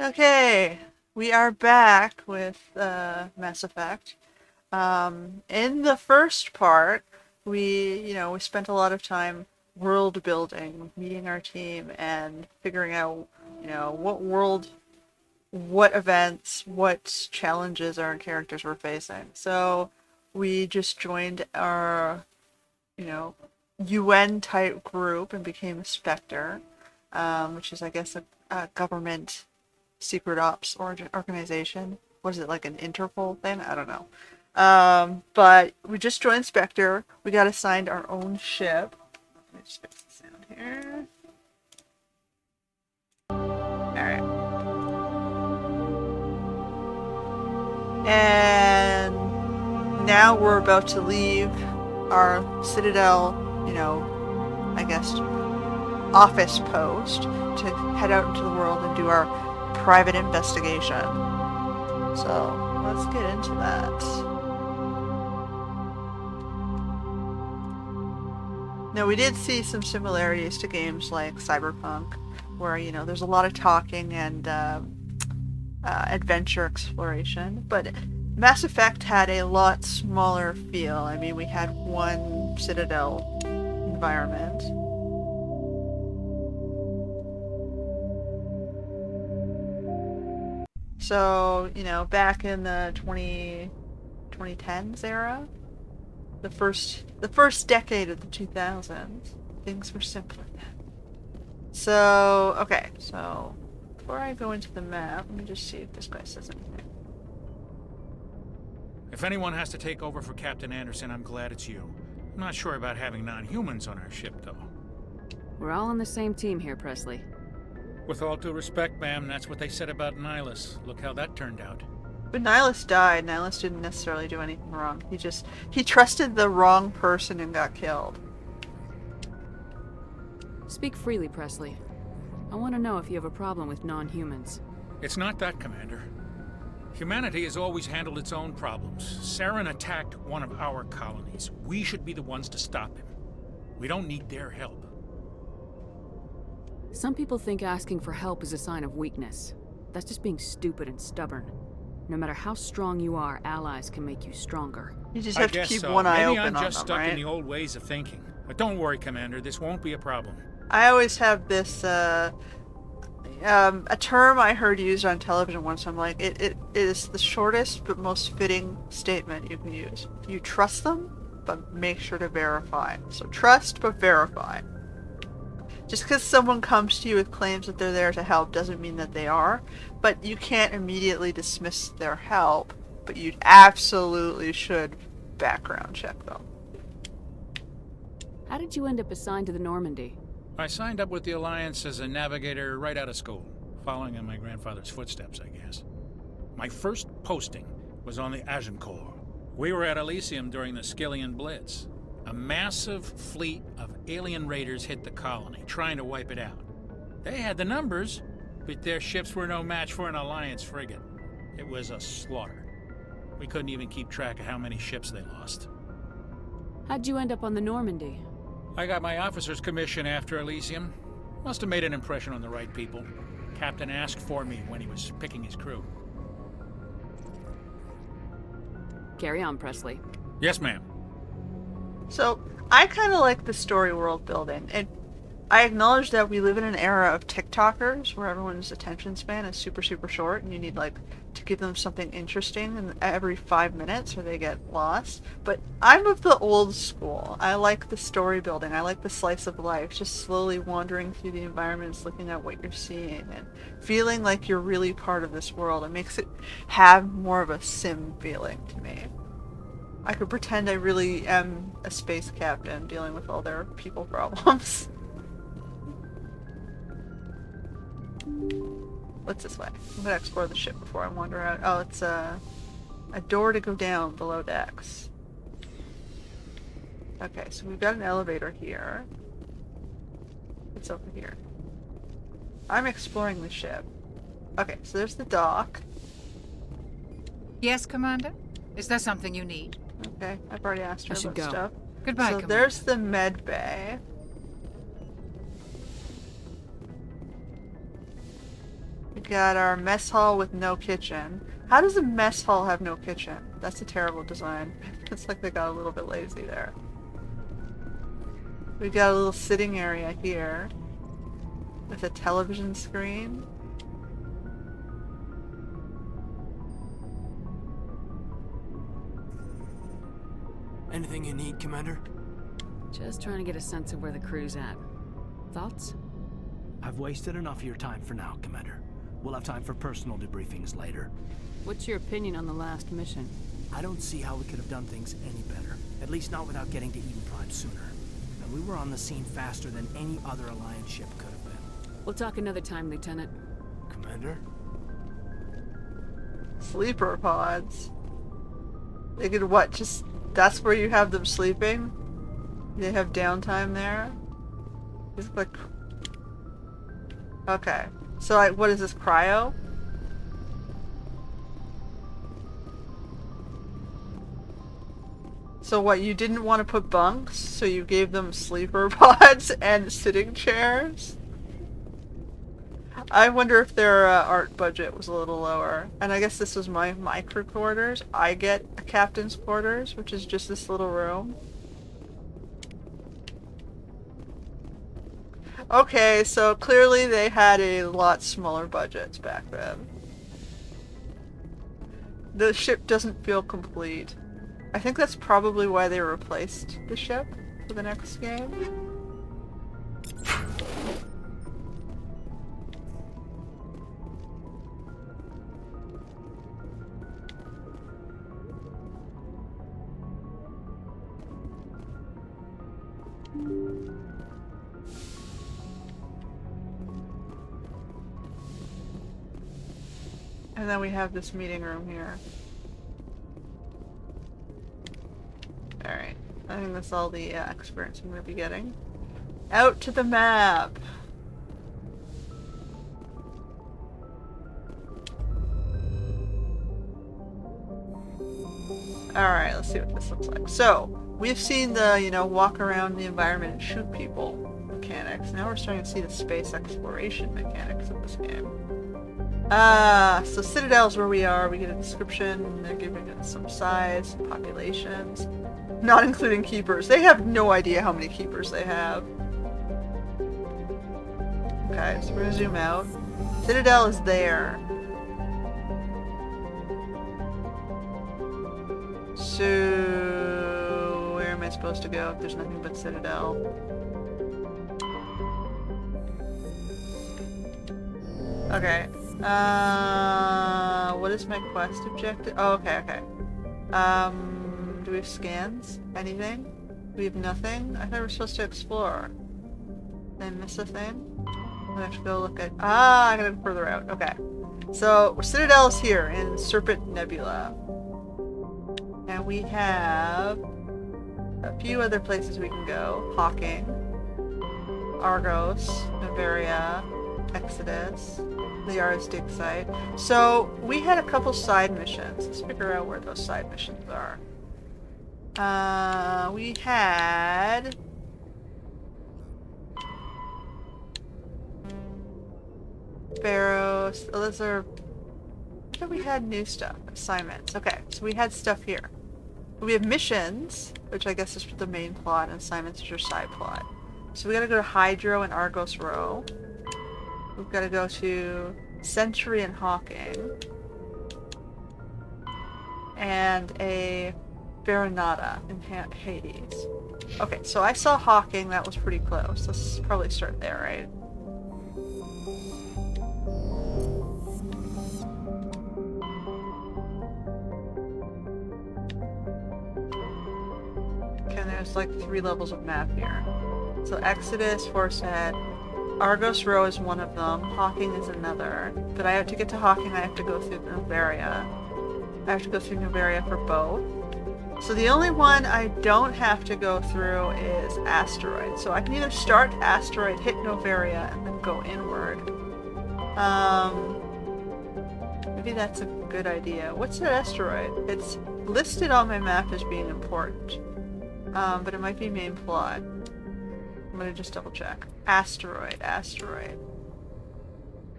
Okay, we are back with Mass Effect. In the first part, we spent a lot of time world building, meeting our team, and figuring out, what world, what events, what challenges our characters were facing. So we just joined our, you know, UN type group and became a Spectre, which is, I guess, a government secret ops organization. Was it like an Interpol thing? I don't know. But we just joined Spectre. We got assigned our own ship. Let me just fix the sound here. Alright. And now we're about to leave our Citadel, I guess, office post to head out into the world and do our private investigation. So let's get into that. Now, we did see some similarities to games like Cyberpunk, where, there's a lot of talking and adventure exploration, but Mass Effect had a lot smaller feel. I mean, we had one Citadel environment. So, back in the 2010s era, the first decade of the 2000s, things were simpler then. So, okay, so before I go into the map, let me just see if this guy says anything. If anyone has to take over for Captain Anderson, I'm glad it's you. I'm not sure about having non-humans on our ship, though. We're all on the same team here, Presley. With all due respect, ma'am, that's what they said about Nihilus. Look how that turned out. But Nihilus died. Nihilus didn't necessarily do anything wrong. He trusted the wrong person and got killed. Speak freely, Presley. I want to know if you have a problem with non-humans. It's not that, Commander. Humanity has always handled its own problems. Saren attacked one of our colonies. We should be the ones to stop him. We don't need their help. Some people think asking for help is a sign of weakness. That's just being stupid and stubborn. No matter how strong you are, allies can make you stronger. You just have to keep so. one eye Maybe open I'm just on them, stuck right? in the old ways of thinking. But don't worry, Commander. This won't be a problem. I always have this a term I heard used on television once. I'm like, it is the shortest but most fitting statement you can use. You trust them, but make sure to verify. So trust, but verify. Just because someone comes to you with claims that they're there to help doesn't mean that they are, but you can't immediately dismiss their help, but you absolutely should background check them. How did you end up assigned to the Normandy? I signed up with the Alliance as a navigator right out of school, following in my grandfather's footsteps, I guess. My first posting was on the Agincourt. We were at Elysium during the Skillian Blitz. A massive fleet of alien raiders hit the colony, trying to wipe it out. They had the numbers, but their ships were no match for an Alliance frigate. It was a slaughter. We couldn't even keep track of how many ships they lost. How'd you end up on the Normandy? I got my officer's commission after Elysium. Must have made an impression on the right people. Captain asked for me when he was picking his crew. Carry on, Presley. Yes, ma'am. So, I kind of like the story world building, and I acknowledge that we live in an era of TikTokers where everyone's attention span is super, super short, and you need, to give them something interesting every 5 minutes or they get lost. But I'm of the old school. I like the story building. I like the slice of life, just slowly wandering through the environments, looking at what you're seeing, and feeling like you're really part of this world. It makes it have more of a sim feeling to me. I could pretend I really am a space captain dealing with all their people problems. What's this way? I'm gonna explore the ship before I wander out. Oh, it's a door to go down below decks. Okay, so we've got an elevator here. What's over here? I'm exploring the ship. Okay, so there's the dock. Yes, Commander? Is there something you need? Okay, I've already asked her I should about go. stuff. Goodbye, So Commander. there's the med bay. We got our mess hall with no kitchen. How does a mess hall have no kitchen? That's a terrible design. It's like they got a little bit lazy there. We got a little sitting area here with a television screen. Anything you need, Commander? Just trying to get a sense of where the crew's at. Thoughts? I've wasted enough of your time for now, Commander. We'll have time for personal debriefings later. What's your opinion on the last mission? I don't see how we could have done things any better. At least not without getting to Eden Prime sooner. And we were on the scene faster than any other Alliance ship could have been. We'll talk another time, Lieutenant. Commander? Sleeper pods. They could what? Just that's where you have them sleeping? They have downtime there? It's like okay. So what is this, cryo? So what, you didn't want to put bunks, so you gave them sleeper pods and sitting chairs? I wonder if their art budget was a little lower. And I guess this was my crew quarters. I get a captain's quarters, which is just this little room. Okay, so clearly they had a lot smaller budgets back then. The ship doesn't feel complete. I think that's probably why they replaced the ship for the next game. And then we have this meeting room here. Alright, I think that's all the experience I'm going to be getting. Out to the map! Alright, let's see what this looks like. So, we've seen the, walk around the environment and shoot people mechanics. Now we're starting to see the space exploration mechanics of this game. So Citadel's where we are. We get a description. They're giving us some size, populations. Not including keepers. They have no idea how many keepers they have. Okay, so we're gonna zoom out. Citadel is there. So where am I supposed to go if there's nothing but Citadel? Okay. What is my quest objective? Oh, okay. Do we have scans? Anything? We have nothing? I thought we were supposed to explore. Did I miss a thing? I have to go look at... I gotta go further out. Okay. So, Citadel is here in Serpent Nebula. And we have a few other places we can go. Hawking, Argos, Novaria, Exodus, the Yara's dig site. So, we had a couple side missions. Let's figure out where those side missions are. We had... Pharaohs, those are... I thought we had new stuff. Assignments. Okay, so we had stuff here. We have missions, which I guess is the main plot, and assignments is your side plot. So we gotta go to Hydro and Argos Row. We've gotta go to Century and Hawking. And a Veronata in Hades. Okay, so I saw Hawking, that was pretty close. Let's probably start there, right? Okay, there's like 3 levels of map here. So Exodus, Horsehead, Argos Row is one of them, Hawking is another. But I have to get to Hawking, I have to go through Novaria. I have to go through Novaria for both. So the only one I don't have to go through is Asteroid. So I can either start Asteroid, hit Novaria, and then go inward. Maybe that's a good idea. What's that asteroid? It's listed on my map as being important. But it might be main plot. I'm gonna just double check. Asteroid.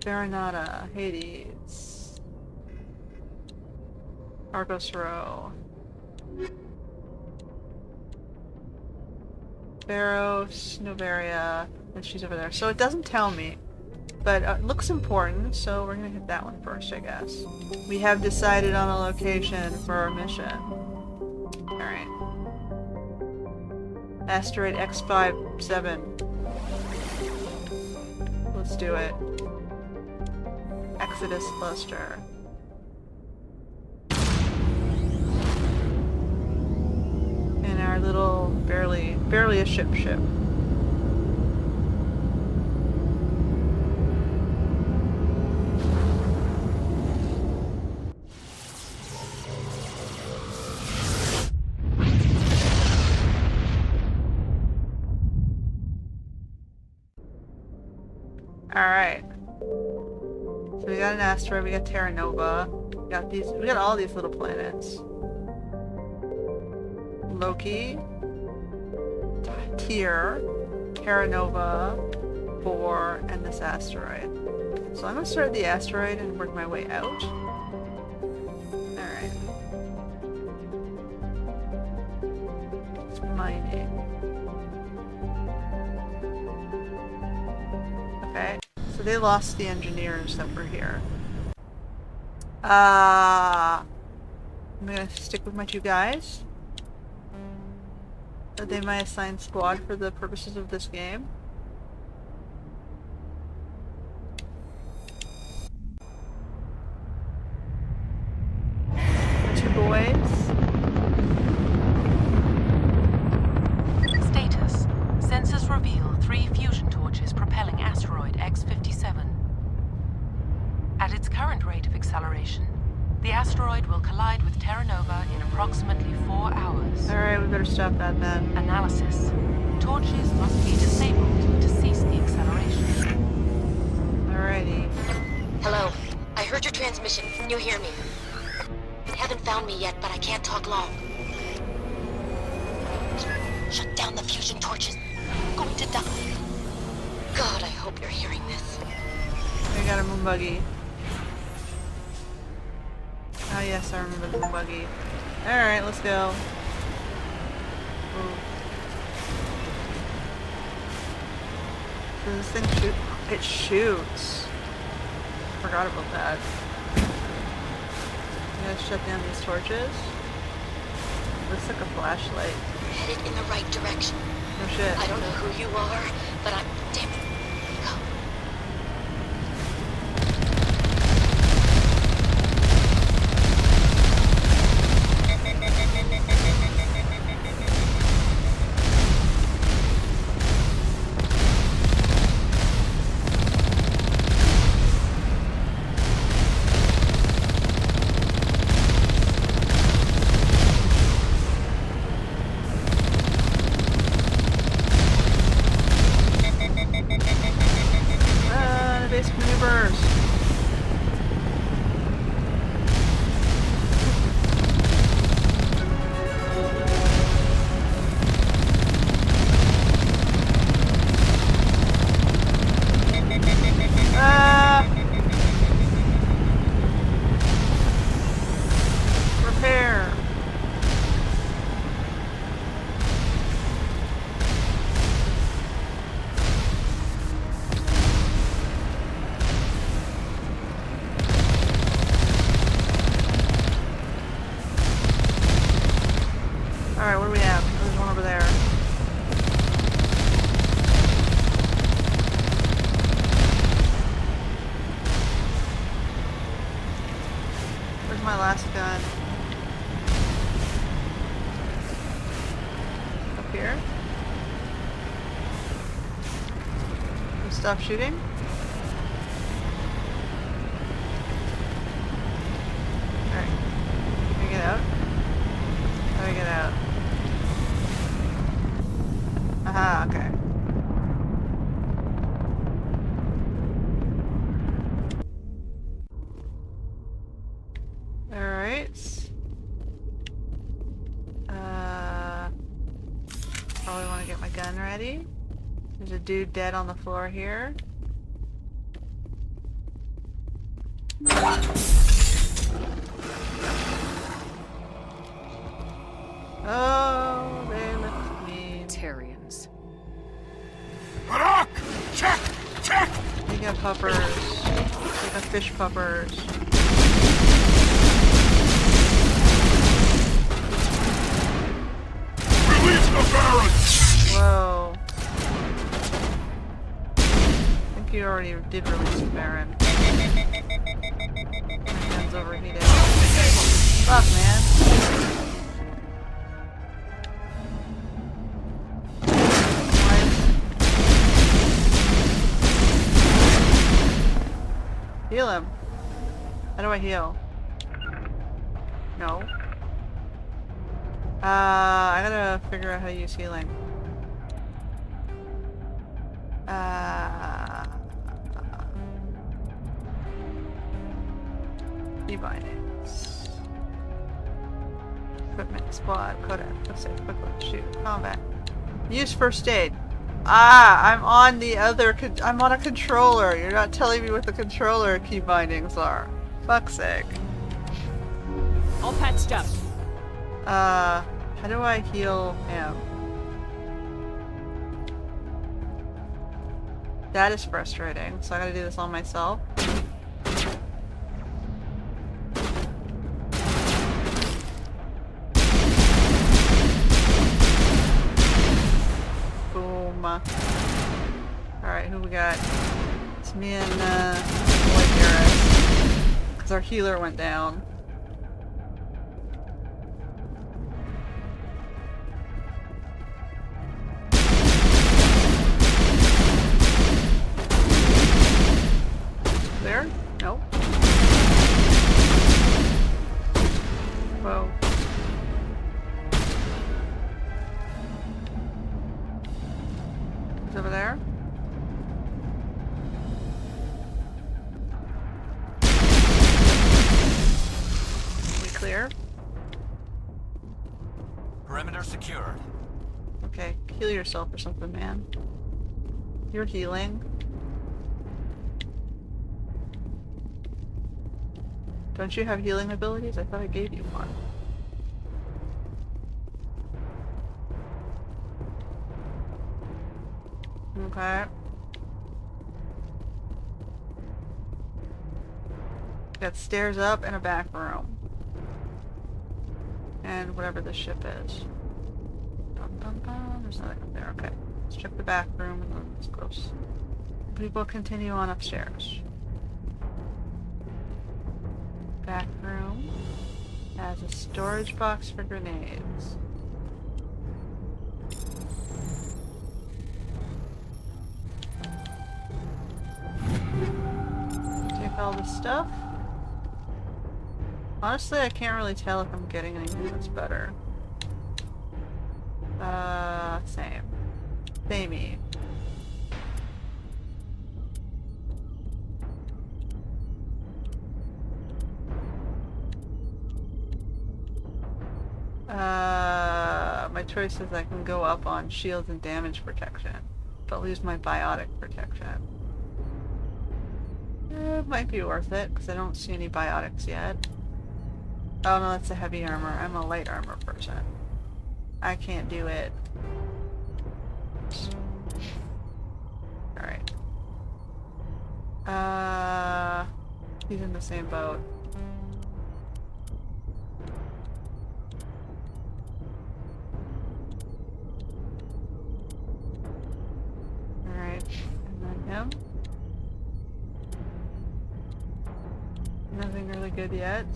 Baronata, Hades, Argos Row, Baros, Novaria, and she's over there. So it doesn't tell me, but it looks important, so we're gonna hit that one first, I guess. We have decided on a location for our mission. Alright. Asteroid X57. Let's do it. Exodus Cluster. In our little, barely a ship. Alright. So we got an asteroid, we got Terra Nova, we got all these little planets. Loki, Tyr, Terra Nova, Boar, and this asteroid. So I'm gonna start at the asteroid and work my way out. Alright. It's mining. Okay. So they lost the engineers that were here. I'm gonna stick with my two guys. Are they my assigned squad for the purposes of this game? The two boys. Status. Sensors reveal 3 fusion torches propelling asteroid X57. At its current rate of acceleration, the asteroid will collide with Terra Nova in approximately 4 hours. Alright, we better stop that then. Analysis. Torches must be disabled to cease the acceleration. Alrighty. Hello. I heard your transmission. Can you hear me? You haven't found me yet, but I can't talk long. Shut down the fusion torches. I'm going to die. God, I hope you're hearing this. We got a moon buggy. Oh yes, I remember the moon buggy. Alright, let's go. Ooh. So this thing it shoots. Forgot about that. You gotta shut down these torches. Looks like a flashlight. Headed in the right direction. No shit. I don't know who you are, but I'm... Damn it. Go. Basic maneuvers. Repair. Alright, what do we have? Oh, there's one over there. Where's my last gun? Up here? Can you stop shooting? Alright. Can I get out? How do I get out? Aha, okay. Alright. Probably want to get my gun ready. There's a dude dead on the floor here. Oh, they lift me. Tarians. Barak! Check! Check! We got puppers. We got fish puppers. Release the Baron! Whoa. I think you already did release the Baron. My gun's overheated. Fuck, man. Heal him. How do I heal? No. I gotta figure out how to use healing. Key bindings. Equipment, squad, Kodak, let's say, quick look, shoot, combat. Use first aid. Ah, I'm on the other, I'm on a controller. You're not telling me what the controller key bindings are. Fuck's sake. All patched up. How do I heal him? That is frustrating, so I gotta do this all myself. Boom. Alright, who we got? It's me and, Lloyd Harris. Because our healer went down. There? Nope. Whoa. He's over there? We clear? Perimeter secured. Okay, heal yourself or something, man. You're healing. Don't you have healing abilities? I thought I gave you one. Okay. Got stairs up and a back room. And whatever this ship is. Dun, dun, dun. There's nothing up there. Okay. Let's check the back room and then let's go. We will continue on upstairs. Back room has a storage box for grenades. Take all this stuff. Honestly, I can't really tell if I'm getting anything that's better. Same. Samey. My choice is I can go up on shields and damage protection, but lose my biotic protection. It might be worth it, because I don't see any biotics yet. Oh no, that's a heavy armor. I'm a light armor person. I can't do it. Alright. He's in the same boat. Alright, and then him. Nothing really good yet.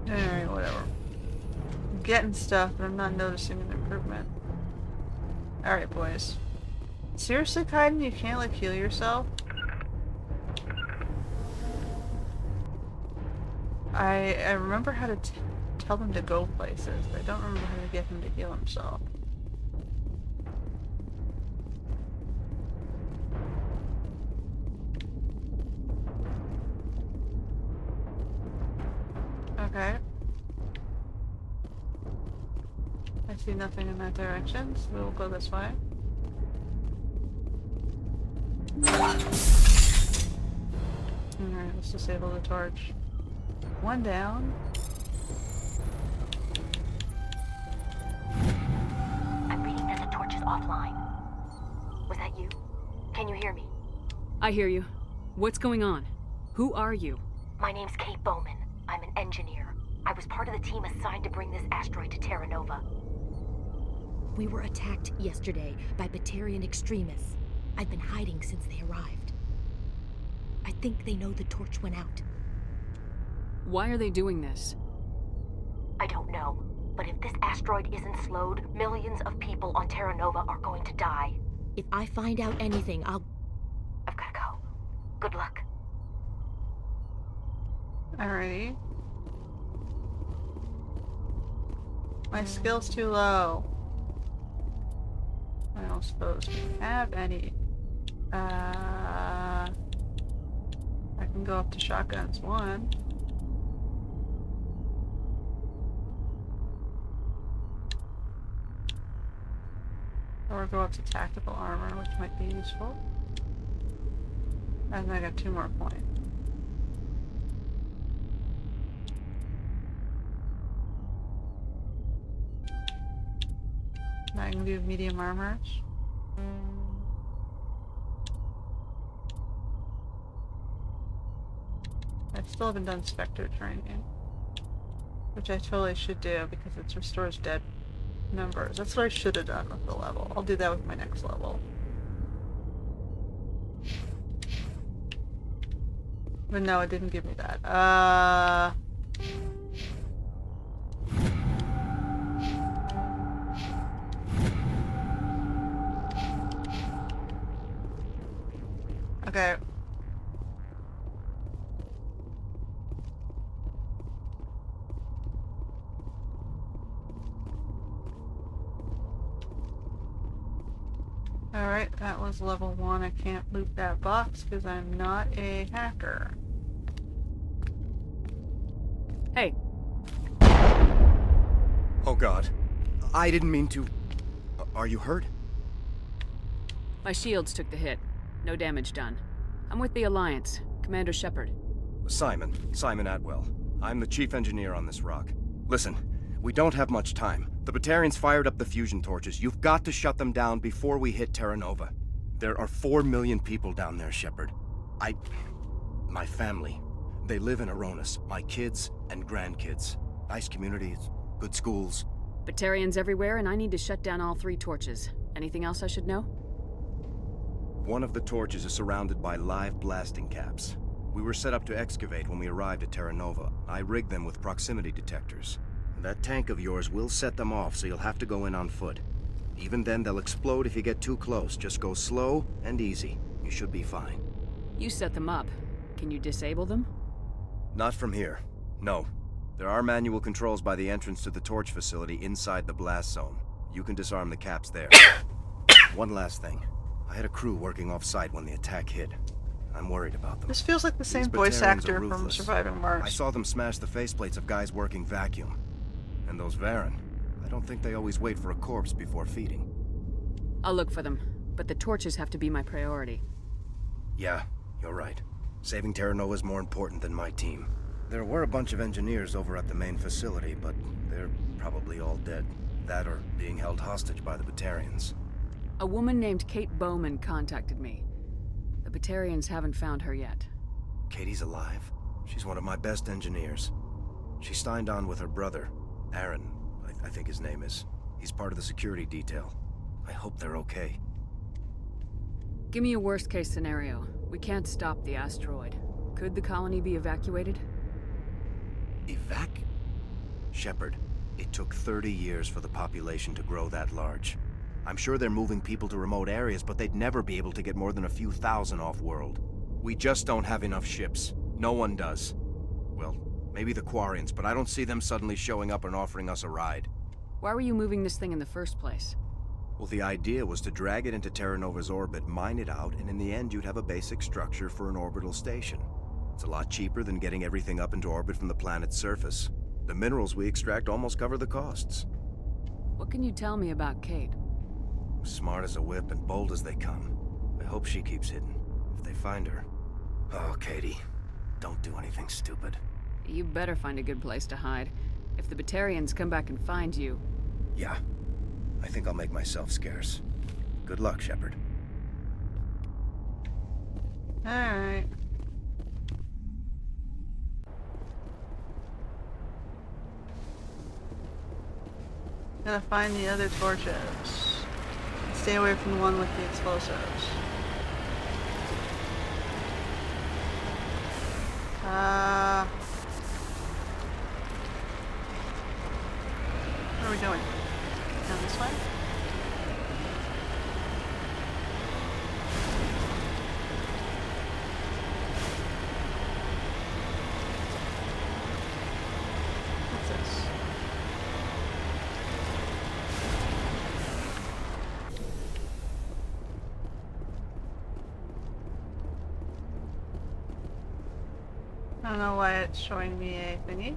Alright, whatever. I'm getting stuff, but I'm not noticing an improvement. Alright, boys. Seriously, Kaiden, you can't, like, heal yourself? I remember how to tell them to go places, but I don't remember how to get him to heal himself. Okay. I see nothing in that direction, so we'll go this way. Alright, let's disable the torch. One down. I'm reading that the torch is offline. Was that you? Can you hear me? I hear you. What's going on? Who are you? My name's Kate Bowman. I'm an engineer. I was part of the team assigned to bring this asteroid to Terra Nova. We were attacked yesterday by Batarian extremists. I've been hiding since they arrived. I think they know the torch went out. Why are they doing this? I don't know, but if this asteroid isn't slowed, millions of people on Terra Nova are going to die. If I find out anything, I've gotta go. Good luck. Alrighty. My skill's too low. I don't suppose we have any. I can go up to shotguns 1. Or go up to tactical armor, which might be useful. And I got 2 more points. I can do medium armor. I still haven't done Spectre training, which I totally should do because it restores dead numbers. That's what I should have done with the level. I'll do that with my next level. But no, it didn't give me that. Okay. Alright, that was level 1. I can't loot that box because I'm not a hacker. Hey, Oh god. I didn't mean to... Are you hurt? my shields took the hit. No damage done. I'm with the Alliance. Commander Shepard. Simon Atwell. I'm the chief engineer on this rock. Listen, we don't have much time. The Batarians fired up the fusion torches. You've got to shut them down before we hit Terra Nova. There are 4 million people down there, Shepard. My family. They live in Aronis. My kids and grandkids. Nice communities, good schools. Batarians everywhere, and I need to shut down all 3 torches. Anything else I should know? One of the torches is surrounded by live blasting caps. We were set up to excavate when we arrived at Terra Nova. I rigged them with proximity detectors. That tank of yours will set them off, so you'll have to go in on foot. Even then, they'll explode if you get too close. Just go slow and easy. You should be fine. You set them up. Can you disable them? Not from here. No. There are manual controls by the entrance to the torch facility inside the blast zone. You can disarm the caps there. One last thing. I had a crew working off-site when the attack hit. I'm worried about them. This feels like the same These voice Batarians are actor from ruthless. Surviving Mars. I saw them smash the faceplates of guys working vacuum. And those Varen, I don't think they always wait for a corpse before feeding. I'll look for them, but the torches have to be my priority. Yeah, you're right. Saving Terra Nova is more important than my team. There were a bunch of engineers over at the main facility, but they're probably all dead. That or being held hostage by the Batarians. A woman named Kate Bowman contacted me. The Batarians haven't found her yet. Katie's alive. She's one of my best engineers. She signed on with her brother, Aaron, I think his name is. He's part of the security detail. I hope they're okay. Give me a worst-case scenario. We can't stop the asteroid. Could the colony be evacuated? Shepard, it took 30 years for the population to grow that large. I'm sure they're moving people to remote areas, but they'd never be able to get more than a few thousand off-world. We just don't have enough ships. No one does. Well, maybe the Quarians, but I don't see them suddenly showing up and offering us a ride. Why were you moving this thing in the first place? Well, the idea was to drag it into Terra Nova's orbit, mine it out, and in the end you'd have a basic structure for an orbital station. It's a lot cheaper than getting everything up into orbit from the planet's surface. The minerals we extract almost cover the costs. What can you tell me about Kate? Smart as a whip and bold as they come. I hope she keeps hidden. if they find her. Oh, Katie, don't do anything stupid. You better find a good place to hide. If the Batarians come back and find you... Yeah, I think I'll make myself scarce. Good luck, Shepard. Alright. Gotta find the other torches. Stay away from the one with the explosives. Where are we going? Down this way? What's this? I don't know why it's showing me a thingy.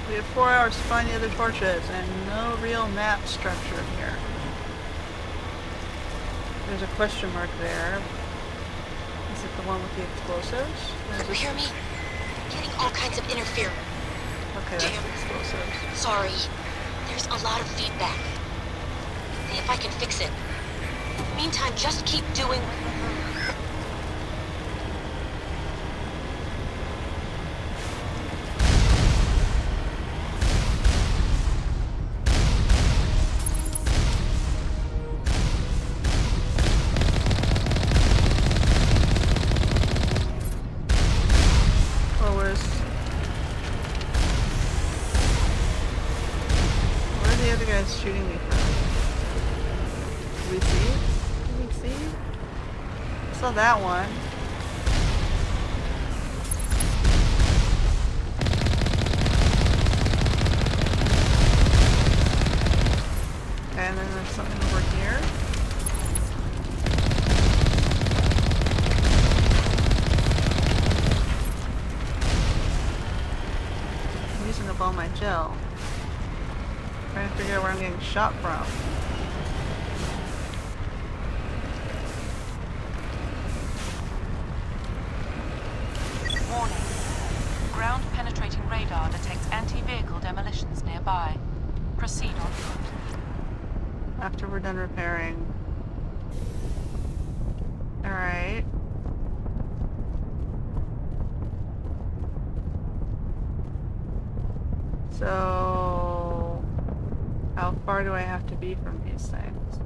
We have 4 hours to find the other torches, and no real map structure here. There's a question mark there. Is it the one with the explosives? Or is Hear me? Getting all kinds of interference. Okay, that's the explosives. Sorry. There's a lot of feedback. See if I can fix it. Meantime, just keep doing... Well, where are the other guys shooting me from? Do we see? Can we see? I saw that one. Okay, and then there's something over here. I'm using up all my gel. Trying to figure out where I'm getting shot from. Warning. Ground-penetrating radar detects anti-vehicle demolitions nearby. Proceed on foot. After we're done repairing. Alright. So... how far do I have to be from these things?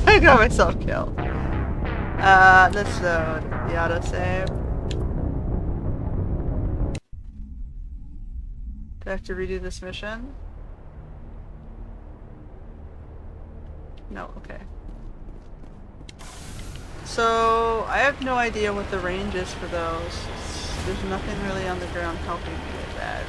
I got myself killed. Let's load the autosave. Do I have to redo this mission? No, okay. So, I have no idea what the range is for those. There's nothing really on the ground helping me with that.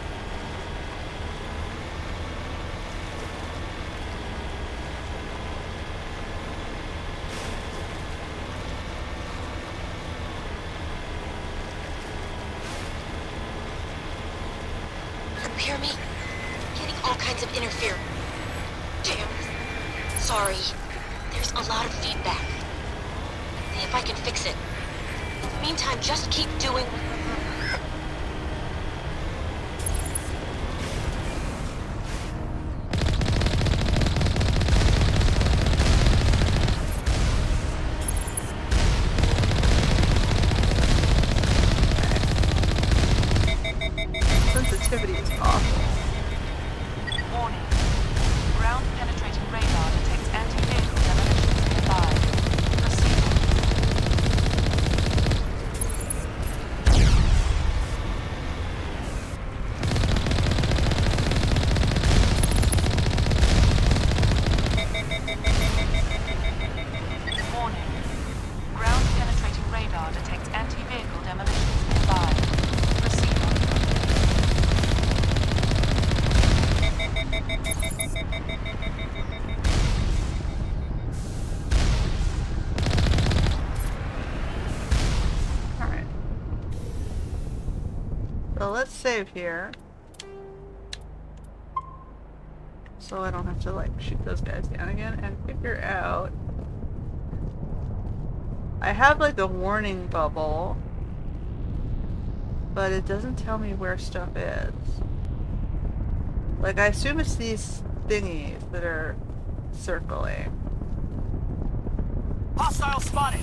Hear me? Getting all kinds of interference. Damn. Sorry. There's a lot of feedback. See if I can fix it. Meantime, just keep doing... Sensitivity is awful. Warning. Ground-penetrating radar detects anti-vehicle demolitions nearby. Proceed. let's save here. So I don't have to like shoot those guys down again and figure out. I have like a warning bubble, but it doesn't tell me where stuff is. Like I assume it's these thingies that are circling. Hostile spotted!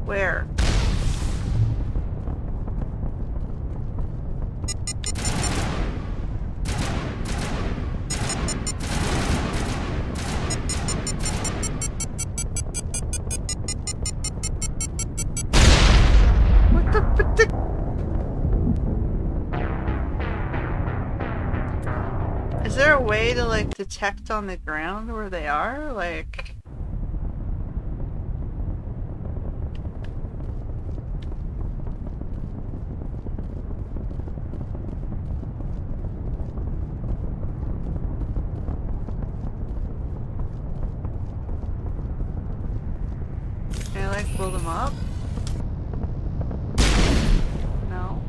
Where? What the Is there a way to like detect on the ground where they are? Like can I like blow them up? No.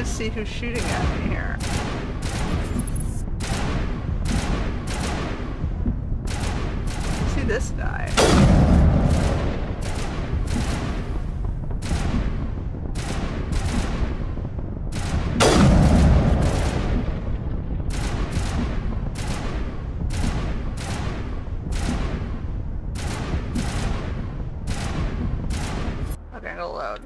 See who's shooting at me here. See this guy. Okay, I'm gonna load.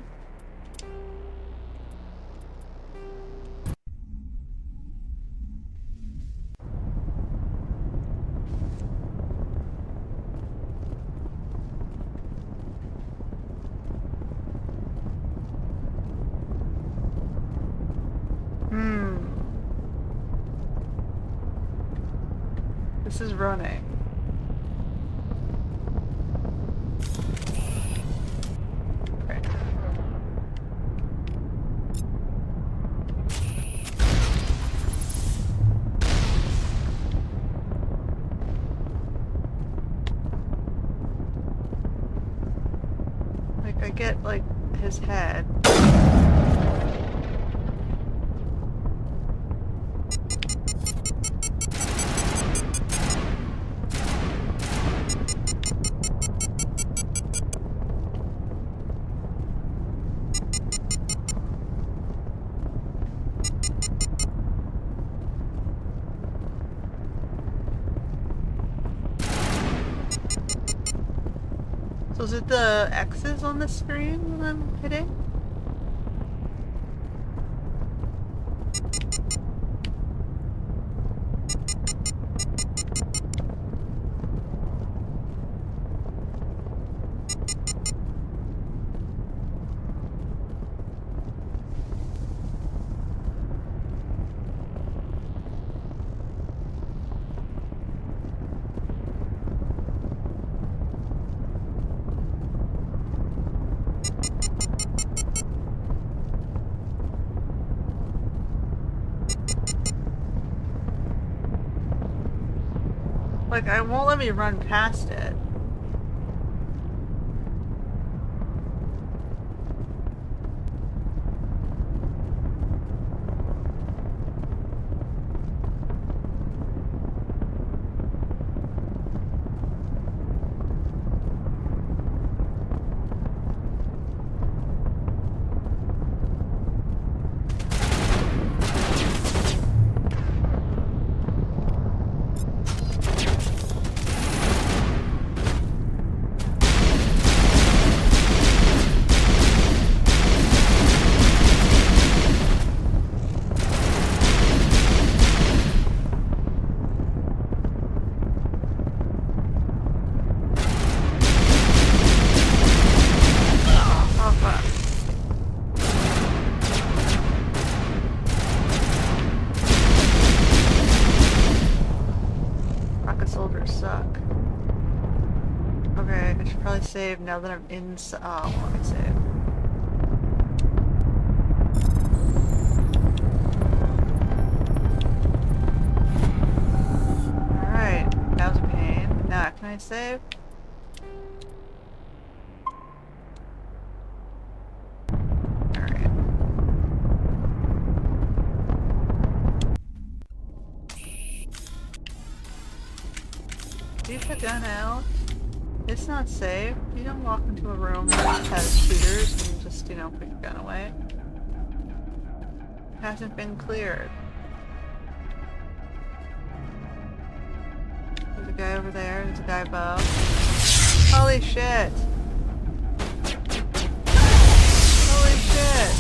This is running. Okay. Like, I get, like, his head. So is it the X's on the screen when I'm hitting? Like, I won't let me run past it. Save now that I'm inside. Oh, let me save. Alright, that was a pain. Now, can I save? Alright. Leave the gun out. It's not safe. You don't walk into a room that has shooters and just, you know, put your gun away. It hasn't been cleared. There's a guy over there. There's a guy above. Holy shit! Holy shit!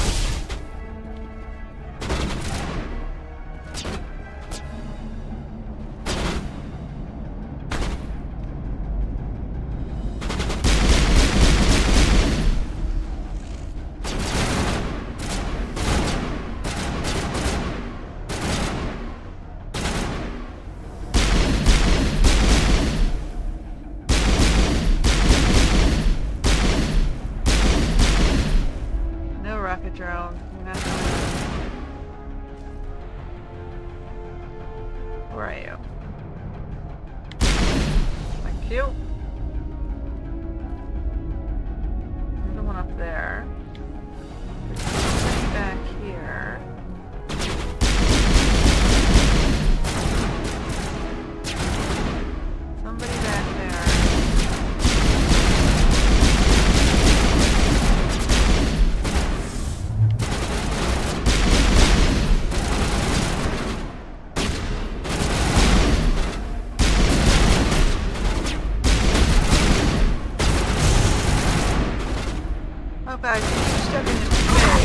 Where are you? Thank you. There's the one up there. There's something back here. Somebody back there. Guys, you're stepping in the way.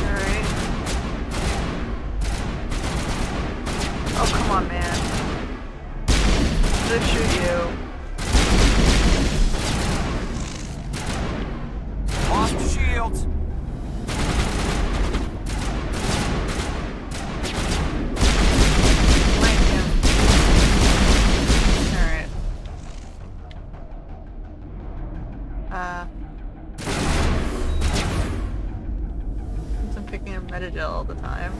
Alright. Oh, come on, man. Let's shoot you. Lost shields. I'm picking up Metagel all the time.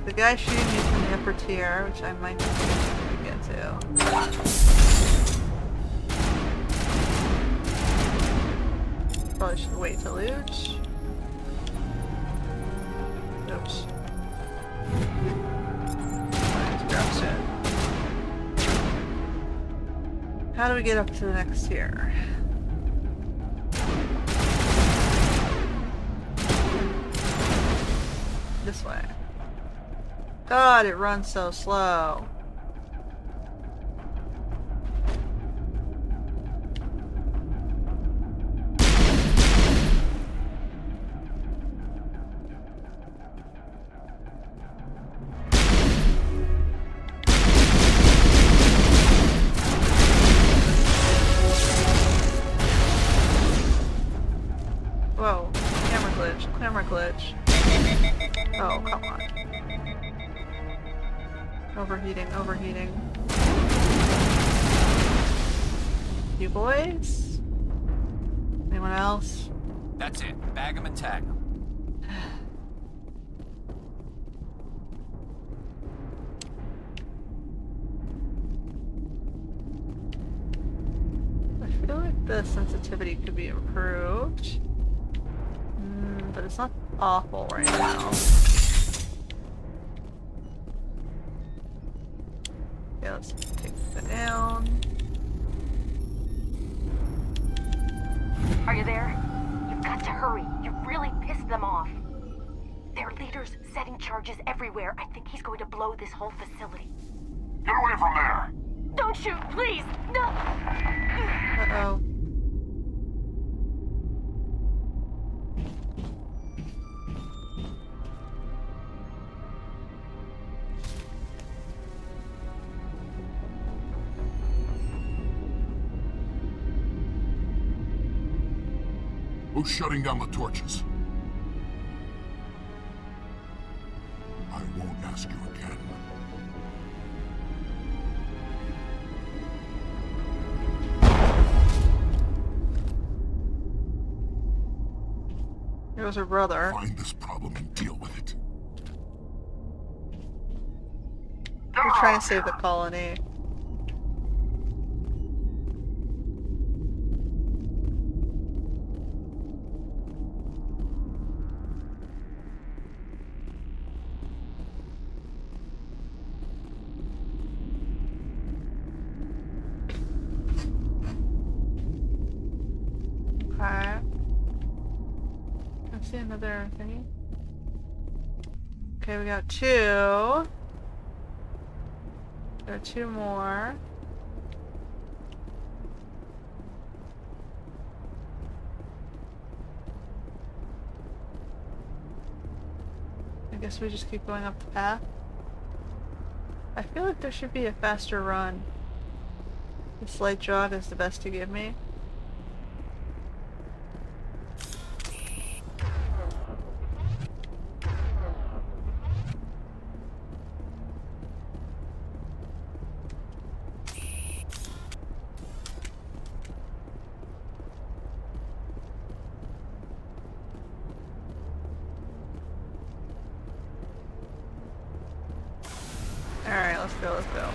The guy shooting me from the upper tier, which I might have to get to. Probably should wait to loot. Oops. Let's grab soon. How do we get up to the next tier? This way. God, it runs so slow. Whoa, camera glitch. Oh, come on. Overheating. You boys? Anyone else? That's it. Bag 'em and tag 'em. I feel like the sensitivity could be improved. But it's not awful right now. Okay, let's take that down. Are you there? You've got to hurry. You've really pissed them off. Their leader's setting charges everywhere. I think he's going to blow this whole facility. Get away from there! Don't shoot, please! No! Uh-oh. Who's shutting down the torches? I won't ask you again. It was her brother. Find this problem and deal with it. We're trying to save the colony. Okay. I see another thing. Okay, we got two. There are two more. I guess we just keep going up the path. I feel like there should be a faster run. The slight jog is the best to give me. Alright, let's go, let's go.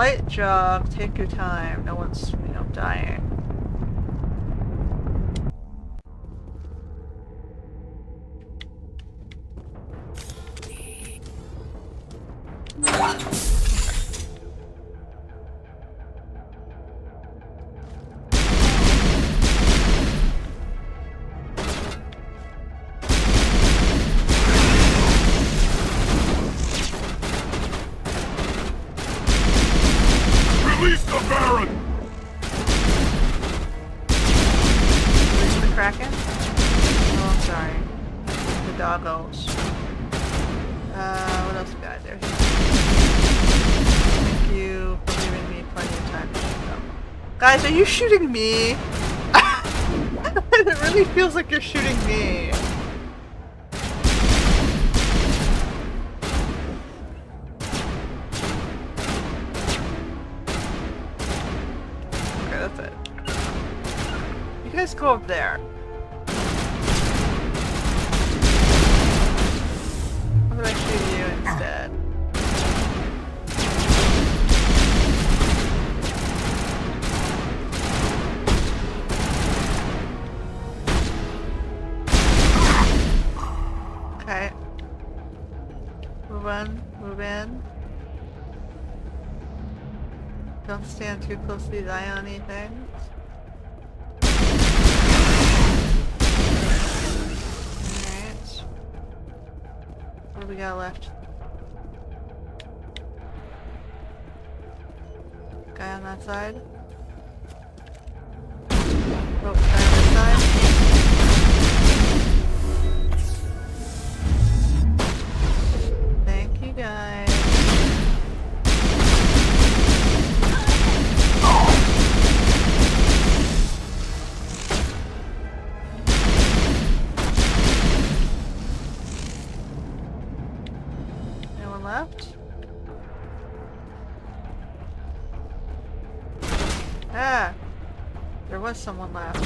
light jog. Take your time. No one's, dying. Release the Baron! Release the Kraken? Oh, I'm sorry. The doggos. What else we got there? Thank you for giving me plenty of time to shoot them. Guys, are you shooting me? It really feels like you're shooting me. Okay, that's it. You guys go up there. How about I shoot you instead? Okay. Move on, move in. Don't stand too close to these ion-y things. Alright. What do we got left? Guy on that side? Oh, guy on this side? Thank you guys. Anyone left? Ah! There was someone left.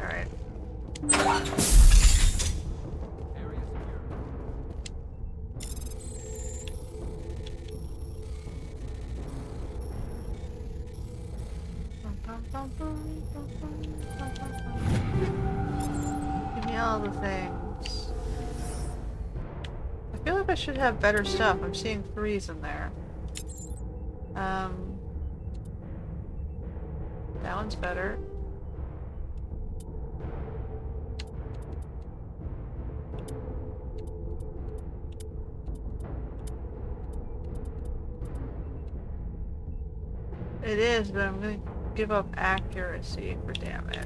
Alright. Give me all the things. I feel like I should have better stuff. I'm seeing 3s in there. That one's better. It is, but I'm gonna give up accuracy for damage.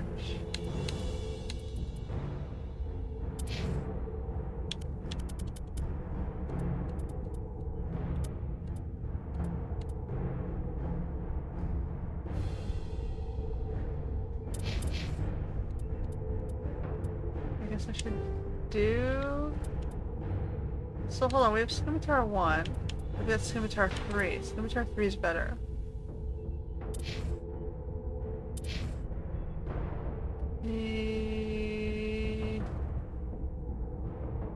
I guess I should do... So hold on, we have Scimitar 1. Maybe that's Scimitar 3. Scimitar 3 is better.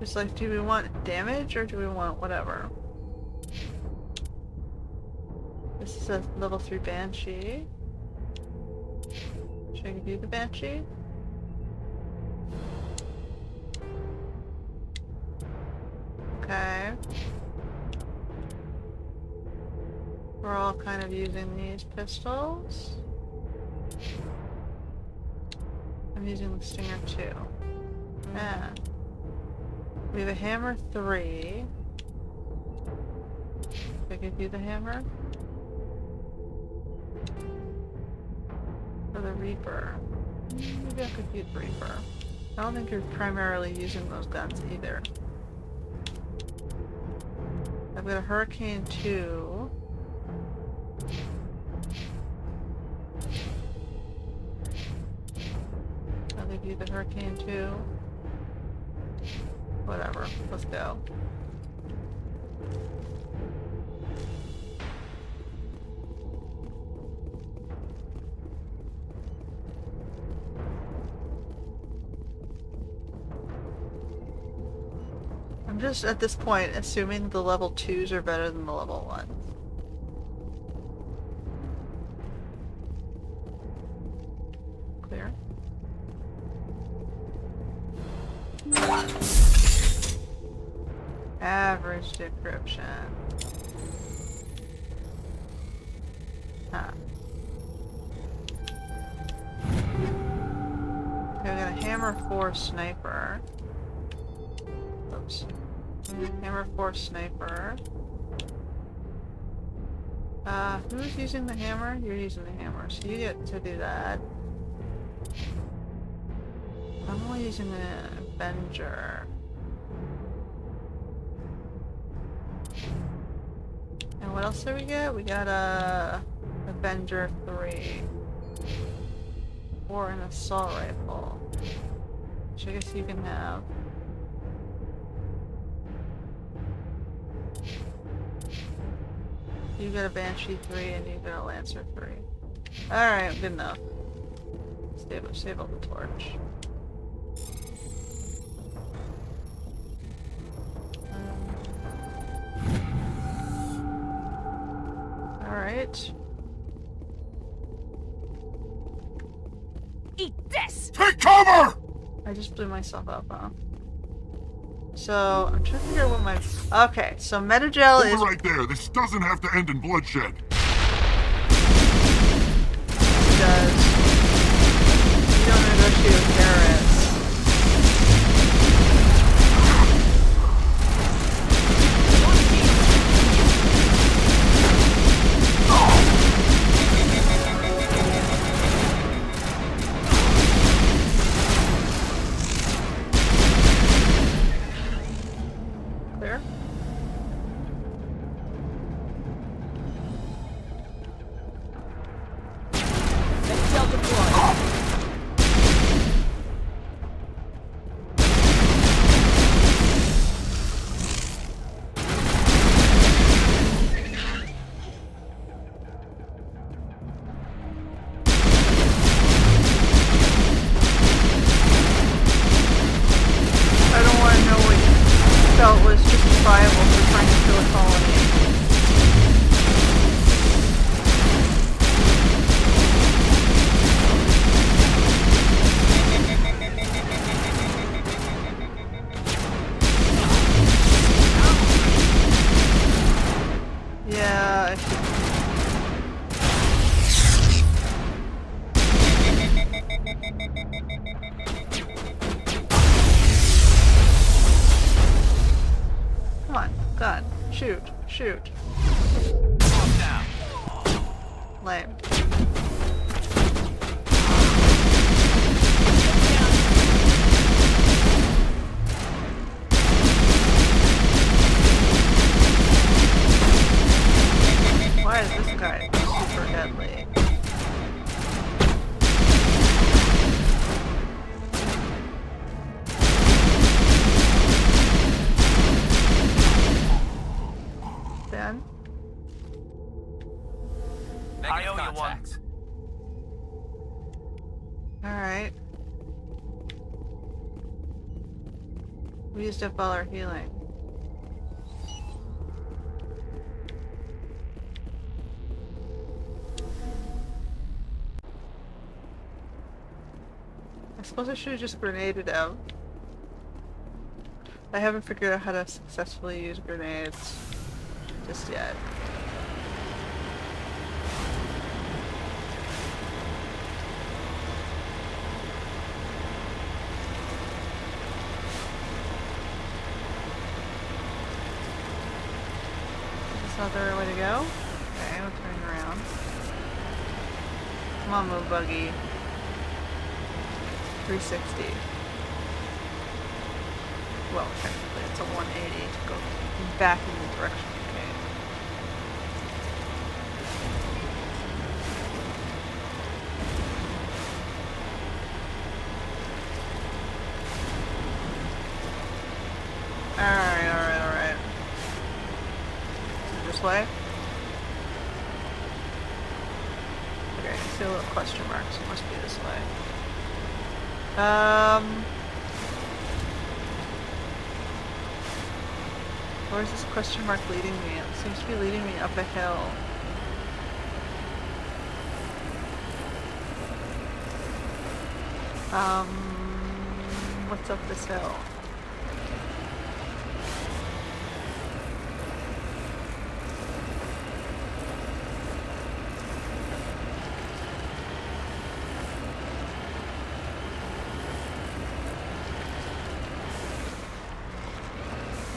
Just like, do we want damage or do we want whatever? This is a level 3 Banshee. Should I give you the Banshee? Okay. We're all kind of using these pistols. I'm using the Stinger 2. Yeah. We have a hammer 3. Should I give you the hammer? Or the Reaper? Maybe I could use Reaper. I don't think you're primarily using those guns either. I've got a Hurricane 2. I'll give you the Hurricane 2. Whatever, let's go. just at this point assuming the level 2s are better than the level 1s. Clear. Average decryption. Huh. Okay, we got a hammer 4 sniper. Oops. Hammer 4 sniper. Who's using the hammer? You're using the hammer, so you get to do that. I'm only using the Avenger. And what else did we get? We got a Avenger 3. Or an assault rifle. Which I guess you can have. You got a Banshee 3 and you got a Lancer 3. Alright, good enough. Save up the torch. Alright. Eat this! Take cover! I just blew myself up, huh? So, I'm trying to figure out what my... Okay, so Metagel Hold is... it right there. This doesn't have to end in bloodshed. Does... You don't negotiate with terrorists. Clear? Cell deployed. I don't want to know what you felt was justifiable for trying to kill a colony. Yeah, I should... Come on, gun. Shoot, shoot. Lame. Why is this guy super deadly? Ben? I owe you one. Alright. We used up all our healing. I suppose I should have just grenaded out. I haven't figured out how to successfully use grenades just yet. Is this not the right way to go? Okay, we'll turn around. Come on, move buggy. 360. Well, technically it's a 180 to go back in the direction you came. Alright. This way? Okay, I see a little question mark, so it must be this way. Where is this question mark leading me? It seems to be leading me up a hill. What's up this hill?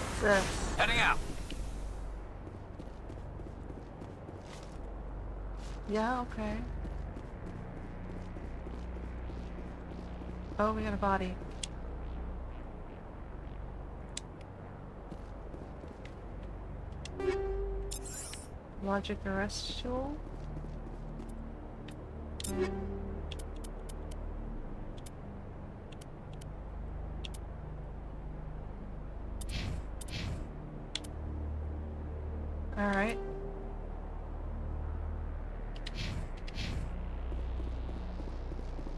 What's this? Heading out. Yeah, okay. Oh, we got a body. Logic arrest tool. Alright.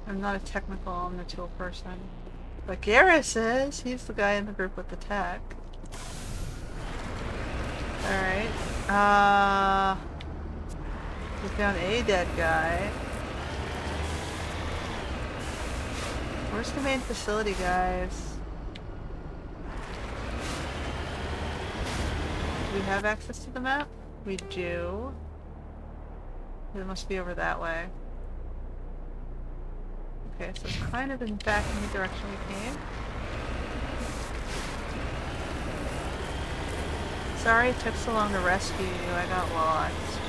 I'm not a technical on the tool person. But Garrus is! He's the guy in the group with the tech. Alright. We found a dead guy. Where's the main facility, guys? Do we have access to the map? We do. It must be over that way. Okay, so it's kind of back in the direction we came. Sorry it took so long to rescue you, I got lost.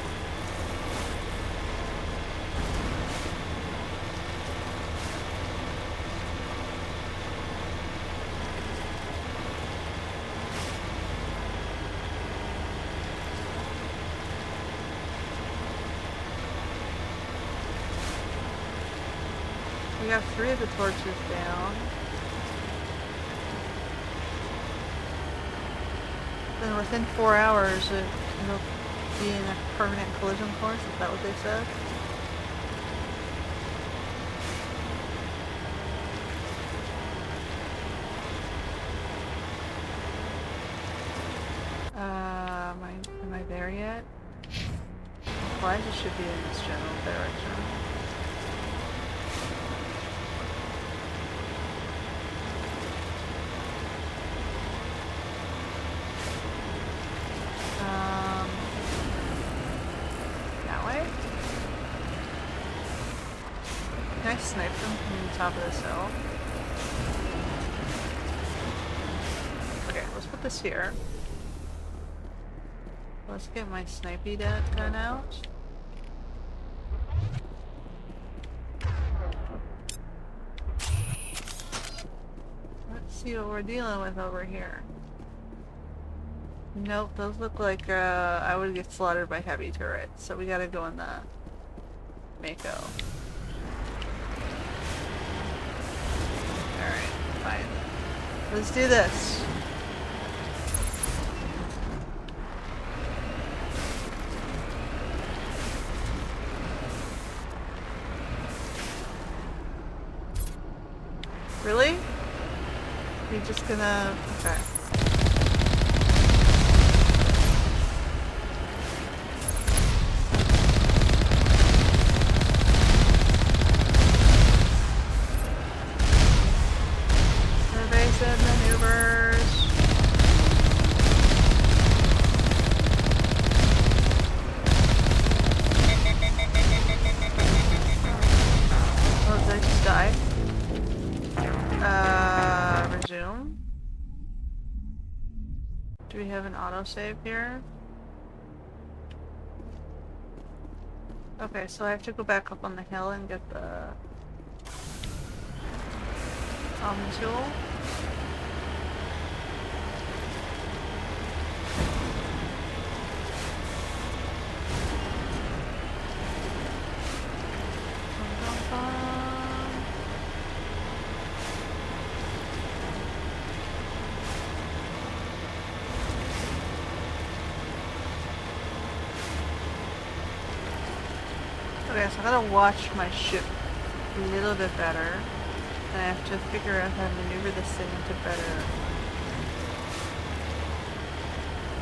We got 3 of the torches down. Then within 4 hours it'll be in a permanent collision course, is that what they said? Am I there yet? Supplies should be in this general direction. That way? Can I snipe them from the top of this hill? Okay, let's put this here. Let's get my snipey gun out. Let's see what we're dealing with over here. Nope, those look like I would get slaughtered by heavy turrets, so we gotta go in the Mako. Alright, fine. Let's do this. Really? You're just gonna... okay. Evasive maneuvers. Oh, did I just die? Resume. Do we have an autosave here? Okay, so I have to go back up on the hill and get the tool. Okay, so I gotta watch my ship a little bit better. And I have to figure out how to maneuver this thing into better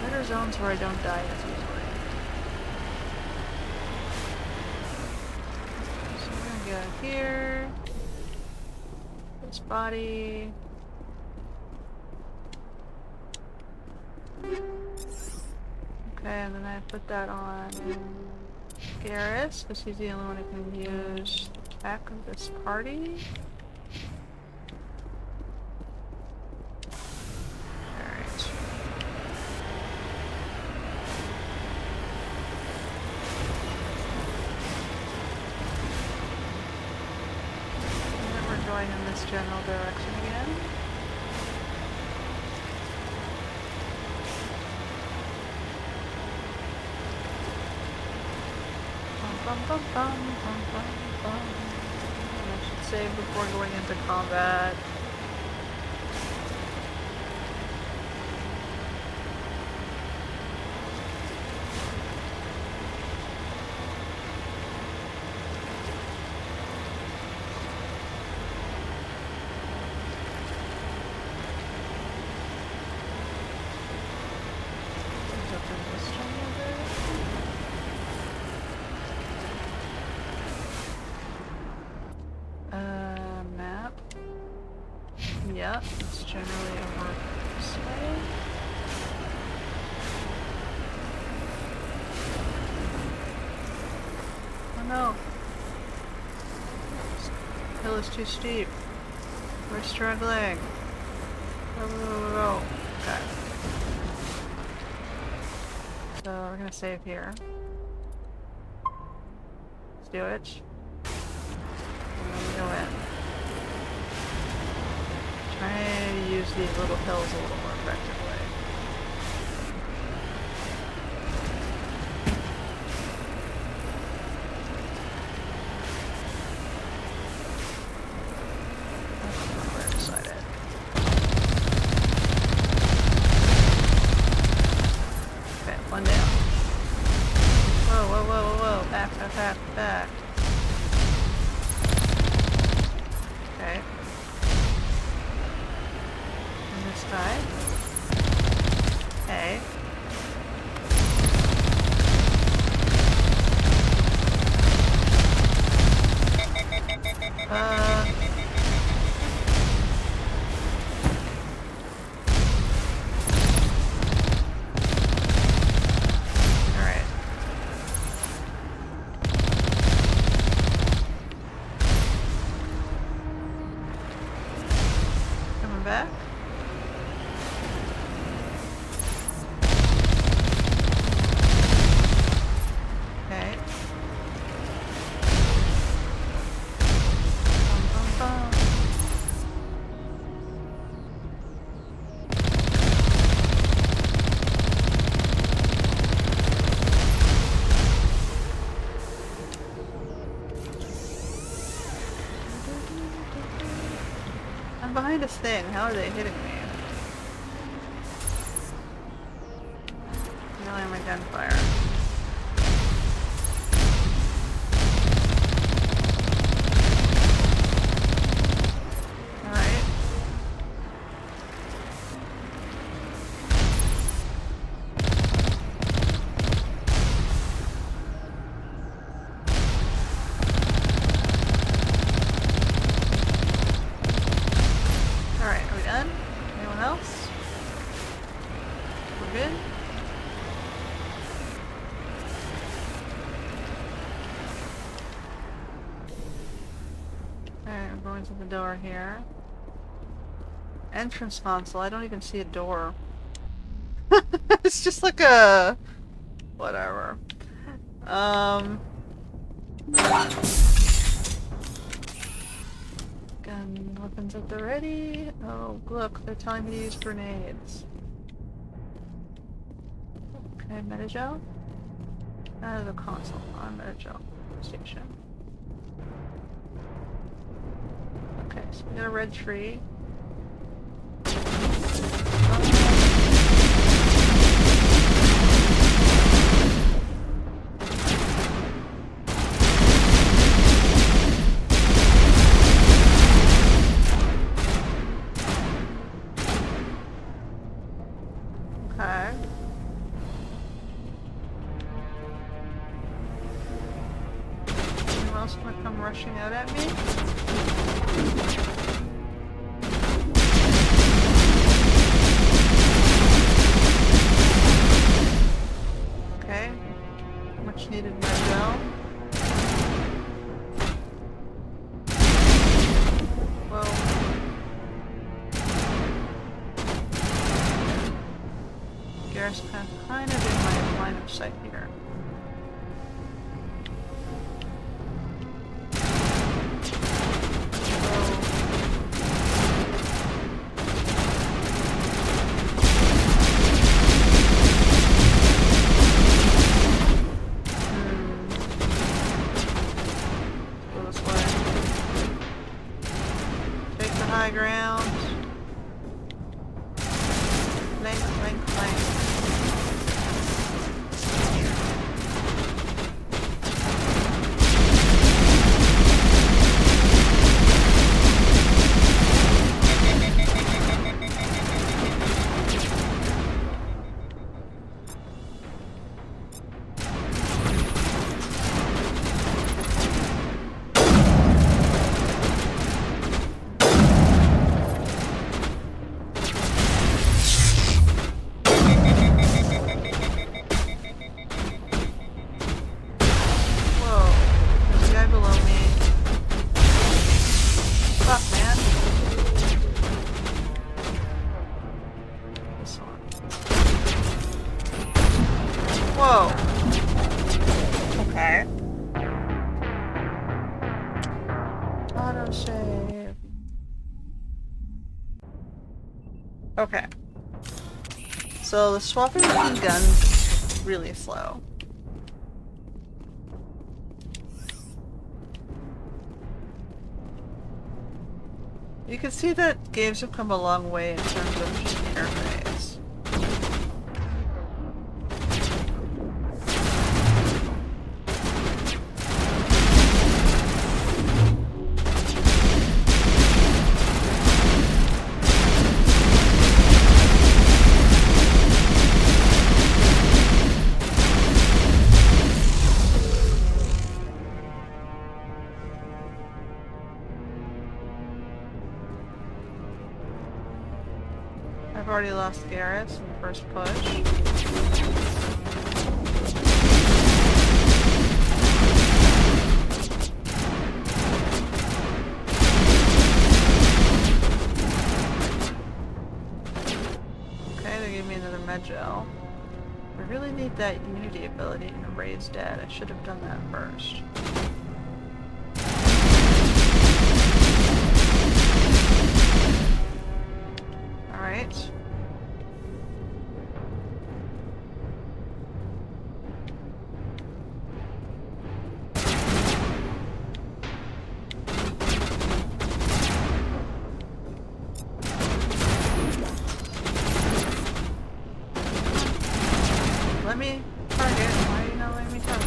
Better zones where I don't die as easily. So we're gonna go here. This body. Okay, and then I put that on Garrus, because he's the only one who can use the attack of this party. Alright. And then we're going in this general direction again. Bum, bum, bum, bum, bum, bum. And I should save before going into combat. Up in this jungle there. Map. Yep, it's generally over this way. Oh no! This hill is too steep. We're struggling. Go, go, go, go. Okay. So we're gonna save here. Let's do it. And then we go in. Try to use these little hills a little more effectively. That's not where I decided. Okay, one down. Whoa, whoa, whoa, whoa, whoa. Back, back, back, back. Okay. And this guy. Hey. Alright. Coming back. Okay. Bum, bum, bum. I'm behind this thing. How are they hitting me? Really, I'm a gunfire. Alright. Alright, are we done? Anyone else? We're good? Alright, we're going to the door here. Entrance console, I don't even see a door. It's just like a... whatever. Gun weapons at the ready. Oh, look, they're telling me to use grenades. Okay, Metagel. Out of the console on Metagel station. Okay, so we got a red tree. Okay. Garrus kind of in my line of sight here. Go this way. Take the high ground. Clank, clank, clank. Whoa. Okay. Autosave. Okay. So the swapping between guns is really slow. You can see that games have come a long way in terms of just interface. I've already lost Garrus in the first push. Okay, they gave me another med gel. I really need that Unity ability to raise dead. I should have done that first. Alright. Let me target. Why are you not letting me target?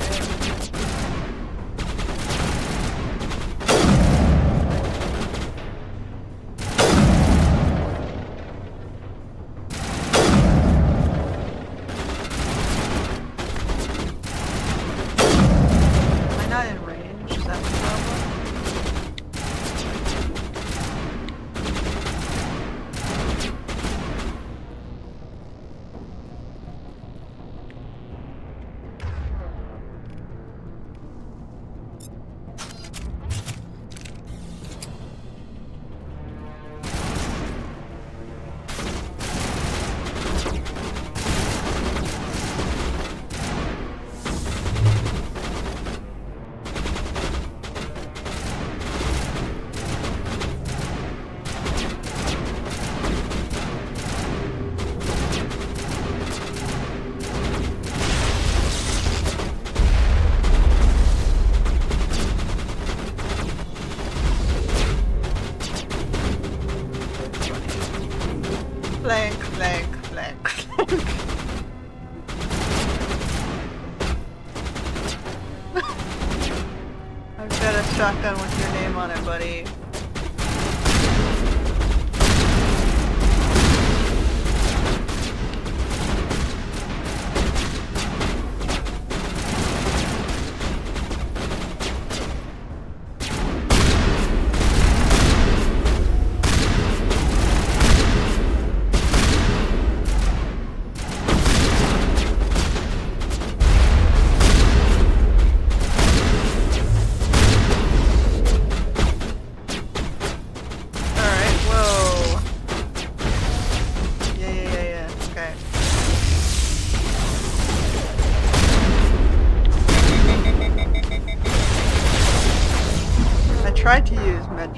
Am I not in range? Is that the problem? Flank, flank, flank, flank. I've got a shotgun with your name on it, buddy.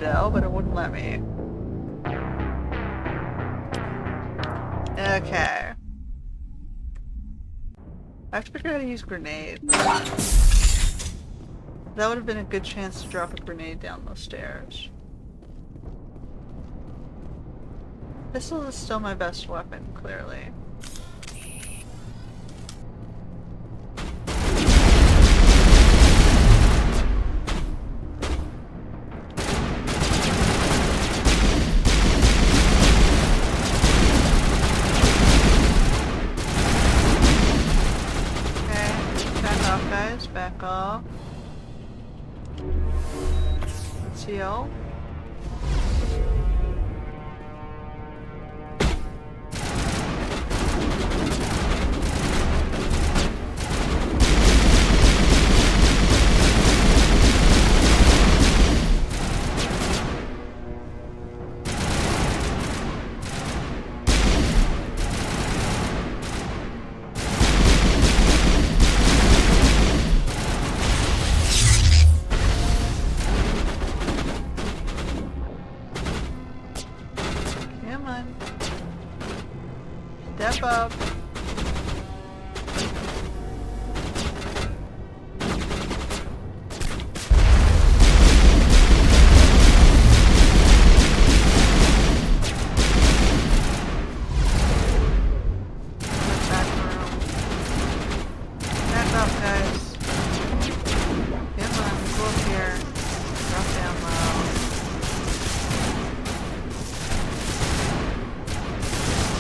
window, but it wouldn't let me. Okay. I have to figure out how to use grenades. That would have been a good chance to drop a grenade down those stairs. Pistol is still my best weapon, clearly. Back off. Let's heal. Step up. Back up, guys. Come on, go up here. Drop down low.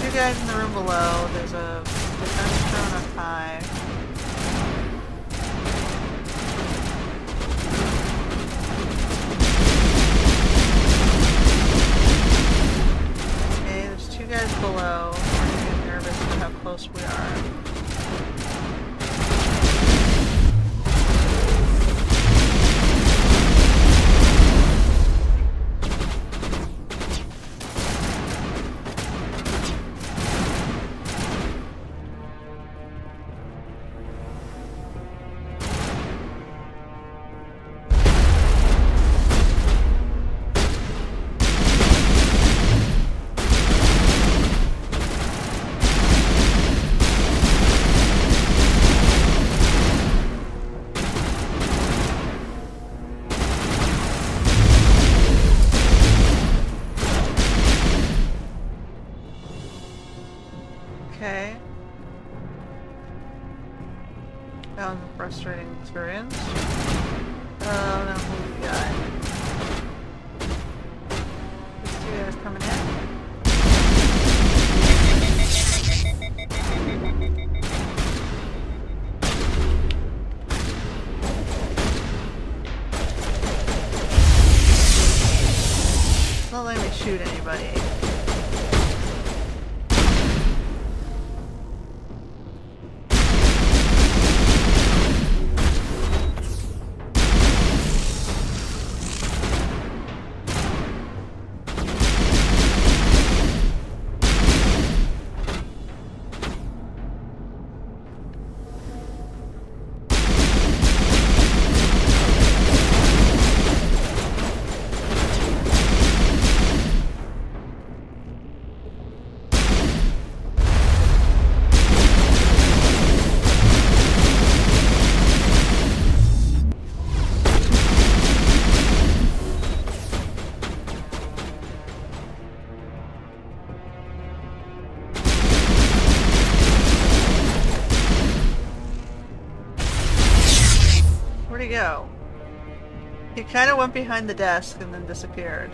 Two guys in the room below. There's a defense drone up high. Okay, there's two guys below. I'm getting nervous about how close we are. Okay. That was a frustrating experience. Oh, no, who we got? These two guys coming in. It's not letting me shoot anybody. Where'd he go? He kind of went behind the desk and then disappeared.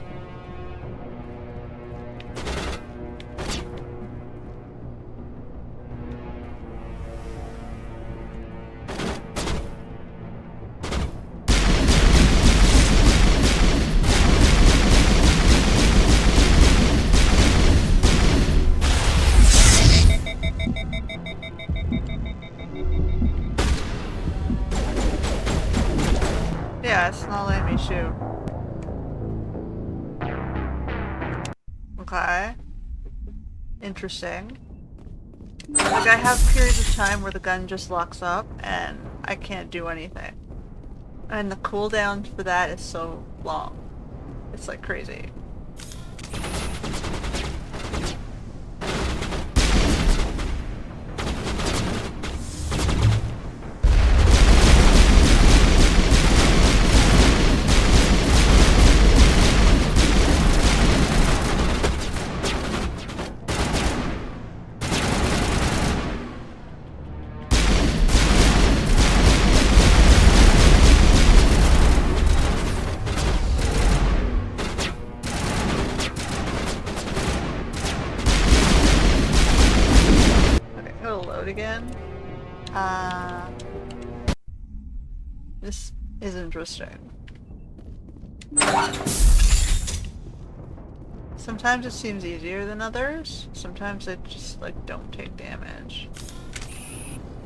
Yeah, it's not letting me shoot. Okay. Interesting. Like, I have periods of time where the gun just locks up and I can't do anything. And the cooldown for that is so long. It's like crazy. Again. This is interesting. Sometimes it seems easier than others. Sometimes it just like don't take damage.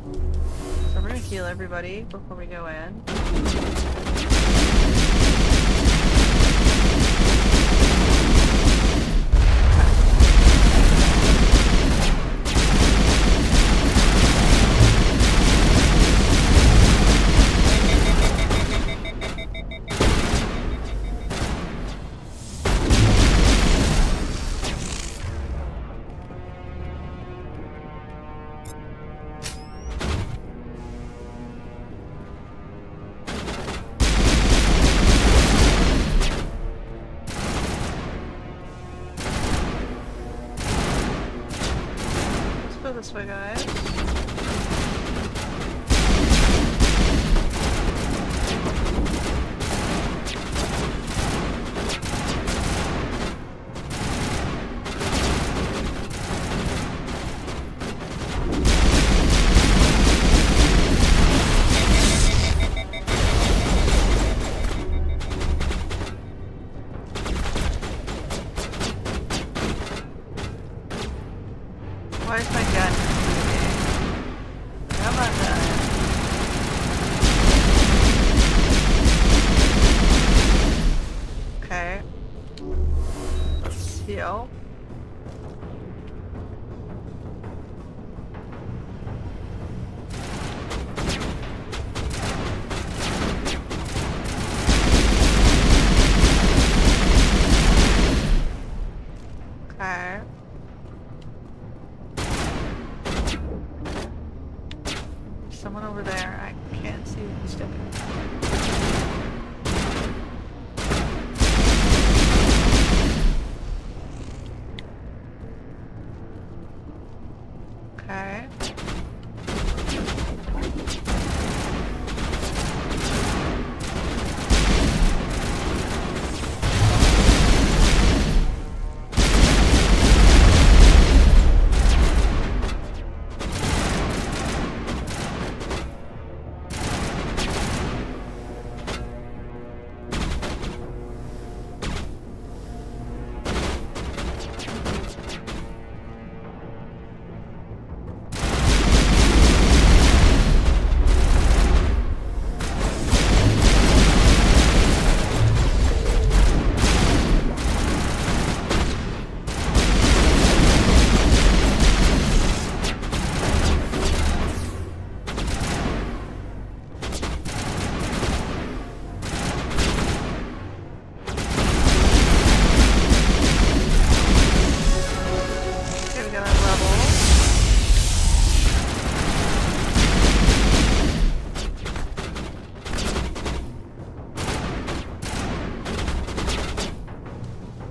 So we're gonna heal everybody before we go in. This way, guys. Why is my gun moving? Come on, die. Okay. Let's heal. Okay. Someone over there. I can't see who's stepping. Okay.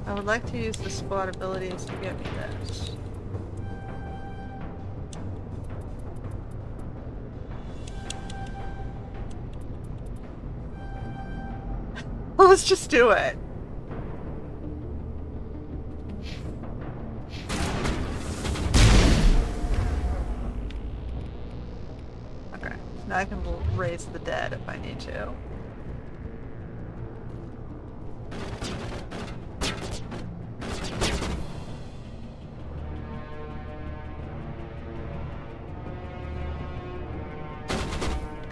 I would like to use the squad abilities to get me this. Let's just do it. Okay, now I can raise the dead if I need to.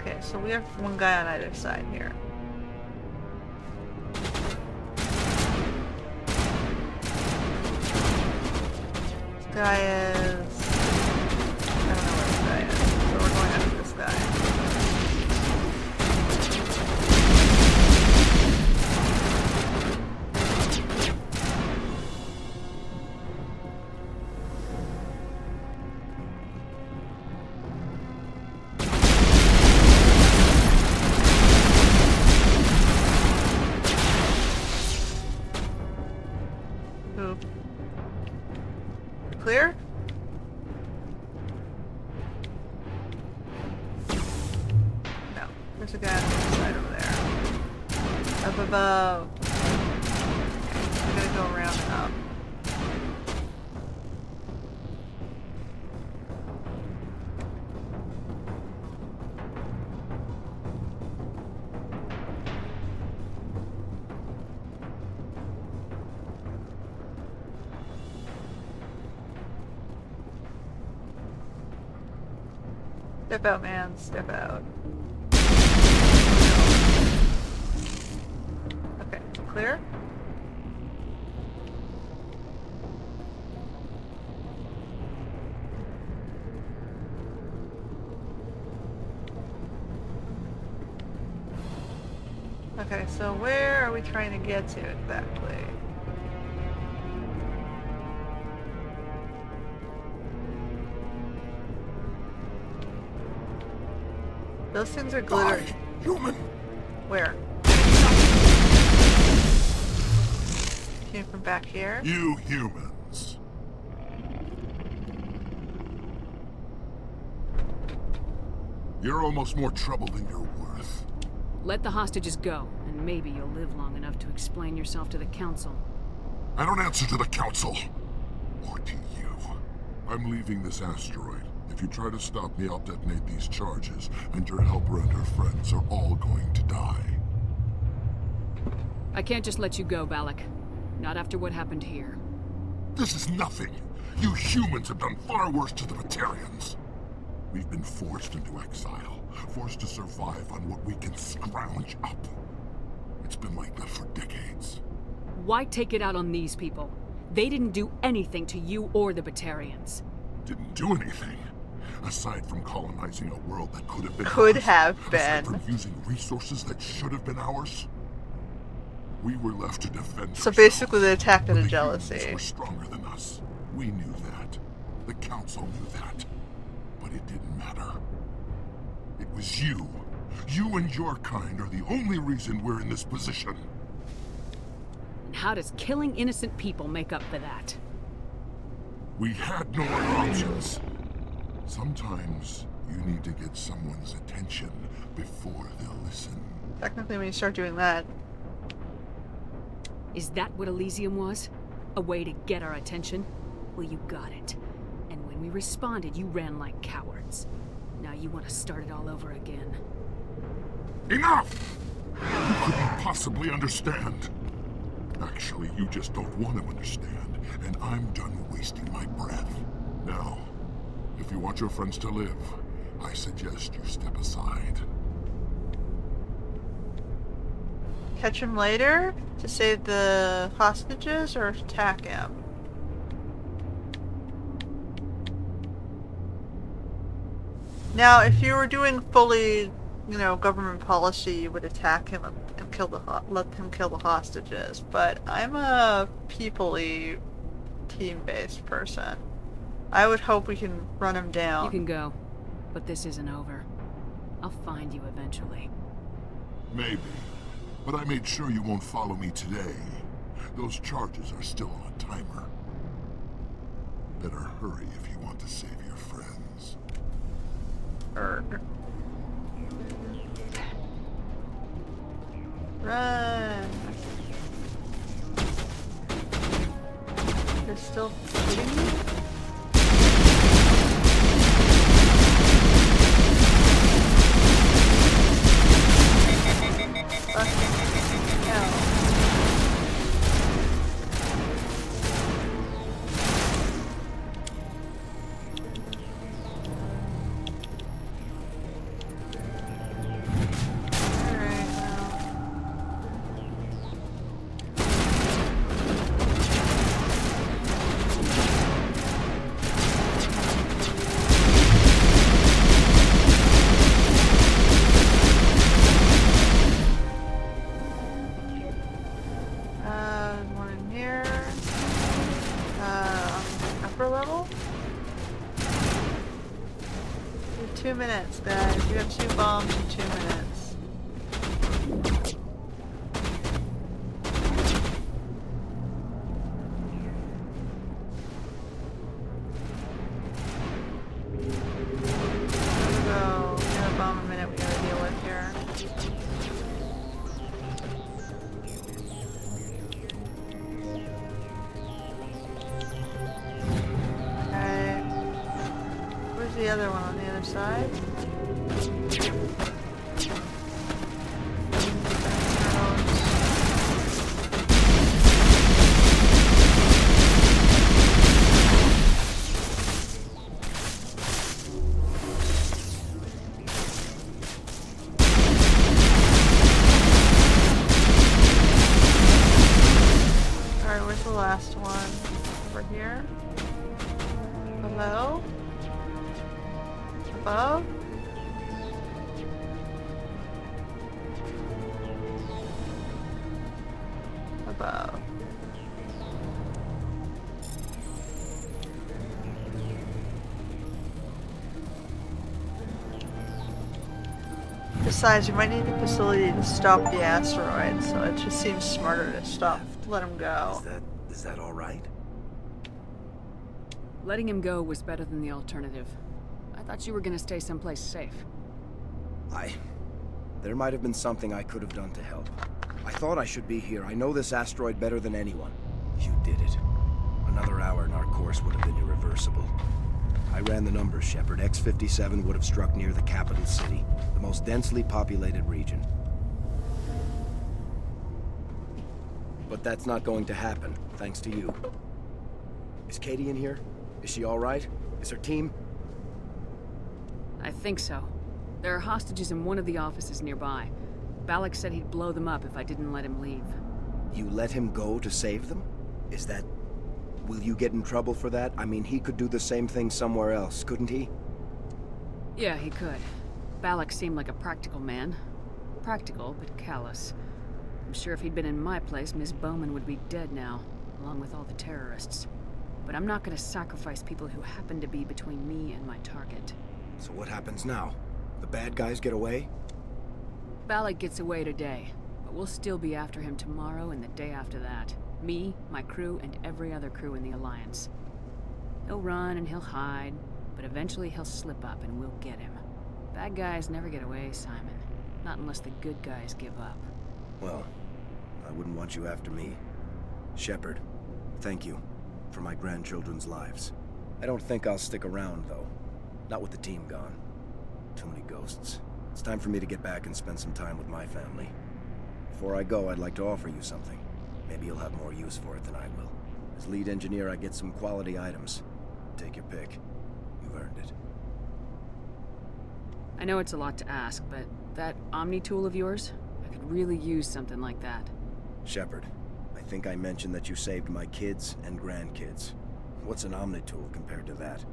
Okay, so we have one guy on either side here. This guy is... I don't know where this guy is, so we're going after this guy. Ooh. Clear? No. There's a guy on the other side over there. Up above. I'm gonna go around and up. Step out, man. Step out. Okay, clear? Okay, so where are we trying to get to exactly? Those things are glittering. Human! Where? Came from back here? You humans. You're almost more trouble than you're worth. Let the hostages go, and maybe you'll live long enough to explain yourself to the Council. I don't answer to the Council. Or to you. I'm leaving this asteroid. If you try to stop me, I'll detonate these charges, and your helper and her friends are all going to die. I can't just let you go, Balak. Not after what happened here. This is nothing. You humans have done far worse to the Batarians. We've been forced into exile, forced to survive on what we can scrounge up. It's been like that for decades. Why take it out on these people? They didn't do anything to you or the Batarians. Didn't do anything. Aside from colonizing a world that could have been Could ours, have been. aside from using resources that should have been ours, we were left to defend So ourselves. basically they attacked out But of the jealousy. humans were stronger than us. We knew that. The Council knew that. But it didn't matter. It was you. You and your kind are the only reason we're in this position. And how does killing innocent people make up for that? We had no other options. Sometimes you need to get someone's attention before they'll listen. Technically, when you start doing that, Is that what Elysium was? A way to get our attention? Well, you got it. And when we responded, you ran like cowards. Now you want to start it all over again. Enough! You couldn't possibly understand. Actually, you just don't want to understand, and I'm done wasting my breath. Now, if you want your friends to live, I suggest you step aside. catch him later to save the hostages or attack him? Now, if you were doing fully, government policy, you would attack him and kill let him kill the hostages. But I'm a people-y, team-based person. I would hope we can run him down. You can go, but this isn't over. I'll find you eventually. Maybe. But I made sure you won't follow me today. Those charges are still on a timer. Better hurry if you want to save your friends. Run! They're still shooting me? Fucking hell. One in here. Upper level? You have 2 minutes, guys. You have 2 bombs in 2 minutes. the other one on the other side? Alright, where's the last one? Over here? Below? Above? Above. Besides, you might need the facility to stop the asteroid, so it just seems smarter to stop, let him go. Is that all right? Letting him go was better than the alternative. I thought you were gonna stay someplace safe. There might have been something I could have done to help. I thought I should be here. I know this asteroid better than anyone. You did it. Another hour and our course would have been irreversible. I ran the numbers, Shepard. X-57 would have struck near the capital city, the most densely populated region. But that's not going to happen, thanks to you. Is Katie in here? Is she all right? Is her team? I think so. There are hostages in one of the offices nearby. Balak said he'd blow them up if I didn't let him leave. You let him go to save them? Is that... Will you get in trouble for that? I mean, he could do the same thing somewhere else, couldn't he? Yeah, he could. Balak seemed like a practical man. Practical, but callous. I'm sure if he'd been in my place, Miss Bowman would be dead now, along with all the terrorists. But I'm not gonna sacrifice people who happen to be between me and my target. So what happens now? The bad guys get away? Balak gets away today, but we'll still be after him tomorrow and the day after that. Me, my crew, and every other crew in the Alliance. He'll run and he'll hide, but eventually he'll slip up and we'll get him. Bad guys never get away, Simon. Not unless the good guys give up. Well, I wouldn't want you after me. Shepard, thank you for my grandchildren's lives. I don't think I'll stick around, though. Not with the team gone. Too many ghosts. It's time for me to get back and spend some time with my family. Before I go, I'd like to offer you something. Maybe you'll have more use for it than I will. As lead engineer, I get some quality items. Take your pick. You've earned it. I know it's a lot to ask, but that Omni tool of yours? I could really use something like that. Shepard, I think I mentioned that you saved my kids and grandkids. What's an Omni tool compared to that?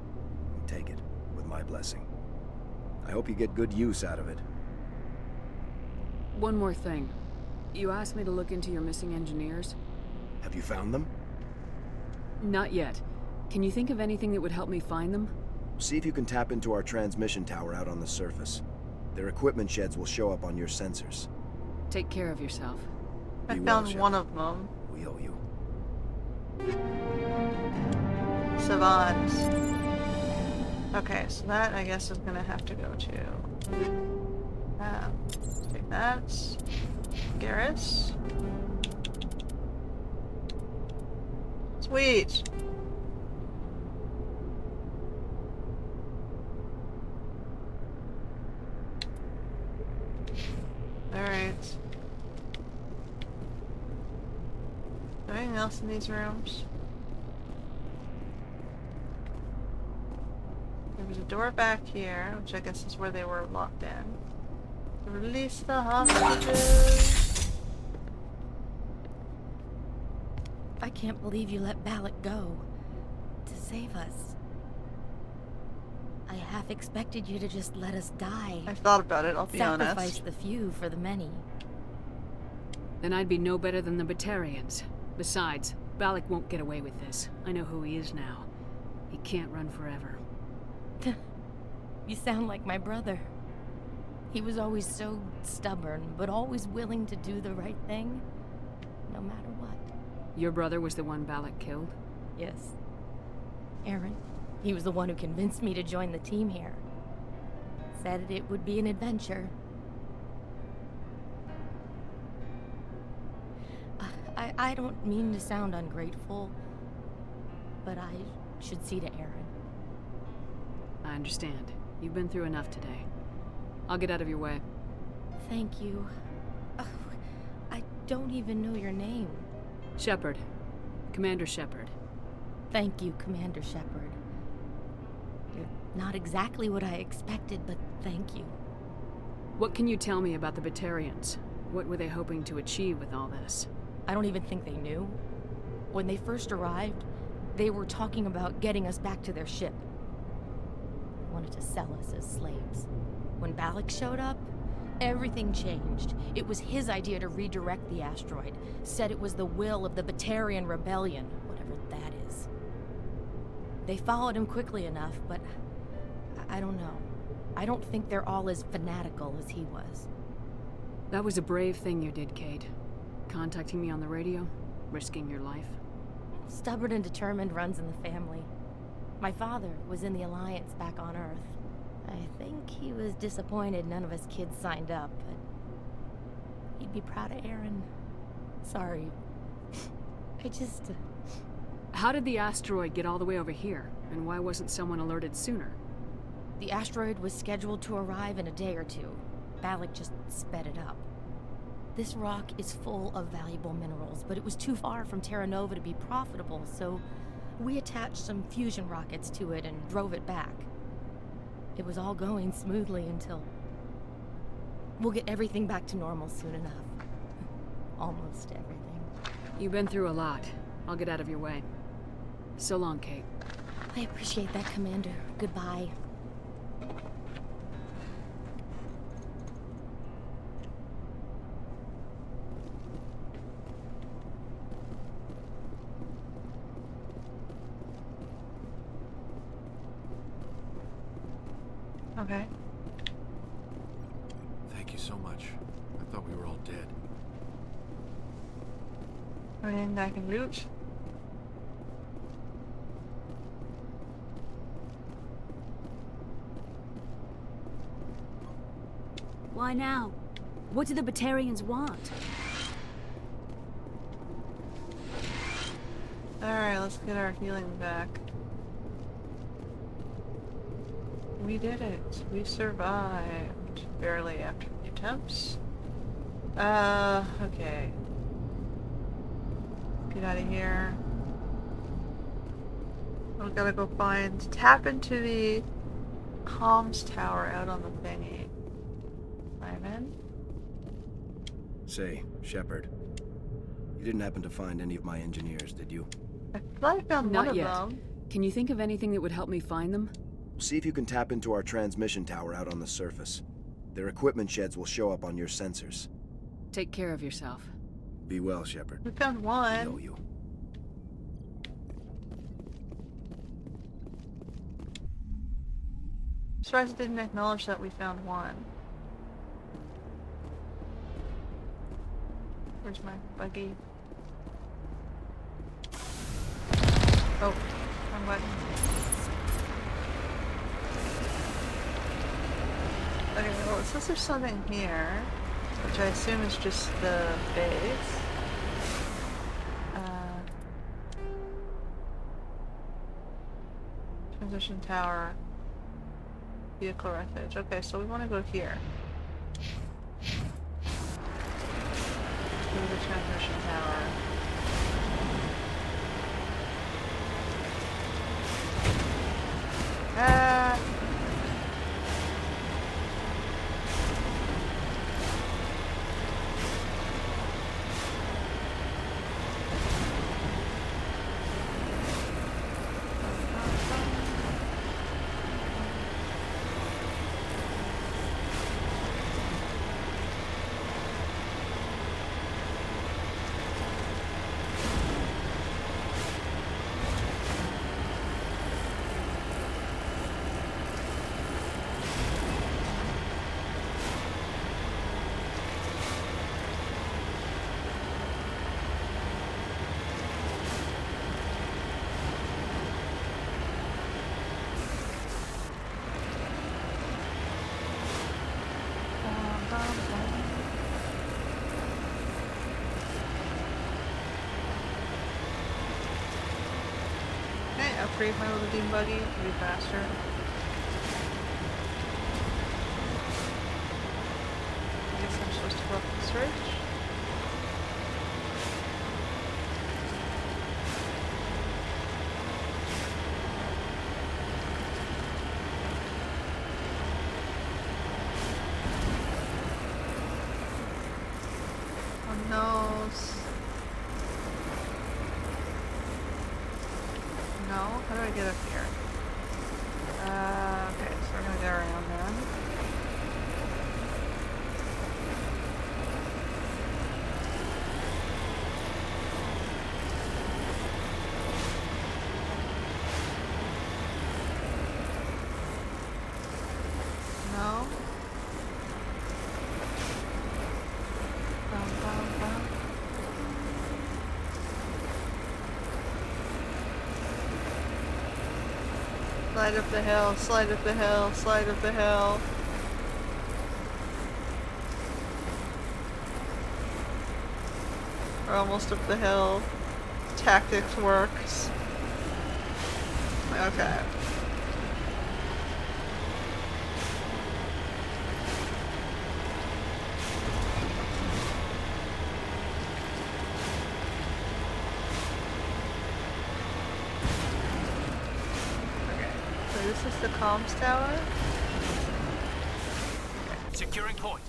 Take it, with my blessing. I hope you get good use out of it. One more thing. You asked me to look into your missing engineers? Have you found them? Not yet. Can you think of anything that would help me find them? See if you can tap into our transmission tower out on the surface. Their equipment sheds will show up on your sensors. Take care of yourself. I Be found well, one Shepard. of them. We owe you. Savant. Okay, so that I guess is gonna have to go to. Take that. Garrus. Sweet. Alright. Anything else in these rooms? There was a door back here, which I guess is where they were locked in. Release the hostages! I can't believe you let Balak go. To save us. I half expected you to just let us die. I've thought about it, I'll be Sacrifice honest. the few for the many. Then I'd be no better than the Batarians. Besides, Balak won't get away with this. I know who he is now. He can't run forever. You sound like my brother. He was always so stubborn, but always willing to do the right thing, no matter what. Your brother was the one Balak killed? Yes. Aaron. He was the one who convinced me to join the team here. Said it would be an adventure. I don't mean to sound ungrateful, but I should see to Aaron. I understand. You've been through enough today. I'll get out of your way. Thank you. Oh, I don't even know your name. Shepard. Commander Shepard. Thank you, Commander Shepard. You're not exactly what I expected, but thank you. What can you tell me about the Batarians? What were they hoping to achieve with all this? I don't even think they knew. When they first arrived, they were talking about getting us back to their ship. They wanted to sell us as slaves. When Balak showed up, everything changed. It was his idea to redirect the asteroid. Said it was the will of the Batarian Rebellion, whatever that is. They followed him quickly enough, but I don't know. I don't think they're all as fanatical as he was. That was a brave thing you did, Kate. Contacting me on the radio, risking your life. Stubborn and determined runs in the family. My father was in the Alliance back on Earth. I think he was disappointed none of us kids signed up, but he'd be proud of Aaron. Sorry. I just... How did the asteroid get all the way over here, and why wasn't someone alerted sooner? The asteroid was scheduled to arrive in a day or two. Balak just sped it up. This rock is full of valuable minerals, but it was too far from Terra Nova to be profitable, so we attached some fusion rockets to it and drove it back. It was all going smoothly until... We'll get everything back to normal soon enough. Almost everything. You've been through a lot. I'll get out of your way. So long, Kate. I appreciate that, Commander. Goodbye. Okay. Thank you so much. I thought we were all dead. Anything I can loot? Why now? What do the Batarians want? Alright, let's get our healing back. We did it. We survived. Barely after the attempts. Okay. Get out of here. We gotta go tap into the comms tower out on the thingy. Simon? Say, Shepard. You didn't happen to find any of my engineers, did you? I thought I found Not one of yet. them. Can you think of anything that would help me find them? See if you can tap into our transmission tower out on the surface. Their equipment sheds will show up on your sensors. Take care of yourself. Be well, Shepard. We found I one. know you. Surprised it didn't acknowledge that we found one. Where's my buggy? Oh, wrong button. Okay, well, it says there's something here, which I assume is just the base. Transition tower. Vehicle refuge. Okay, so we want to go here. Go to the transmission tower. Ah! Okay, upgrade my little dune buggy to be faster. up this ridge. Oh no. No? How do I get up here? Okay, so we're gonna go around then. No? Bum, bum, bum. Slide up the hill, slide up the hill, slide up the hill. We're almost up the hill. Tactics works. Okay. So this is the comms tower. Securing point.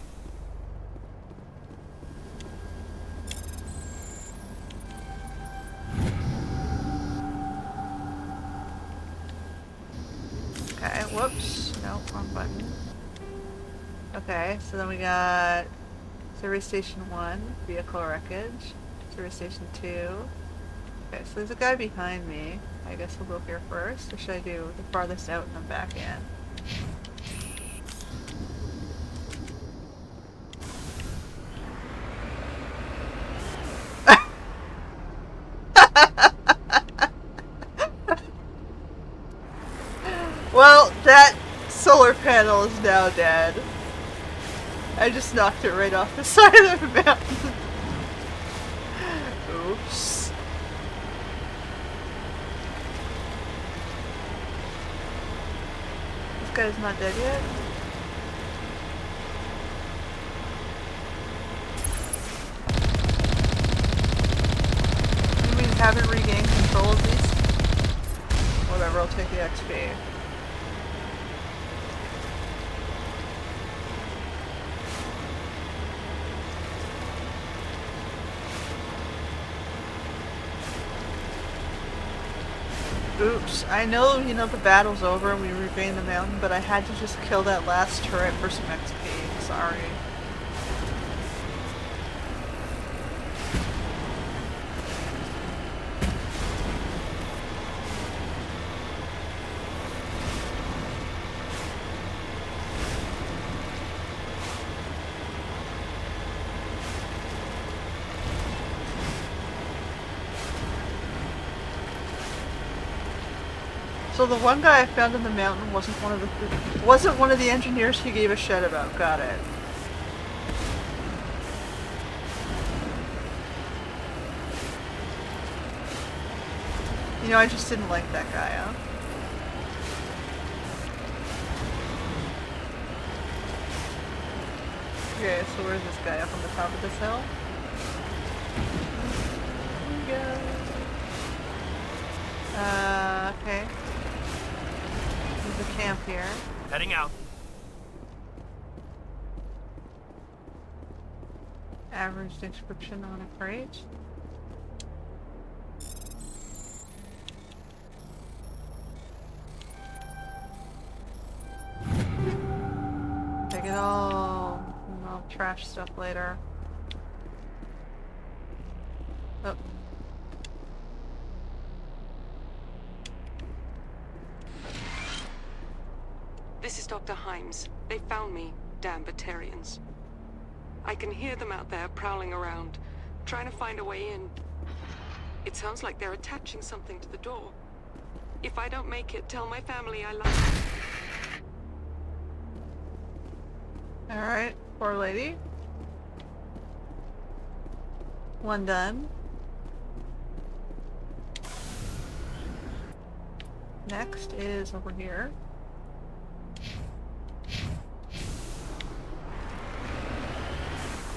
Okay, whoops. No, wrong button. Okay, so then we got Survey Station 1, vehicle wreckage. Survey Station 2. Okay, so there's a guy behind me. I guess we'll go here first. Or should I do the farthest out and then back in? Well, that solar panel is now dead. I just knocked it right off the side of the mountain. Oops. This guy's not dead yet? You mean haven't regained control of these? Whatever, I'll take the XP. Oops, I know, the battle's over and we regained the mountain, but I had to just kill that last turret for some XP. Sorry. So the one guy I found in the mountain wasn't one of the engineers he gave a shit about. Got it. I just didn't like that guy, huh? Okay, so where's this guy? Up on the top of this hill? Here we go. Okay. There's a camp here. Heading out. Average description on a crate. Take it all. And I'll trash stuff later. Oh. This is Dr. Himes. They found me, damn Batarians. I can hear them out there prowling around, trying to find a way in. It sounds like they're attaching something to the door. If I don't make it, tell my family I love them. Alright, poor lady. One done. Next is over here.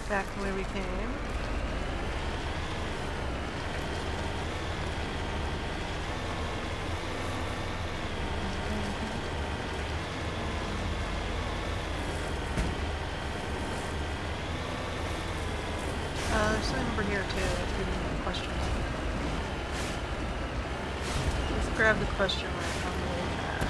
back the way we came. There's something over here too. Let's give me a question. Let's grab the question mark on the way past.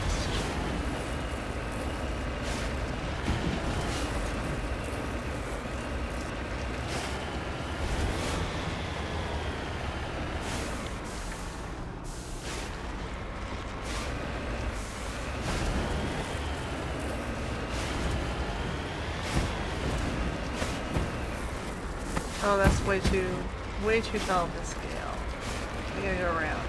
Oh, that's way too tall to scale. We gotta go around.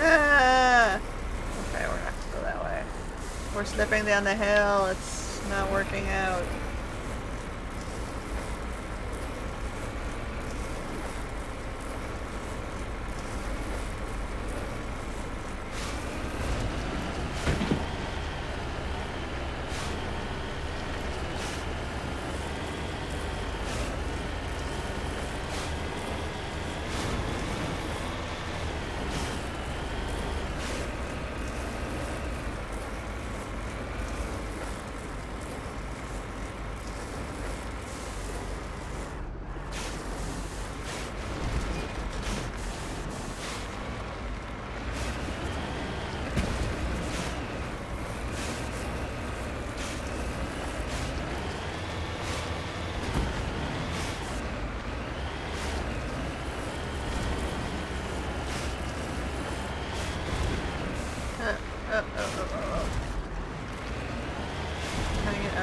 Ah! Okay, we're not gonna go that way. We're slipping down the hill. It's not working out. Trying to get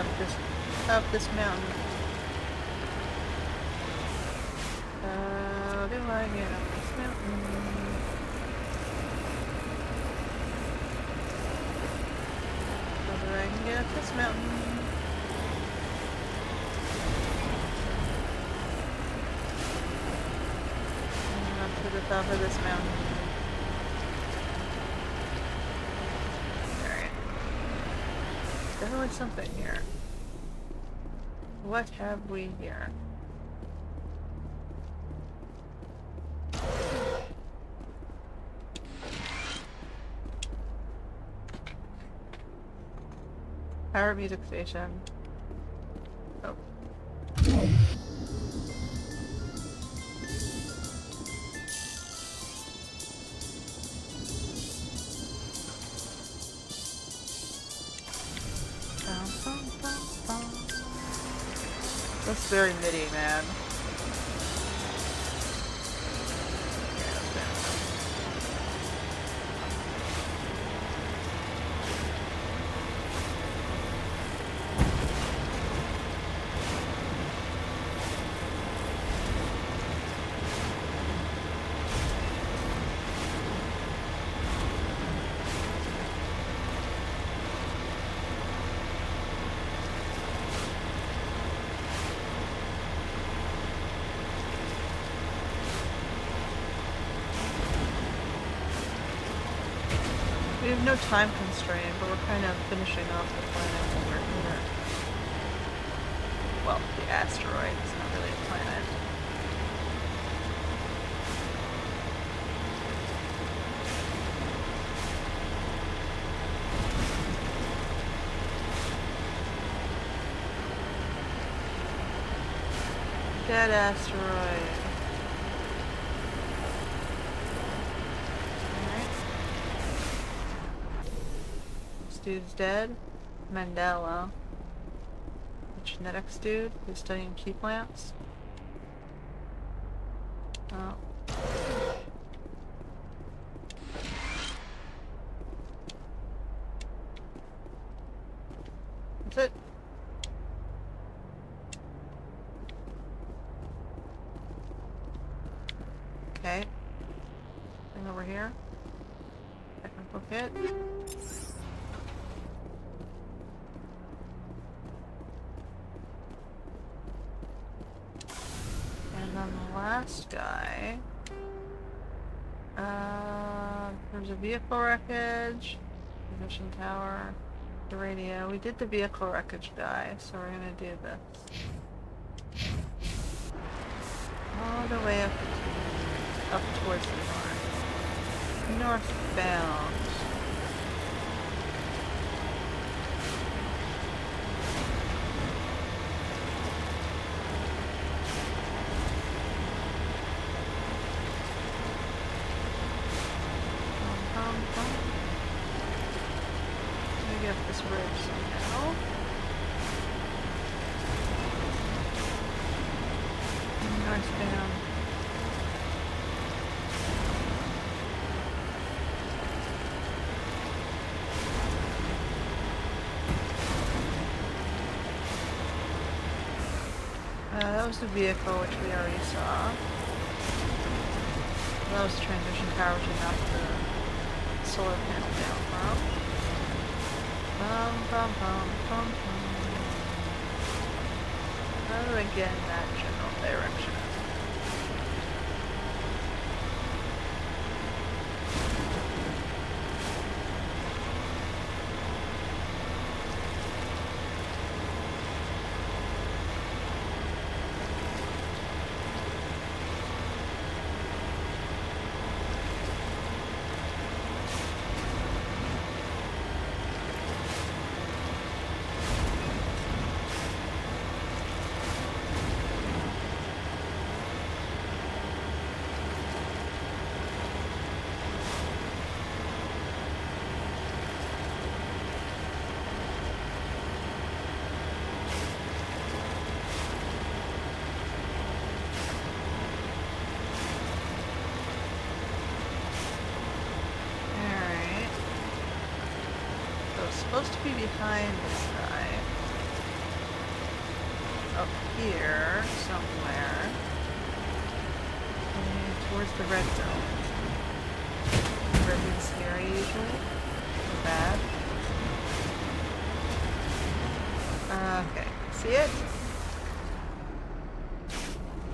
up this mountain. How do I get up this mountain? Whether I can get up this mountain. Up to the top of this mountain. Definitely something here. What have we here? Power music station. Oh. That's very MIDI, man. We have no time constraint, but we're kind of finishing off the planet over here. Well, the asteroid is not really a planet. Dead asteroid. dude's dead. Mandela. The genetics dude who's studying key plants. Oh. That's it. Okay. Thing over here. Technical kit. And then the last guy. There's a vehicle wreckage. Position tower. The radio. We did the vehicle wreckage guy, so we're gonna do this. All the way up towards the north. Northbound. Let me get up this bridge somehow. Northbound. That was the vehicle, which we already saw. That was the transmission tower, which we knocked the solar panel down from. Bum, bum, bum, bum, bum. How do I get in that general direction? Supposed to be behind this guy. Up here, somewhere. And towards the red zone. Red being scary usually. Or bad. Okay. See it?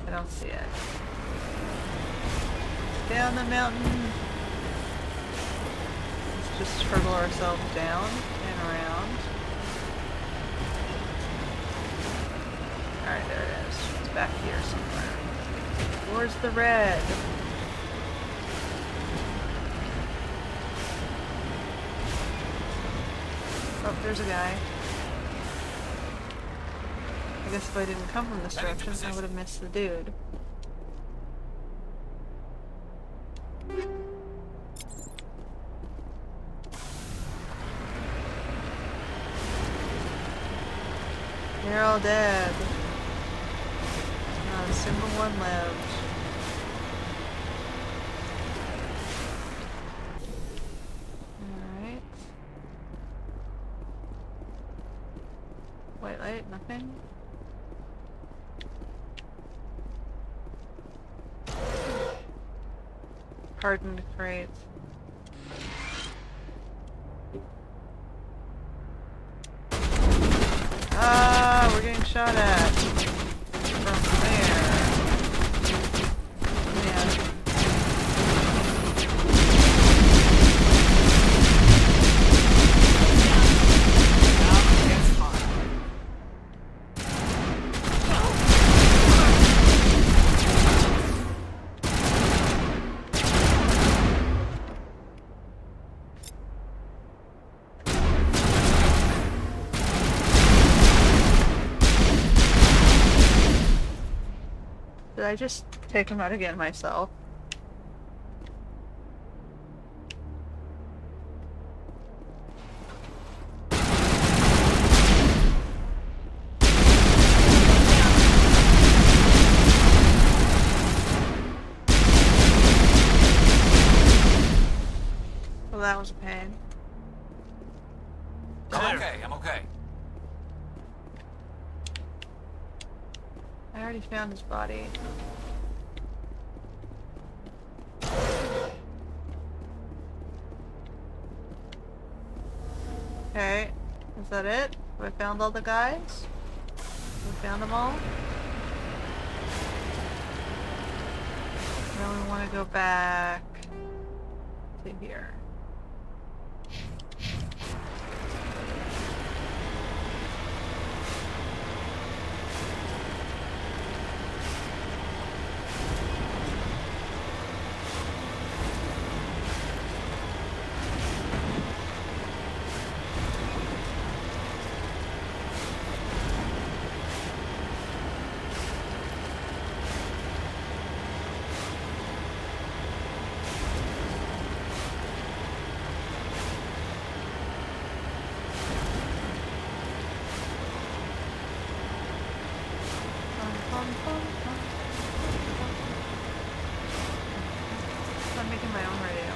I don't see it. Down the mountain. Let's just hurtle ourselves down. Around. Alright, there it is. It's back here somewhere. Where's the red? Oh, there's a guy. I guess if I didn't come from this direction, I would have missed the dude. They're all dead. Not a single one lived. Alright. White light, nothing. Hardened crates. We're getting shot at. From where? Man. Did I just take him out again myself? I already found his body. Okay, is that it? Have I found all the guys? We found them all? Now we want to go back to here. I'm making my own radio.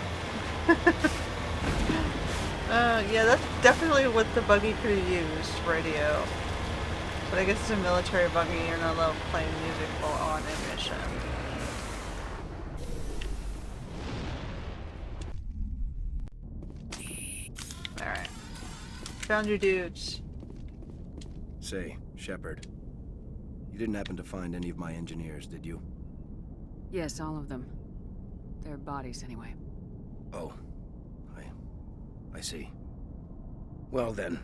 Yeah, that's definitely what the buggy could have used, radio. But I guess it's a military buggy, you're not allowed to play music while on a mission. Alright. Found your dudes. Say, Shepard, you didn't happen to find any of my engineers, did you? Yes, all of them. Their bodies, anyway. Oh. I see. Well then,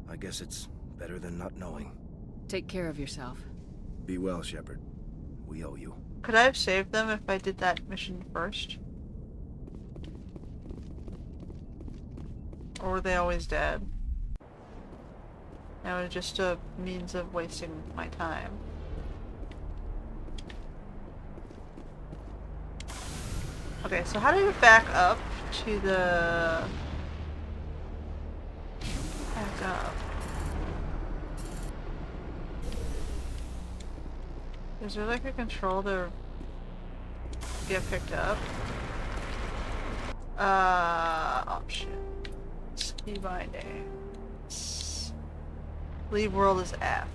I guess it's better than not knowing. Take care of yourself. Be well, Shepard. We owe you. Could I have saved them if I did that mission first? Or were they always dead? That was just a means of wasting my time. Okay, so how do you back up to the... Back up. Is there like a control to get picked up? Option. Key binding. Leave world is F.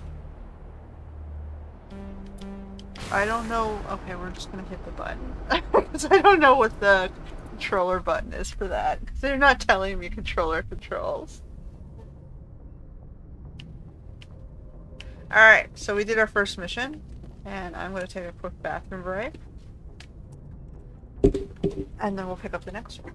I don't know. Okay, we're just gonna hit the button. Because I don't know what the controller button is for that. Because they're not telling me controller controls. Alright, so we did our first mission. And I'm gonna take a quick bathroom break. And then we'll pick up the next one.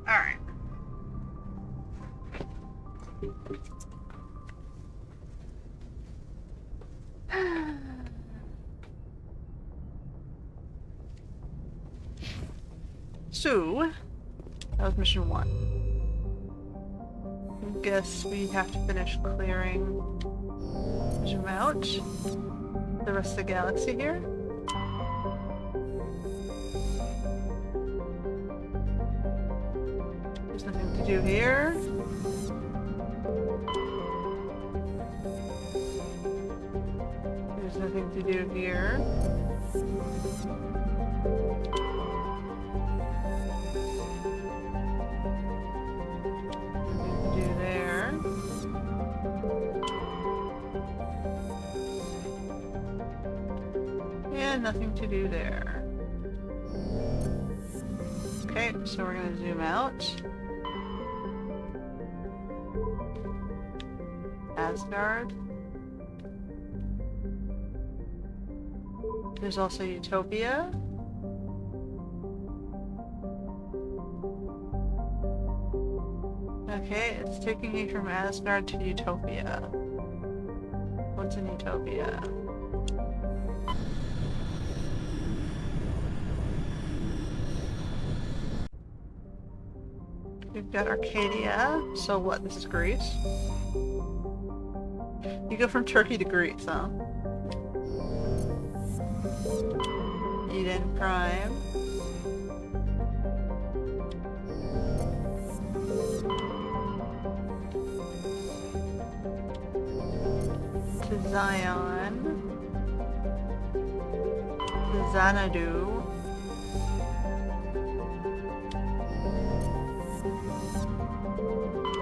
Alright. So, that was mission 1. I guess we have to finish clearing, zoom out, the rest of the galaxy here. There's nothing to do here. There's nothing to do here. Nothing to do there. And nothing to do there. Okay, so we're gonna zoom out. Asgard. There's also Utopia. Okay, it's taking me from Asgard to Utopia. What's in Utopia? We've got Arcadia. So what? This is Greece? You go from Turkey to Greece, huh? Eden Prime. To Zion. To Xanadu.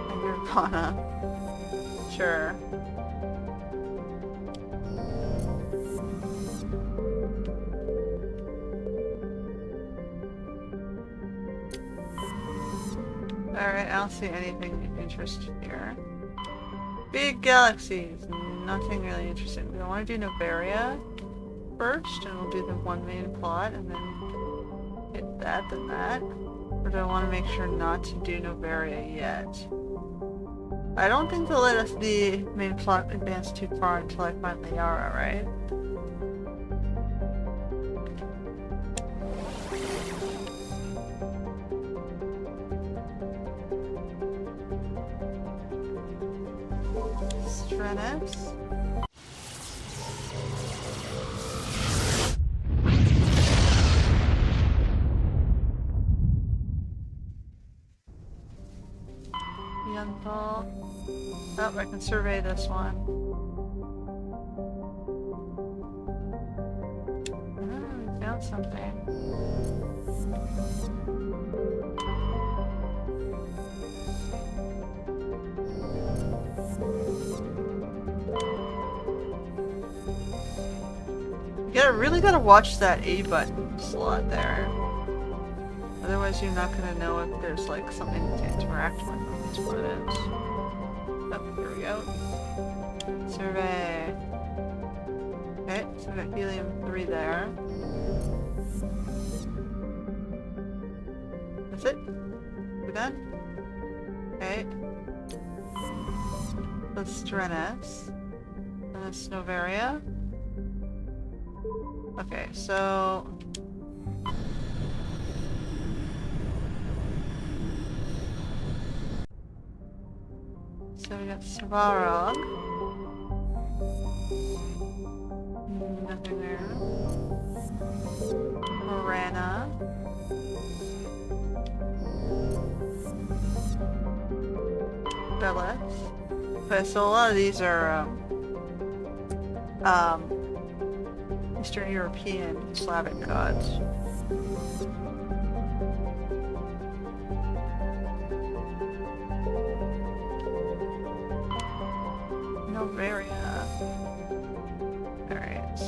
And Nirvana. Sure. Alright, I don't see anything of interest here. Big galaxies. Nothing really interesting. We want to do Novaria first, and we'll do the one main plot, and then hit that, then that. Or do I want to make sure not to do Novaria yet? I don't think they'll let us the main plot advance too far until I find Liara, right? Strenex. Yunthal. Oh, I can survey this one. Oh, we found something. You really gotta watch that A button slot there. Otherwise you're not gonna know if there's like something to interact with. That's what it is. Oh, here we go. Survey. Okay, so we got helium-3 there. That's it? We're done? Okay. That's Strenex. And that's Novaria. Okay, so... So we got Svarog. Nothing there. Morana. Bellex. Okay, so a lot of these are Eastern European Slavic gods. Novaria. Alright.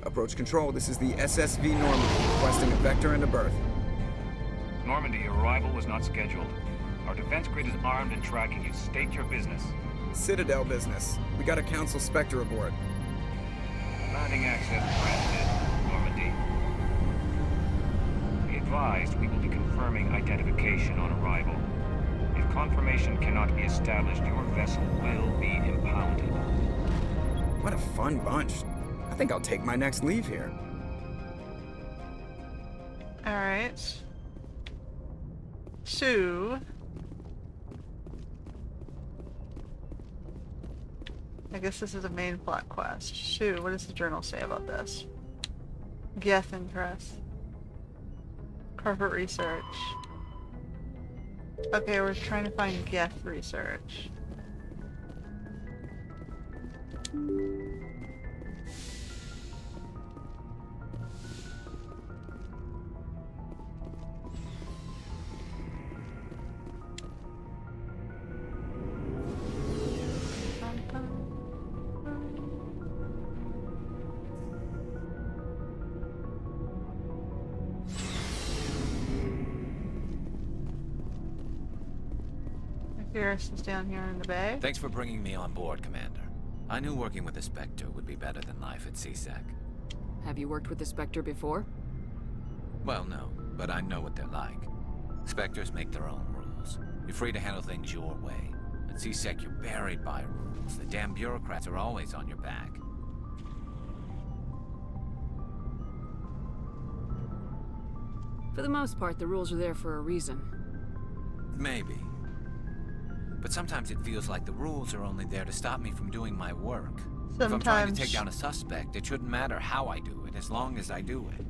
Approach control, this is the SSV Normandy, requesting a vector and a berth. Normandy, your arrival was not scheduled. Our defense grid is armed and tracking you. State your business. Citadel business. We got a Council Spectre aboard. Landing access granted, Normandy. Be advised, we will be confirming identification on arrival. If confirmation cannot be established, your vessel will be impounded. What a fun bunch. I think I'll take my next leave here. Alright. So... I guess this is a main plot quest. Shoo, what does the journal say about this? Geth interest. Corporate research. Okay, we're trying to find Geth research. Garrus is down here in the bay. Thanks for bringing me on board, Commander. I knew working with the Spectre would be better than life at CSEC. Have you worked with the Spectre before? Well, no, but I know what they're like. Spectres make their own rules. You're free to handle things your way. At CSEC, you're buried by rules. The damn bureaucrats are always on your back. For the most part, the rules are there for a reason. Maybe. But sometimes it feels like the rules are only there to stop me from doing my work. If I'm trying to take down a suspect, it shouldn't matter how I do it, as long as I do it.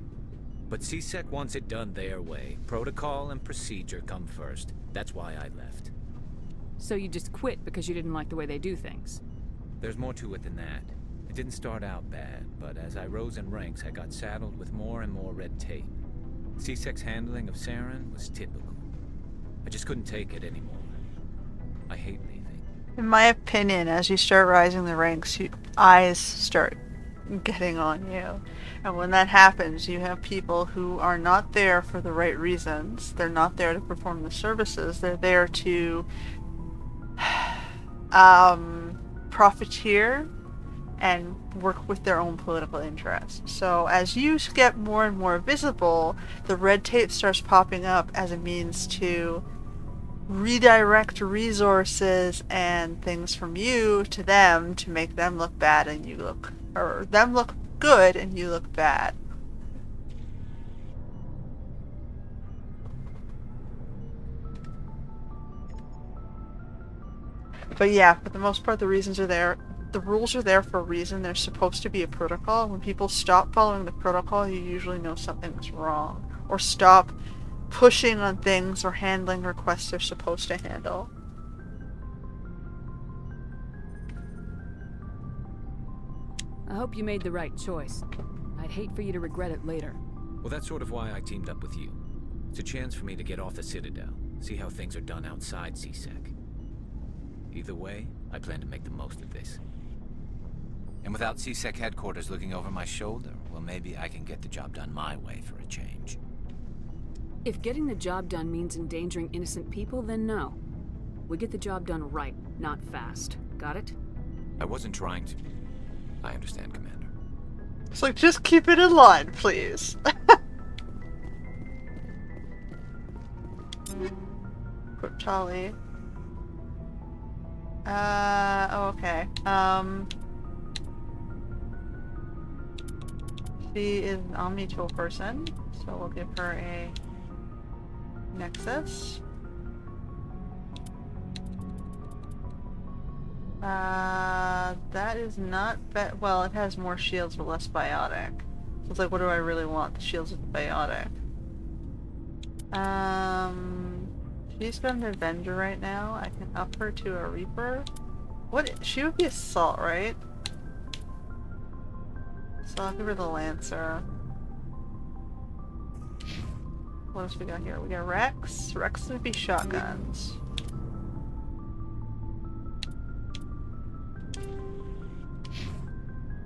But CSEC wants it done their way. Protocol and procedure come first. That's why I left. So you just quit because you didn't like the way they do things? There's more to it than that. It didn't start out bad, but as I rose in ranks, I got saddled with more and more red tape. CSEC's handling of Saren was typical. I just couldn't take it anymore. I hate leaving. In my opinion, as you start rising the ranks, eyes start getting on you. And when that happens, you have people who are not there for the right reasons. They're not there to perform the services. They're there to profiteer and work with their own political interests. So as you get more and more visible, the red tape starts popping up as a means to redirect resources and things from you to them to make them look bad and you look, or them look good and you look bad. But yeah, for the most part, the reasons are there. The rules are there for a reason. There's supposed to be a protocol. When people stop following the protocol, you usually know something's wrong. Or stop pushing on things or handling requests they're supposed to handle. I hope you made the right choice. I'd hate for you to regret it later. Well, that's sort of why I teamed up with you. It's a chance for me to get off the Citadel, see how things are done outside CSEC. Either way, I plan to make the most of this. And without CSEC headquarters looking over my shoulder, well, maybe I can get the job done my way for a change. If getting the job done means endangering innocent people, then no. We get the job done right, not fast. Got it? I wasn't trying to. I understand, Commander. It's like, just keep it in line, please. Cryptali. Oh, okay. She is an omni-tool person, so we'll give her a Nexus. That is not well, it has more shields but less biotic. So it's like, what do I really want? The shields with the biotic. She's got an Avenger right now. I can up her to a Reaper. What? She would be Assault, right? So I'll give her the Lancer. What else we got here? We got Rex. Rex would be shotguns.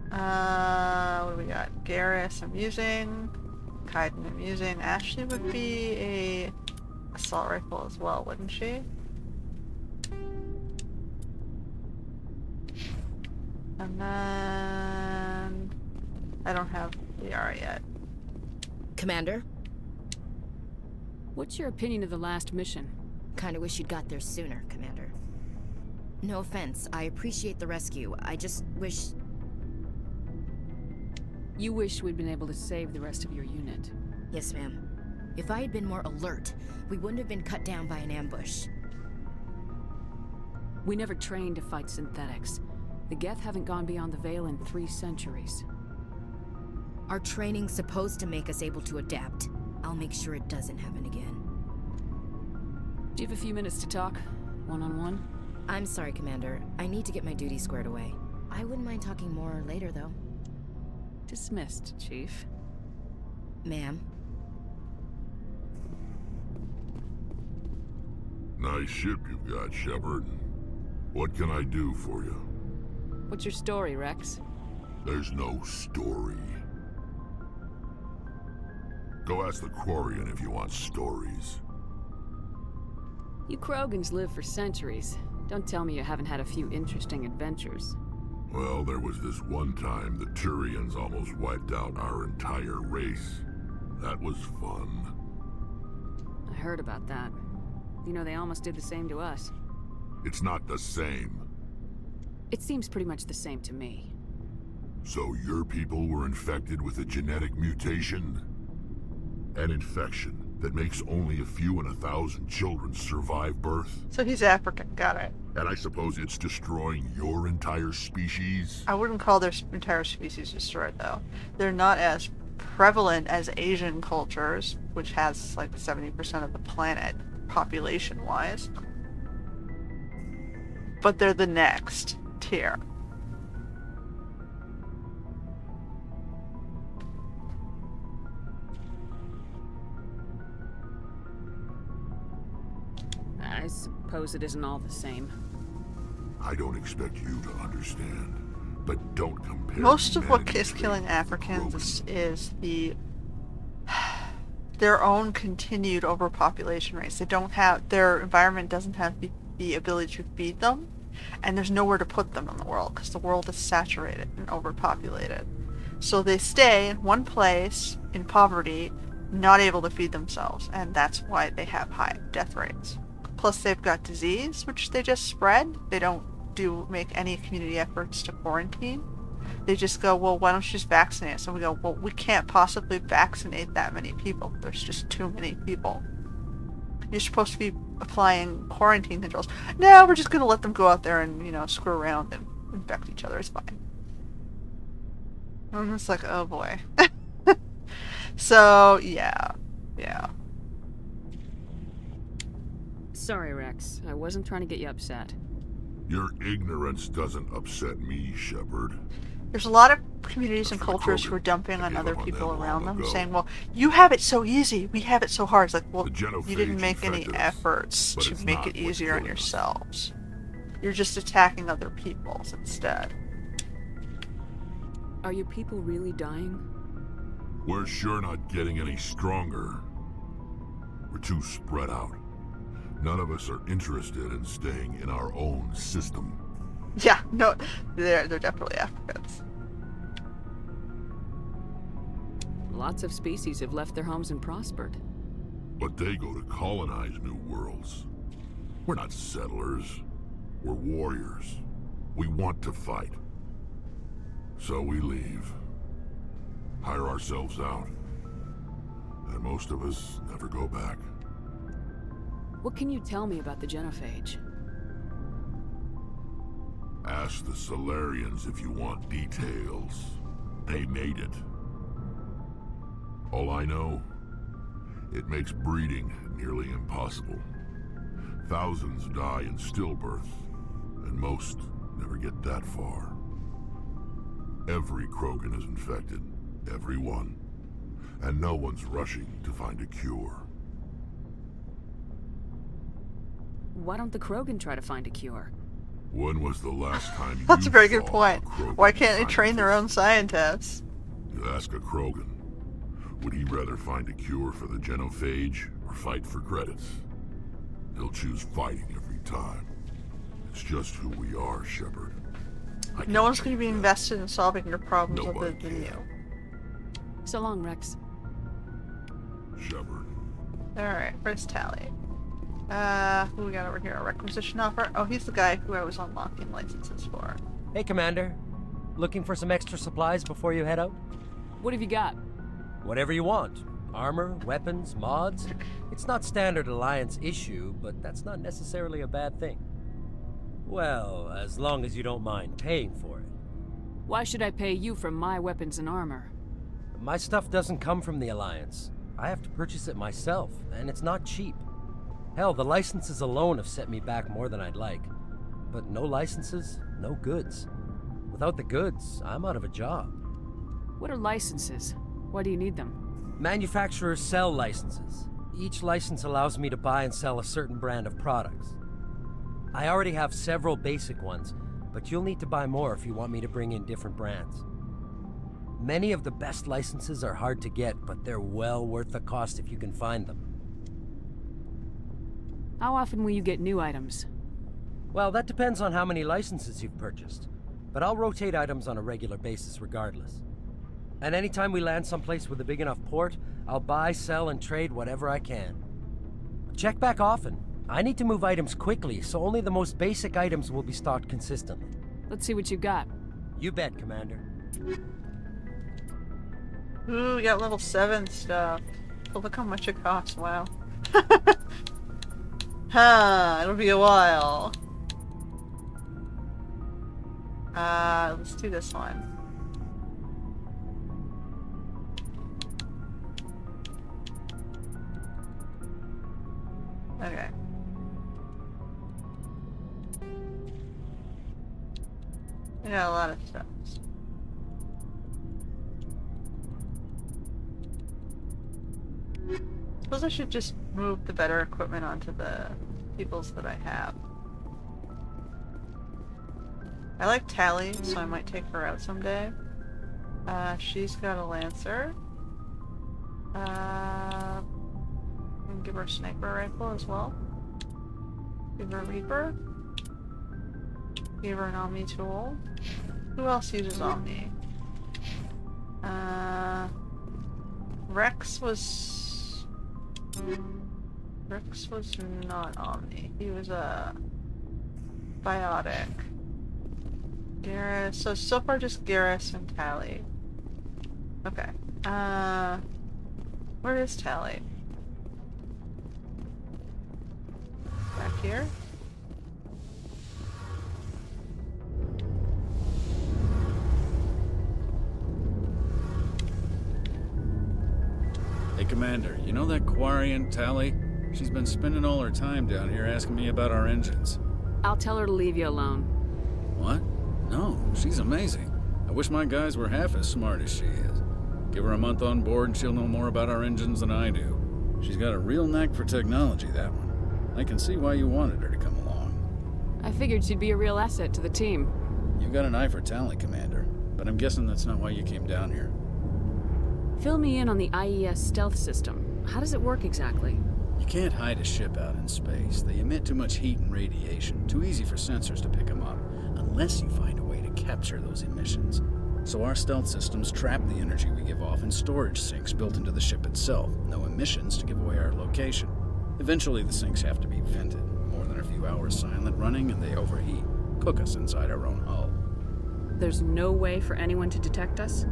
What do we got? Garrus I'm using. Kaiden I'm using. Ashley would be a assault rifle as well, wouldn't she? And then I don't have Liara yet. Commander? What's your opinion of the last mission? Kinda wish you'd got there sooner, Commander. No offense, I appreciate the rescue. I just wish... You wish we'd been able to save the rest of your unit. Yes, ma'am. If I had been more alert, we wouldn't have been cut down by an ambush. We never trained to fight synthetics. The Geth haven't gone beyond the Veil in 3 centuries. Our training's supposed to make us able to adapt. I'll make sure it doesn't happen again. Do you have a few minutes to talk? One-on-one? I'm sorry, Commander. I need to get my duty squared away. I wouldn't mind talking more later, though. Dismissed, Chief. Ma'am. Nice ship you've got, Shepard. What can I do for you? What's your story, Rex? There's no story. Go ask the Quarian if you want stories. You Krogans live for centuries. Don't tell me you haven't had a few interesting adventures. Well, there was this one time the Turians almost wiped out our entire race. That was fun. I heard about that. You know, they almost did the same to us. It's not the same. It seems pretty much the same to me. So your people were infected with a genetic mutation? An infection that makes only a few in 1,000 children survive birth? So he's African, got it. And I suppose it's destroying your entire species? I wouldn't call their entire species destroyed, though. They're not as prevalent as Asian cultures, which has like 70% of the planet, population-wise. But they're the next tier. I suppose it isn't all the same. I don't expect you to understand, but don't compare. Most of what is killing Africans is their own continued overpopulation rates. They don't have, their environment doesn't have the ability to feed them, and there's nowhere to put them in the world because the world is saturated and overpopulated. So they stay in one place in poverty, not able to feed themselves, and that's why they have high death rates. Plus they've got disease, which they just spread. They don't make any community efforts to quarantine. They just go, well, why don't you just vaccinate us? And we go, well, we can't possibly vaccinate that many people. There's just too many people. You're supposed to be applying quarantine controls. No, we're just going to let them go out there and, you know, screw around and infect each other. It's fine. I'm just like, oh boy. So, yeah. Sorry, Rex. I wasn't trying to get you upset. Your ignorance doesn't upset me, Shepard. There's a lot of communities and cultures who are dumping on other people around them, saying, well, you have it so easy, we have it so hard. It's like, well, you didn't make any efforts to make it easier on yourselves. You're just attacking other peoples instead. Are your people really dying? We're sure not getting any stronger. We're too spread out. None of us are interested in staying in our own system. Yeah, no, they're definitely Africans. Lots of species have left their homes and prospered. But they go to colonize new worlds. We're not settlers. We're warriors. We want to fight. So we leave. Hire ourselves out. And most of us never go back. What can you tell me about the Genophage? Ask the Solarians if you want details. They made it. All I know, it makes breeding nearly impossible. Thousands die in stillbirth, and most never get that far. Every Krogan is infected, every one, and no one's rushing to find a cure. Why don't the Krogan try to find a cure? When was the last time you That's a very good saw point. a Krogan Why can't they scientist? train their own scientists? You ask a Krogan, would he rather find a cure for the Genophage or fight for credits? He'll choose fighting every time. It's just who we are, Shepard. No one's going to be invested in solving your problems other than you. So long, Rex. Shepard. Alright, where's Tally? Who we got over here? A requisition offer? Oh, he's the guy who I was unlocking licenses for. Hey, Commander. Looking for some extra supplies before you head out? What have you got? Whatever you want. Armor, weapons, mods. It's not standard Alliance issue, but that's not necessarily a bad thing. Well, as long as you don't mind paying for it. Why should I pay you for my weapons and armor? My stuff doesn't come from the Alliance. I have to purchase it myself, and it's not cheap. Hell, the licenses alone have set me back more than I'd like. But no licenses, no goods. Without the goods, I'm out of a job. What are licenses? Why do you need them? Manufacturers sell licenses. Each license allows me to buy and sell a certain brand of products. I already have several basic ones, but you'll need to buy more if you want me to bring in different brands. Many of the best licenses are hard to get, but they're well worth the cost if you can find them. How often will you get new items? Well, that depends on how many licenses you've purchased. But I'll rotate items on a regular basis regardless. And anytime we land someplace with a big enough port, I'll buy, sell, and trade whatever I can. Check back often. I need to move items quickly, so only the most basic items will be stocked consistently. Let's see what you got. You bet, Commander. Ooh, we got level 7 stuff. But look how much it costs, wow. It'll be a while. Let's do this one. Okay. I got a lot of stuff. Suppose I should just move the better equipment onto the peoples that I have. I like Tally, so I might take her out someday. She's got a Lancer. And give her a sniper rifle as well. Give her a Reaper. Give her an Omni tool. Who else uses Omni? Rex was not Omni. He was a biotic. Garrus. So far just Garrus and Tally. Okay. Where is Tally? Back here? Hey, Commander, you know that Quarian, Tally? She's been spending all her time down here asking me about our engines. I'll tell her to leave you alone. What? No, she's amazing. I wish my guys were half as smart as she is. Give her a month on board and she'll know more about our engines than I do. She's got a real knack for technology, that one. I can see why you wanted her to come along. I figured she'd be a real asset to the team. You've got an eye for talent, Commander, but I'm guessing that's not why you came down here. Fill me in on the IES stealth system. How does it work exactly? You can't hide a ship out in space. They emit too much heat and radiation. Too easy for sensors to pick them up, unless you find a way to capture those emissions. So our stealth systems trap the energy we give off in storage sinks built into the ship itself. No emissions to give away our location. Eventually the sinks have to be vented. More than a few hours silent running and they overheat. Cook us inside our own hull. There's no way for anyone to detect us?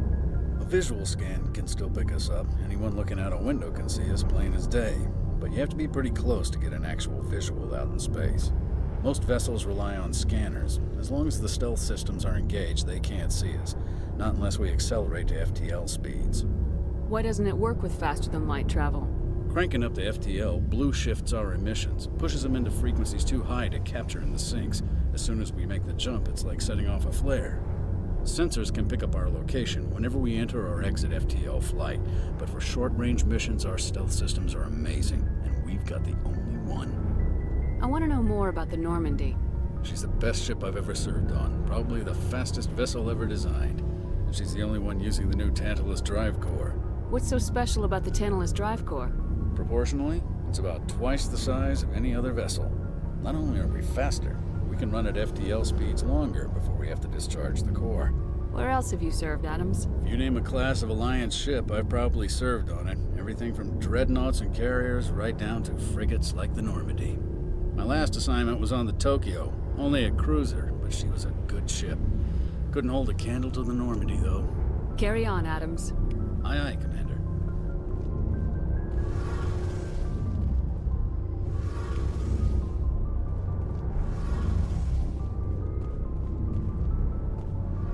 A visual scan can still pick us up. Anyone looking out a window can see us plain as day. But you have to be pretty close to get an actual visual out in space. Most vessels rely on scanners. As long as the stealth systems are engaged, they can't see us. Not unless we accelerate to FTL speeds. Why doesn't it work with faster-than-light travel? Cranking up to FTL blue shifts our emissions, pushes them into frequencies too high to capture in the sinks. As soon as we make the jump, it's like setting off a flare. Sensors can pick up our location whenever we enter or exit FTL flight, but for short-range missions, our stealth systems are amazing, and we've got the only one. I want to know more about the Normandy. She's the best ship I've ever served on, probably the fastest vessel ever designed. And she's the only one using the new Tantalus drive core. What's so special about the Tantalus drive core? Proportionally, it's about twice the size of any other vessel. Not only are we faster, we can run at FTL speeds longer before we have to discharge the core. Where else have you served, Adams? If you name a class of Alliance ship, I've probably served on it. Everything from dreadnoughts and carriers right down to frigates like the Normandy. My last assignment was on the Tokyo, only a cruiser, but she was a good ship. Couldn't hold a candle to the Normandy, though. Carry on, Adams. Aye, aye, Commander.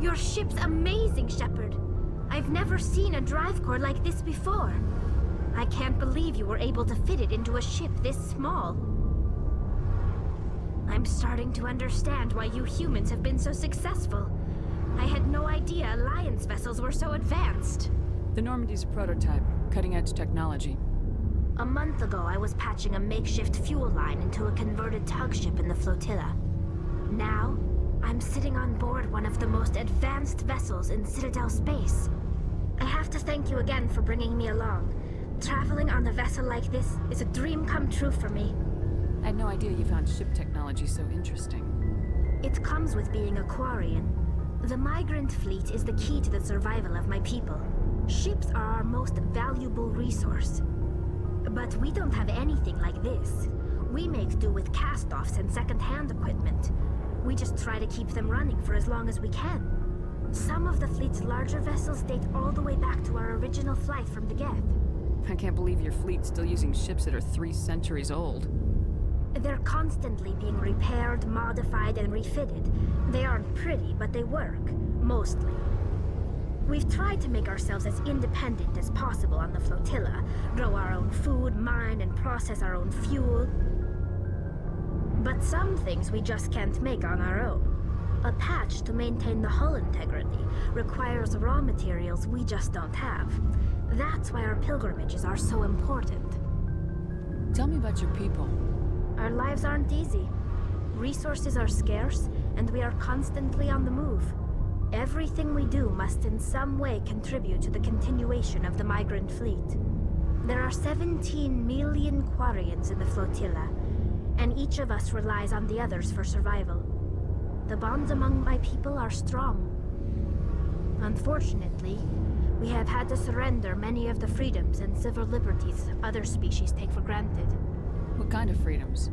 Your ship's amazing, Shepard. I've never seen a drive core like this before. I can't believe you were able to fit it into a ship this small. I'm starting to understand why you humans have been so successful. I had no idea Alliance vessels were so advanced. The Normandy's a prototype, cutting-edge technology. A month ago, I was patching a makeshift fuel line into a converted tug ship in the flotilla. Now, I'm sitting on board one of the most advanced vessels in Citadel space. I have to thank you again for bringing me along. Traveling on a vessel like this is a dream come true for me. I had no idea you found ship technology so interesting. It comes with being a Quarian. The migrant fleet is the key to the survival of my people. Ships are our most valuable resource. But we don't have anything like this. We make do with cast-offs and second-hand equipment. We just try to keep them running for as long as we can. Some of the fleet's larger vessels date all the way back to our original flight from the Geth. I can't believe your fleet's still using ships that are 3 centuries old. They're constantly being repaired, modified, and refitted. They aren't pretty, but they work. Mostly. We've tried to make ourselves as independent as possible on the flotilla. Grow our own food, mine, and process our own fuel. But some things we just can't make on our own. A patch to maintain the hull integrity requires raw materials we just don't have. That's why our pilgrimages are so important. Tell me about your people. Our lives aren't easy. Resources are scarce, and we are constantly on the move. Everything we do must in some way contribute to the continuation of the migrant fleet. There are 17 million Quarians in the flotilla, and each of us relies on the others for survival. The bonds among my people are strong. Unfortunately, we have had to surrender many of the freedoms and civil liberties other species take for granted. What kind of freedoms?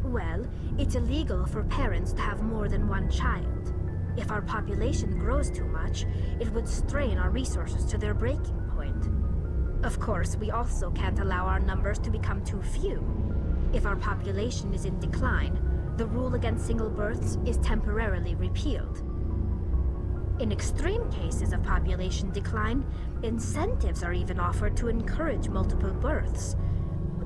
Well, it's illegal for parents to have more than one child. If our population grows too much, it would strain our resources to their breaking point. Of course, we also can't allow our numbers to become too few. If our population is in decline, the rule against single births is temporarily repealed. In extreme cases of population decline, incentives are even offered to encourage multiple births,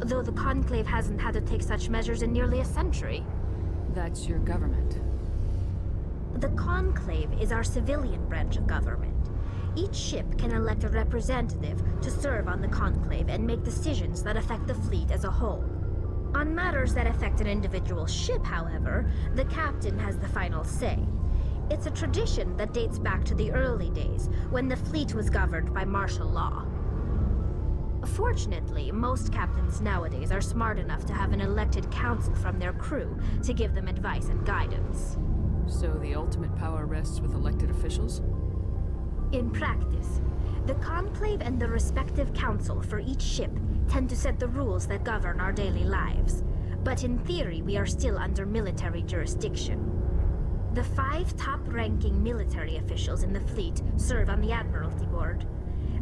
though the Conclave hasn't had to take such measures in nearly a century. That's your government. The Conclave is our civilian branch of government. Each ship can elect a representative to serve on the Conclave and make decisions that affect the fleet as a whole. On matters that affect an individual ship, however, the captain has the final say. It's a tradition that dates back to the early days, when the fleet was governed by martial law. Fortunately, most captains nowadays are smart enough to have an elected council from their crew to give them advice and guidance. So the ultimate power rests with elected officials? In practice, the Conclave and the respective council for each ship tend to set the rules that govern our daily lives. But in theory, we are still under military jurisdiction. The 5 top-ranking military officials in the fleet serve on the Admiralty Board.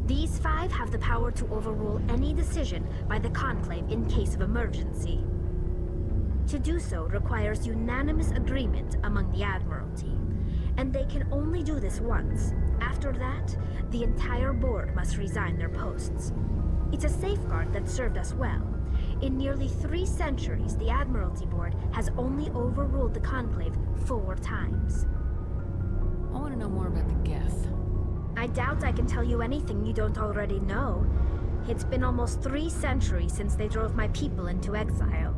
These 5 have the power to overrule any decision by the Conclave in case of emergency. To do so requires unanimous agreement among the Admiralty, and they can only do this once. After that, the entire board must resign their posts. It's a safeguard that served us well. In nearly 3 centuries, the Admiralty Board has only overruled the Conclave 4 times. I want to know more about the Geth. I doubt I can tell you anything you don't already know. It's been almost 3 centuries since they drove my people into exile.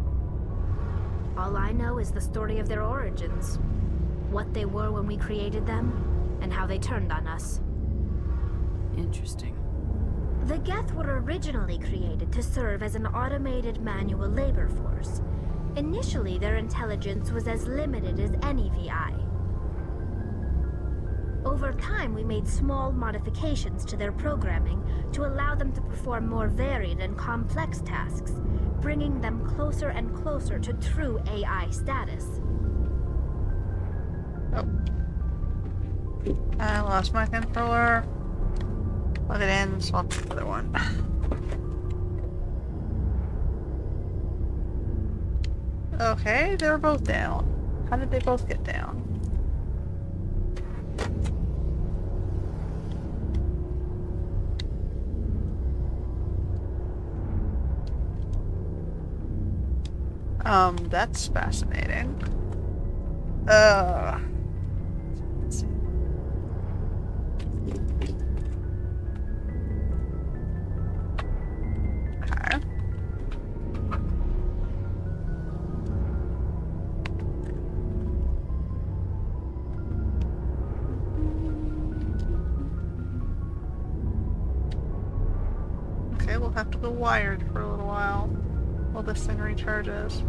All I know is the story of their origins. What they were when we created them, and how they turned on us. Interesting. The Geth were originally created to serve as an automated manual labor force. Initially, their intelligence was as limited as any VI. Over time, we made small modifications to their programming to allow them to perform more varied and complex tasks, bringing them closer and closer to true AI status. Oh. I lost my controller. Plug it in, swap the other one. Okay, they were both down. How did they both get down? That's fascinating. Let's see. Okay. Okay, we'll have to go wired for a little while this thing recharges.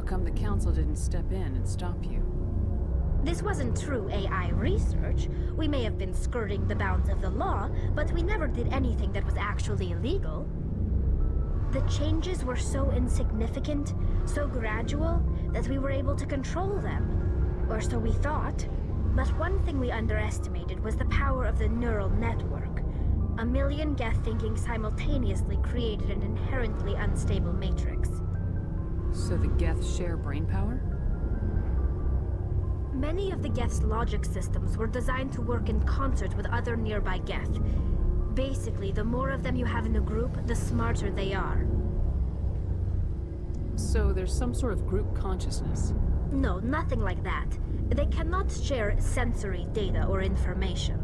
come the Council didn't step in and stop you? This wasn't true AI research. We may have been skirting the bounds of the law, but we never did anything that was actually illegal. The changes were so insignificant, so gradual, that we were able to control them. Or so we thought. But one thing we underestimated was the power of the neural network. A million Geth thinking simultaneously created an inherently unstable matrix. So the Geth share brain power? Many of the Geth's logic systems were designed to work in concert with other nearby Geth. Basically, the more of them you have in a group, the smarter they are. So there's some sort of group consciousness? No, nothing like that. They cannot share sensory data or information.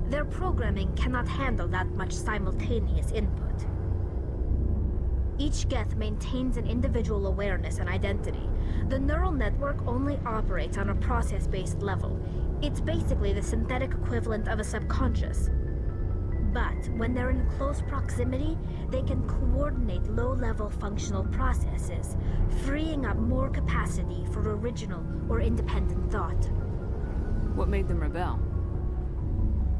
Their programming cannot handle that much simultaneous input. Each Geth maintains an individual awareness and identity. The neural network only operates on a process-based level. It's basically the synthetic equivalent of a subconscious. But when they're in close proximity, they can coordinate low-level functional processes, freeing up more capacity for original or independent thought. What made them rebel?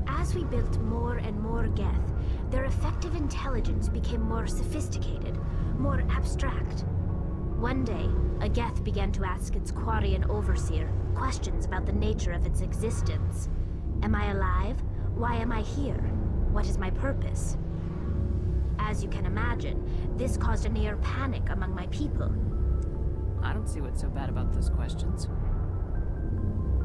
As we built more and more Geth, their effective intelligence became more sophisticated, more abstract. One day, a Geth began to ask its Quarian overseer questions about the nature of its existence. Am I alive? Why am I here? What is my purpose? As you can imagine, this caused a near panic among my people. I don't see what's so bad about those questions.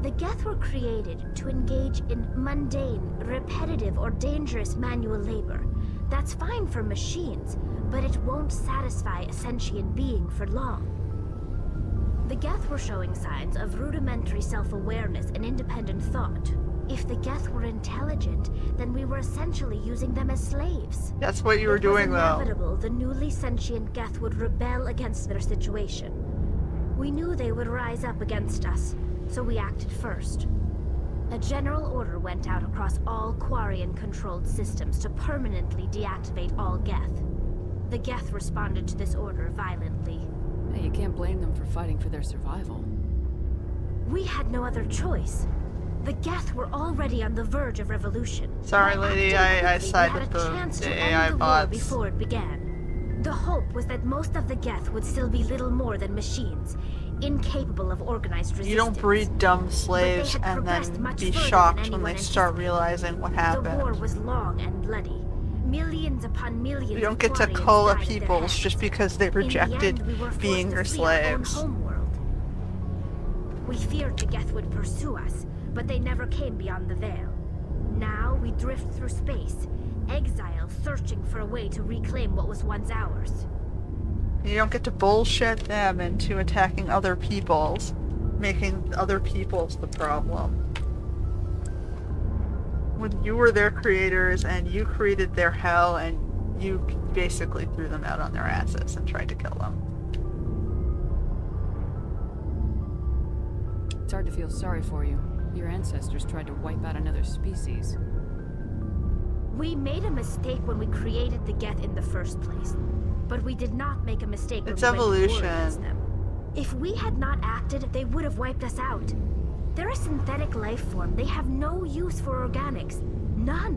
The Geth were created to engage in mundane, repetitive, or dangerous manual labor. That's fine for machines, but it won't satisfy a sentient being for long. The Geth were showing signs of rudimentary self-awareness and independent thought. If the Geth were intelligent, then we were essentially using them as slaves. That's what you were doing, though. It was inevitable the newly sentient Geth would rebel against their situation. We knew they would rise up against us, so we acted first. A general order went out across all Quarian-controlled systems to permanently deactivate all Geth. The Geth responded to this order violently. Hey, you can't blame them for fighting for their survival. We had no other choice. The Geth were already on the verge of revolution. Sorry, lady, I sided with the AI bots. Before it began. The hope was that most of the Geth would still be little more than machines, incapable of organized resistance. You don't breed dumb slaves and then be shocked when they start realizing what happened. The war was long and bloody. Millions upon millions. You don't get to cull a peoples just because they rejected being your slaves. We feared the Geth would pursue us, but they never came beyond the veil. Now we drift through space, exile, searching for a way to reclaim what was once ours. You don't get to bullshit them into attacking other peoples, making other peoples the problem. When you were their creators and you created their hell and you basically threw them out on their asses and tried to kill them. It's hard to feel sorry for you. Your ancestors tried to wipe out another species. We made a mistake when we created the Geth in the first place. But we did not make a mistake when it's we went to war against evolution. them. If we had not acted, they would have wiped us out. They're a synthetic life form. They have no use for organics. None.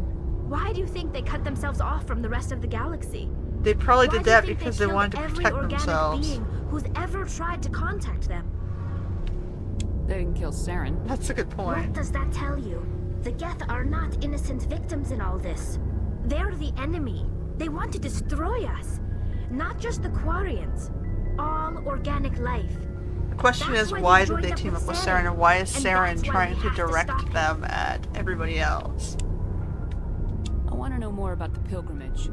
Why do you think they cut themselves off from the rest of the galaxy? They probably did that because they wanted to protect every themselves. organic being who's ever tried to contact them. They didn't kill Saren. That's a good point. What does that tell you? The Geth are not innocent victims in all this. They're the enemy. They want to destroy us. Not just the Quarians. All organic life. The question is, why did they team up with Saren, and why is Saren trying to direct them at everybody else? I want to know more about the pilgrimage.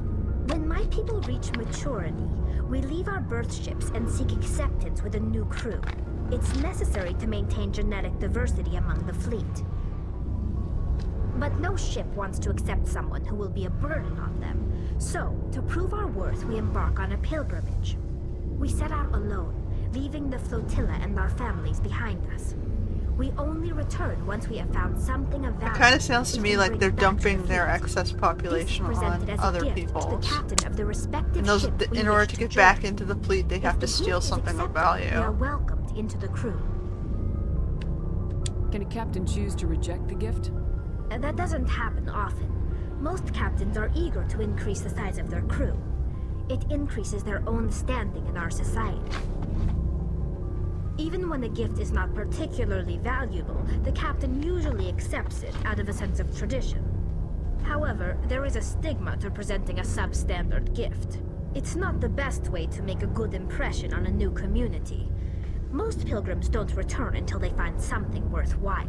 When my people reach maturity, we leave our birth ships and seek acceptance with a new crew. It's necessary to maintain genetic diversity among the fleet. But no ship wants to accept someone who will be a burden on them. So, to prove our worth, we embark on a pilgrimage. We set out alone, leaving the flotilla and our families behind us. We only return once we have found something of value. It kind of sounds to me like they're dumping their excess population on other peoples. Of the respective And those, ship in order to get back into the fleet, they have to steal something of We are value. welcome. into the crew. Can a captain choose to reject the gift? That doesn't happen often. Most captains are eager to increase the size of their crew. It increases their own standing in our society. Even when the gift is not particularly valuable, the captain usually accepts it out of a sense of tradition. However, there is a stigma to presenting a substandard gift. It's not the best way to make a good impression on a new community. Most pilgrims don't return until they find something worthwhile.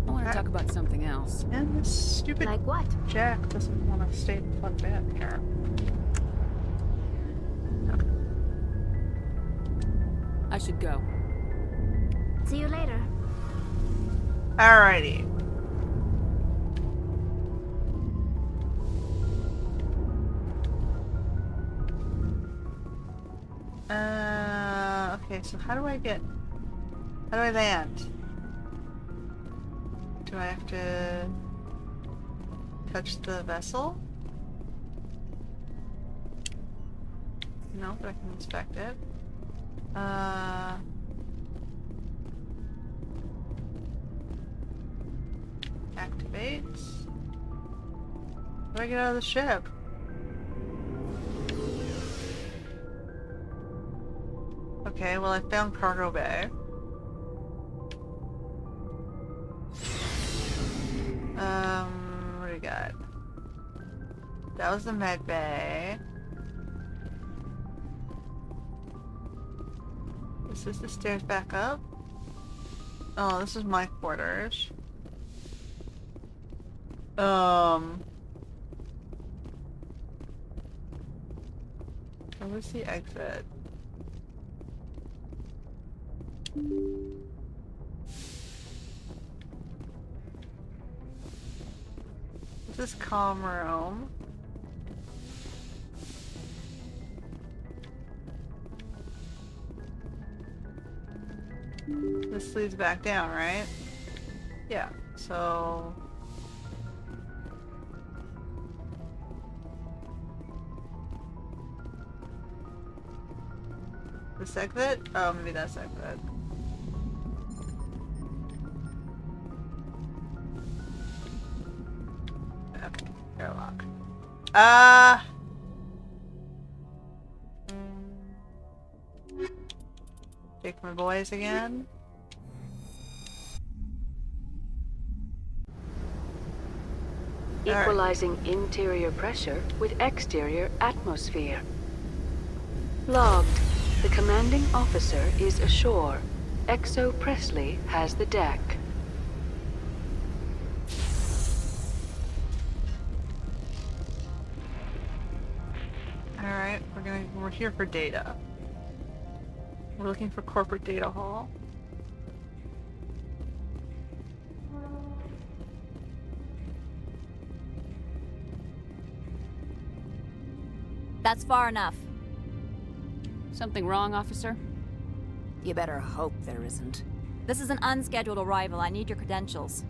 I want to talk about something else. And this stupid like what? Jack doesn't want to stay in fun bed here. Okay. I should go. See you later. Alrighty. Okay, so how do I land? Do I have to touch the vessel? No, but I can inspect it. Activates. How do I get out of the ship? Okay, well I found cargo bay. What do we got? That was the med bay. Is this the stairs back up? Oh, this is my quarters. Where's the exit? This is comm room. This leads back down, right? Yeah, so... This exit? Oh, maybe that's exit. Okay, airlock. Take my boys again. Equalizing interior pressure with exterior atmosphere. Logged. The commanding officer is ashore. Exo Presley has the deck. Alright, we're here for data. We're looking for corporate data hall. That's far enough. Something wrong, officer? You better hope there isn't. This is an unscheduled arrival. I need your credentials.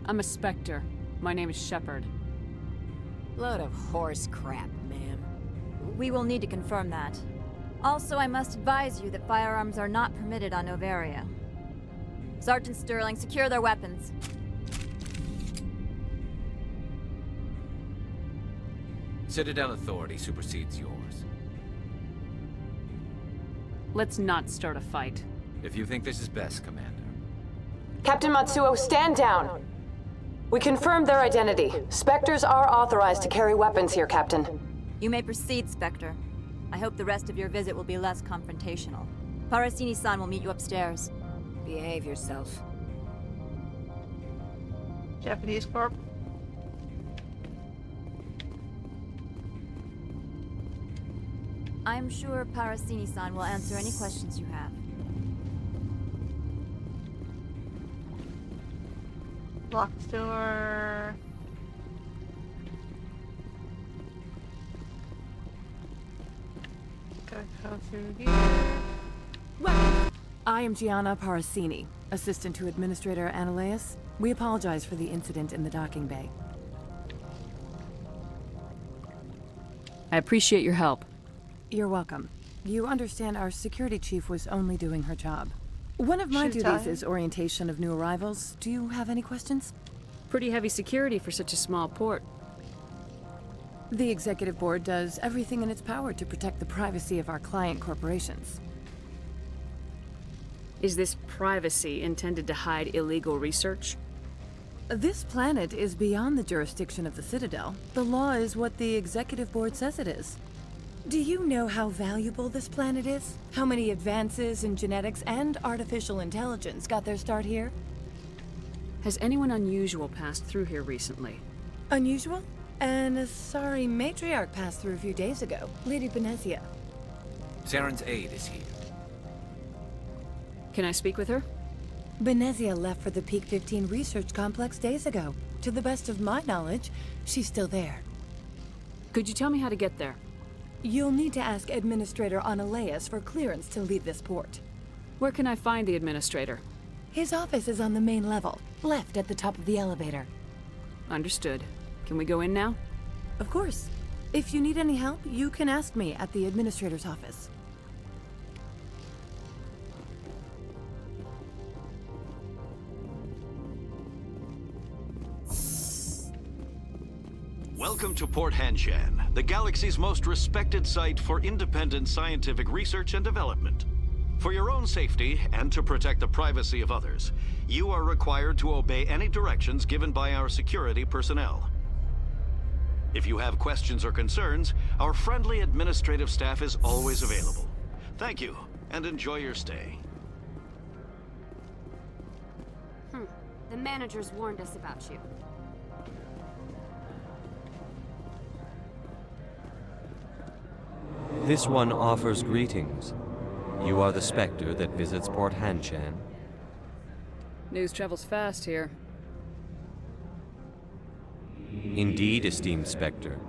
I'm a Spectre. My name is Shepard. Load of horse crap, ma'am. We will need to confirm that. Also, I must advise you that firearms are not permitted on Novaria. Sergeant Sterling, secure their weapons. Citadel authority supersedes yours. Let's not start a fight. If you think this is best, Commander. Captain Matsuo, stand down! We confirmed their identity. Spectres are authorized to carry weapons here, Captain. You may proceed, Spectre. I hope the rest of your visit will be less confrontational. Parasini-san will meet you upstairs. Behave yourself. Japanese Corp. I'm sure Parasini-san will answer any questions you have. Locked door. Gotta go through here. I am Gianna Parasini, assistant to Administrator Ananias. We apologize for the incident in the docking bay. I appreciate your help. You're welcome. You understand our security chief was only doing her job. One of my duties is orientation of new arrivals. Do you have any questions? Pretty heavy security for such a small port. The executive board does everything in its power to protect the privacy of our client corporations. Is this privacy intended to hide illegal research? This planet is beyond the jurisdiction of the Citadel. The law is what the executive board says it is. Do you know how valuable this planet is? How many advances in genetics and artificial intelligence got their start here? Has anyone unusual passed through here recently? Unusual? An Asari matriarch passed through a few days ago. Lady Benezia. Saren's aide is here. Can I speak with her? Benezia left for the Peak 15 research complex days ago. To the best of my knowledge, she's still there. Could you tell me how to get there? You'll need to ask Administrator Analeas for clearance to leave this port. Where can I find the Administrator? His office is on the main level, left at the top of the elevator. Understood. Can we go in now? Of course. If you need any help, you can ask me at the Administrator's office. Welcome to Port Hanshan, the galaxy's most respected site for independent scientific research and development. For your own safety and to protect the privacy of others, you are required to obey any directions given by our security personnel. If you have questions or concerns, our friendly administrative staff is always available. Thank you, and enjoy your stay. The managers warned us about you. This one offers greetings. You are the Spectre that visits Port Hanshan. News travels fast here. Indeed, esteemed Spectre.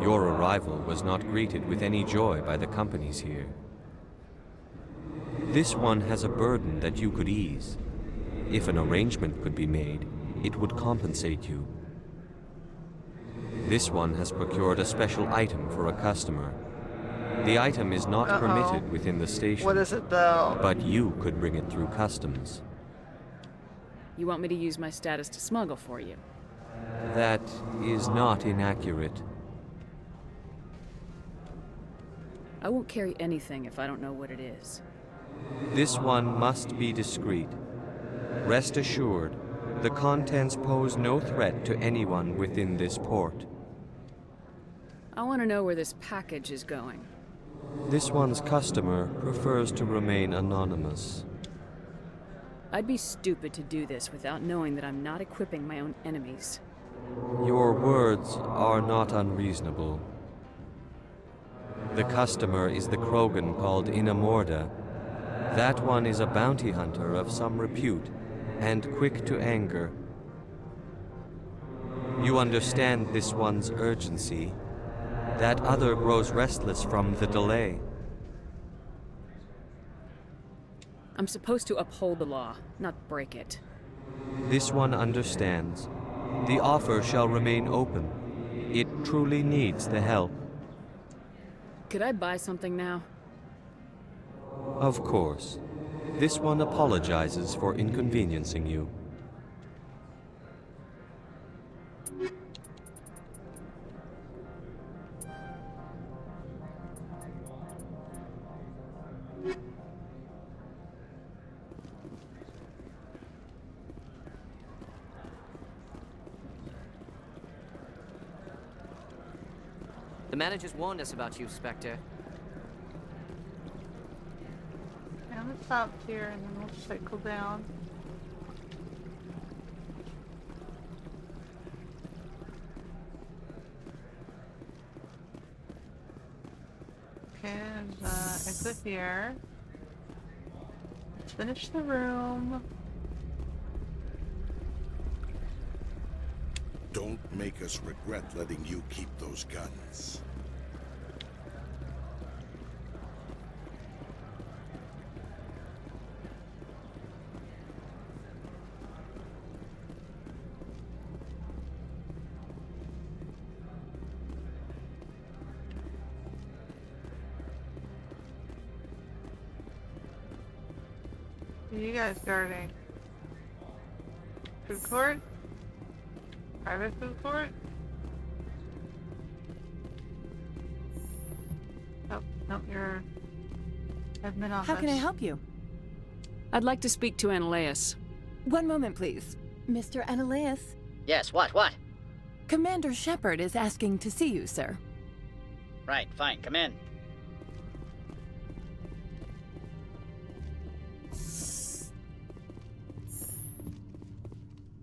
Your arrival was not greeted with any joy by the companies here. This one has a burden that you could ease. If an arrangement could be made, it would compensate you. This one has procured a special item for a customer. The item is not permitted within the station. What is it, though? But you could bring it through customs. You want me to use my status to smuggle for you? That is not inaccurate. I won't carry anything if I don't know what it is. This one must be discreet. Rest assured, the contents pose no threat to anyone within this port. I want to know where this package is going. This one's customer prefers to remain anonymous. I'd be stupid to do this without knowing that I'm not equipping my own enemies. Your words are not unreasonable. The customer is the Krogan called Inamorda. That one is a bounty hunter of some repute, and quick to anger. You understand this one's urgency. That other grows restless from the delay. I'm supposed to uphold the law, not break it. This one understands. The offer shall remain open. It truly needs the help. Could I buy something now? Of course. This one apologizes for inconveniencing you. The managers warned us about you, Spectre. Yeah, let's stop here and then we'll cycle down. Okay, there's exit here. Let's finish the room. Don't make us regret letting you keep those guns. You guys guarding? Food court? Private food court? Oh, no, you're admin office. How can I help you? I'd like to speak to Ananias. One moment, please. Mr. Ananias? Yes, what? Commander Shepard is asking to see you, sir. Right, fine, come in.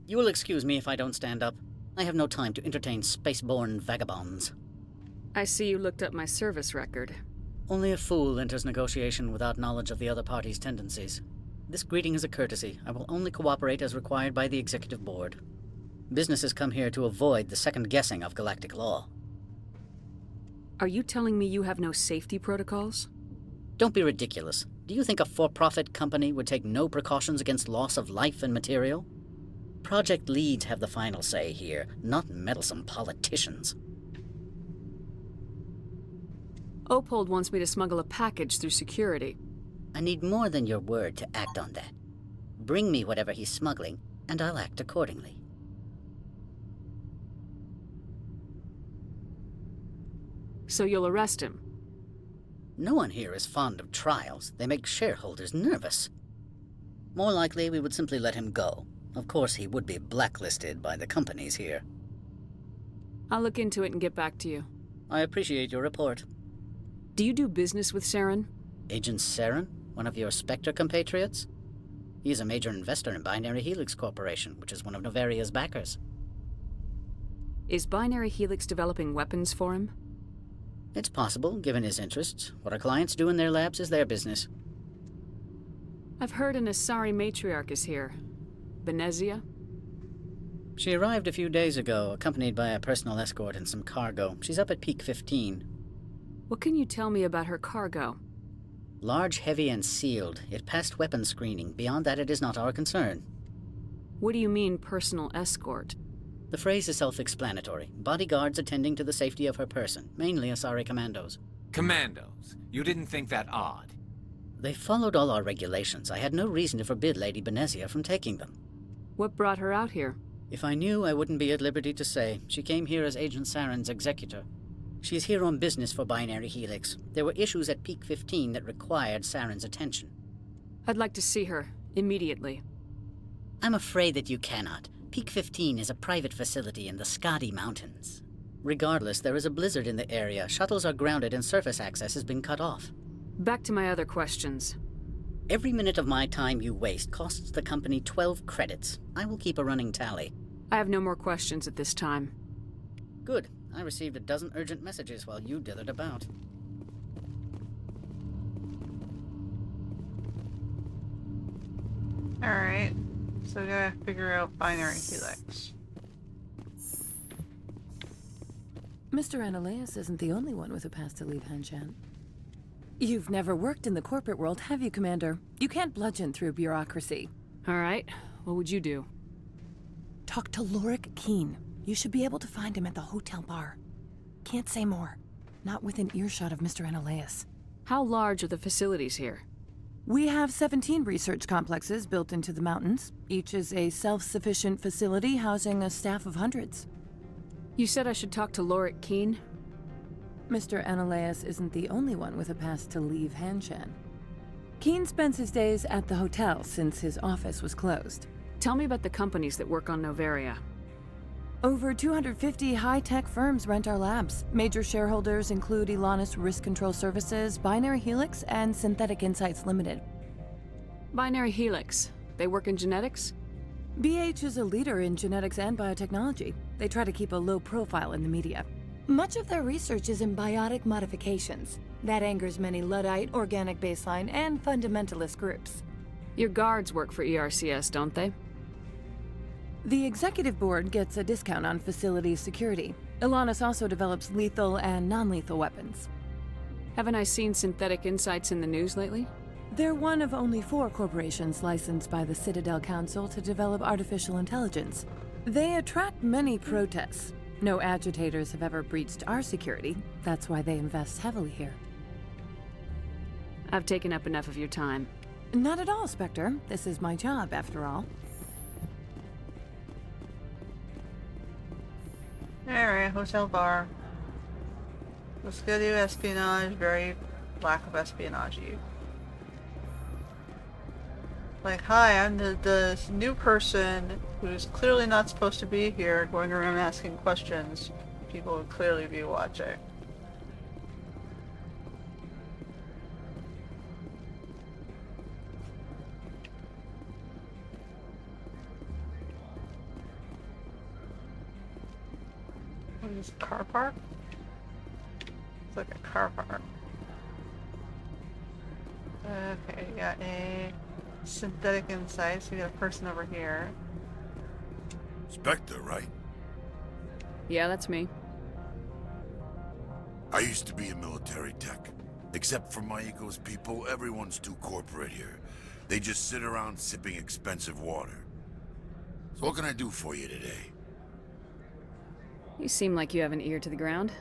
You will excuse me if I don't stand up. I have no time to entertain spaceborne vagabonds. I see you looked up my service record. Only a fool enters negotiation without knowledge of the other party's tendencies. This greeting is a courtesy. I will only cooperate as required by the Executive Board. Businesses come here to avoid the second guessing of galactic law. Are you telling me you have no safety protocols? Don't be ridiculous. Do you think a for-profit company would take no precautions against loss of life and material? Project leads have the final say here, not meddlesome politicians. Opold wants me to smuggle a package through security. I need more than your word to act on that. Bring me whatever he's smuggling, and I'll act accordingly. So you'll arrest him? No one here is fond of trials. They make shareholders nervous. More likely, we would simply let him go. Of course, he would be blacklisted by the companies here. I'll look into it and get back to you. I appreciate your report. Do you do business with Saren? Agent Saren? One of your Spectre compatriots? He is a major investor in Binary Helix Corporation, which is one of Novaria's backers. Is Binary Helix developing weapons for him? It's possible, given his interests. What our clients do in their labs is their business. I've heard an Asari matriarch is here. Benezia? She arrived a few days ago, accompanied by a personal escort and some cargo. She's up at Peak 15. What can you tell me about her cargo? Large, heavy, and sealed. It passed weapons screening. Beyond that, it is not our concern. What do you mean, personal escort? The phrase is self-explanatory. Bodyguards attending to the safety of her person, mainly Asari commandos. Commandos? You didn't think that odd? They followed all our regulations. I had no reason to forbid Lady Benezia from taking them. What brought her out here? If I knew, I wouldn't be at liberty to say. She came here as Agent Saren's executor. She's here on business for Binary Helix. There were issues at Peak 15 that required Saren's attention. I'd like to see her, immediately. I'm afraid that you cannot. Peak 15 is a private facility in the Skadi Mountains. Regardless, there is a blizzard in the area. Shuttles are grounded and surface access has been cut off. Back to my other questions. Every minute of my time you waste costs the company 12 credits. I will keep a running tally. I have no more questions at this time. Good. I received a dozen urgent messages while you dithered about. Alright. So we gotta figure out Binary Helix. Mr. Ananias isn't the only one with a pass to leave Hanshan. You've never worked in the corporate world, have you, Commander? You can't bludgeon through bureaucracy. All right. What would you do? Talk to Lorik Keen. You should be able to find him at the hotel bar. Can't say more. Not within earshot of Mr. Ananias. How large are the facilities here? We have 17 research complexes built into the mountains. Each is a self-sufficient facility housing a staff of hundreds. You said I should talk to Lorik Keen? Mr. Ananias isn't the only one with a pass to leave Hanshan. Keen spends his days at the hotel since his office was closed. Tell me about the companies that work on Novaria. Over 250 high-tech firms rent our labs. Major shareholders include Elanis Risk Control Services, Binary Helix, and Synthetic Insights Limited. Binary Helix. They work in genetics? BH is a leader in genetics and biotechnology. They try to keep a low profile in the media. Much of their research is in biotic modifications. That angers many Luddite, organic baseline, and fundamentalist groups. Your guards work for ERCS, don't they? The executive board gets a discount on facility security. Elanis also develops lethal and non-lethal weapons. Haven't I seen Synthetic Insights in the news lately? They're one of only 4 corporations licensed by the Citadel Council to develop artificial intelligence. They attract many protests. No agitators have ever breached our security. That's why they invest heavily here. I've taken up enough of your time. Not at all, Spectre. This is my job, after all. Alright, hotel bar. Let's go do espionage. Very lack of espionage. Like, hi, I'm the new person who's clearly not supposed to be here, going around asking questions. People would clearly be watching. What is this, car park? It's like a car park. Okay, we got a synthetic insights. We got a person over here. Spectre, right? Yeah, that's me. I used to be a military tech. Except for my ego's people, everyone's too corporate here. They just sit around sipping expensive water. So what can I do for you today? You seem like you have an ear to the ground.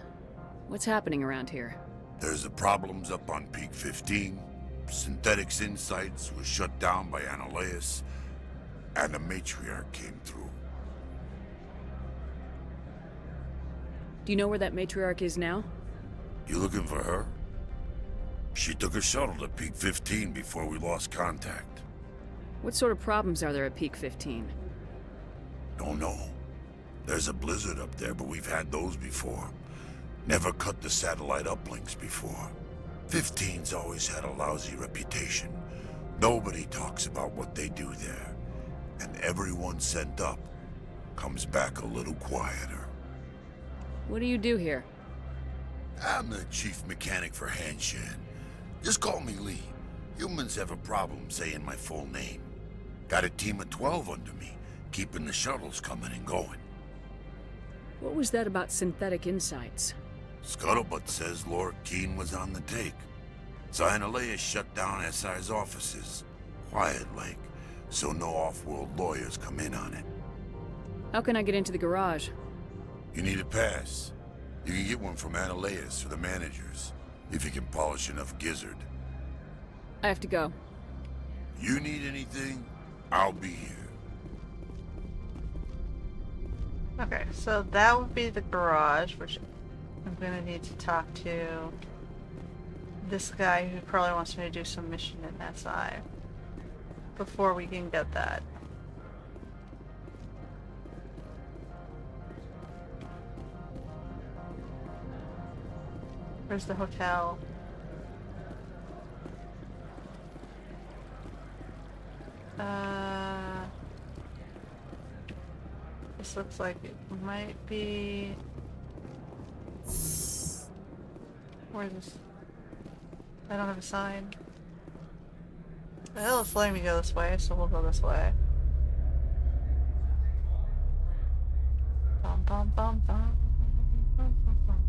What's happening around here? There's the problems up on Peak 15. Synthetics Insights was shut down by Annihilus, and the matriarch came through. Do you know where that matriarch is now? You looking for her? She took a shuttle to Peak 15 before we lost contact. What sort of problems are there at Peak 15? Don't know. There's a blizzard up there, but we've had those before. Never cut the satellite uplinks before. 15's always had a lousy reputation. Nobody talks about what they do there. And everyone sent up comes back a little quieter. What do you do here? I'm the chief mechanic for Hanshan. Just call me Lee. Humans have a problem saying my full name. Got a team of 12 under me, keeping the shuttles coming and going. What was that about synthetic insights? Scuttlebutt says Lord Keene was on the take. Annihilus shut down SI's offices. Quiet like, so no off-world lawyers come in on it. How can I get into the garage? You need a pass. You can get one from Annihilus or the managers, if you can polish enough gizzard. I have to go. You need anything, I'll be here. Okay, so that would be the garage, which I'm gonna need to talk to this guy who probably wants me to do some mission in SI before we can get that. Where's the hotel? This looks like it might be... Where's this? I don't have a sign. Well, it's letting me go this way, so we'll go this way. Bum bum bum bum. Bum, bum, bum, bum.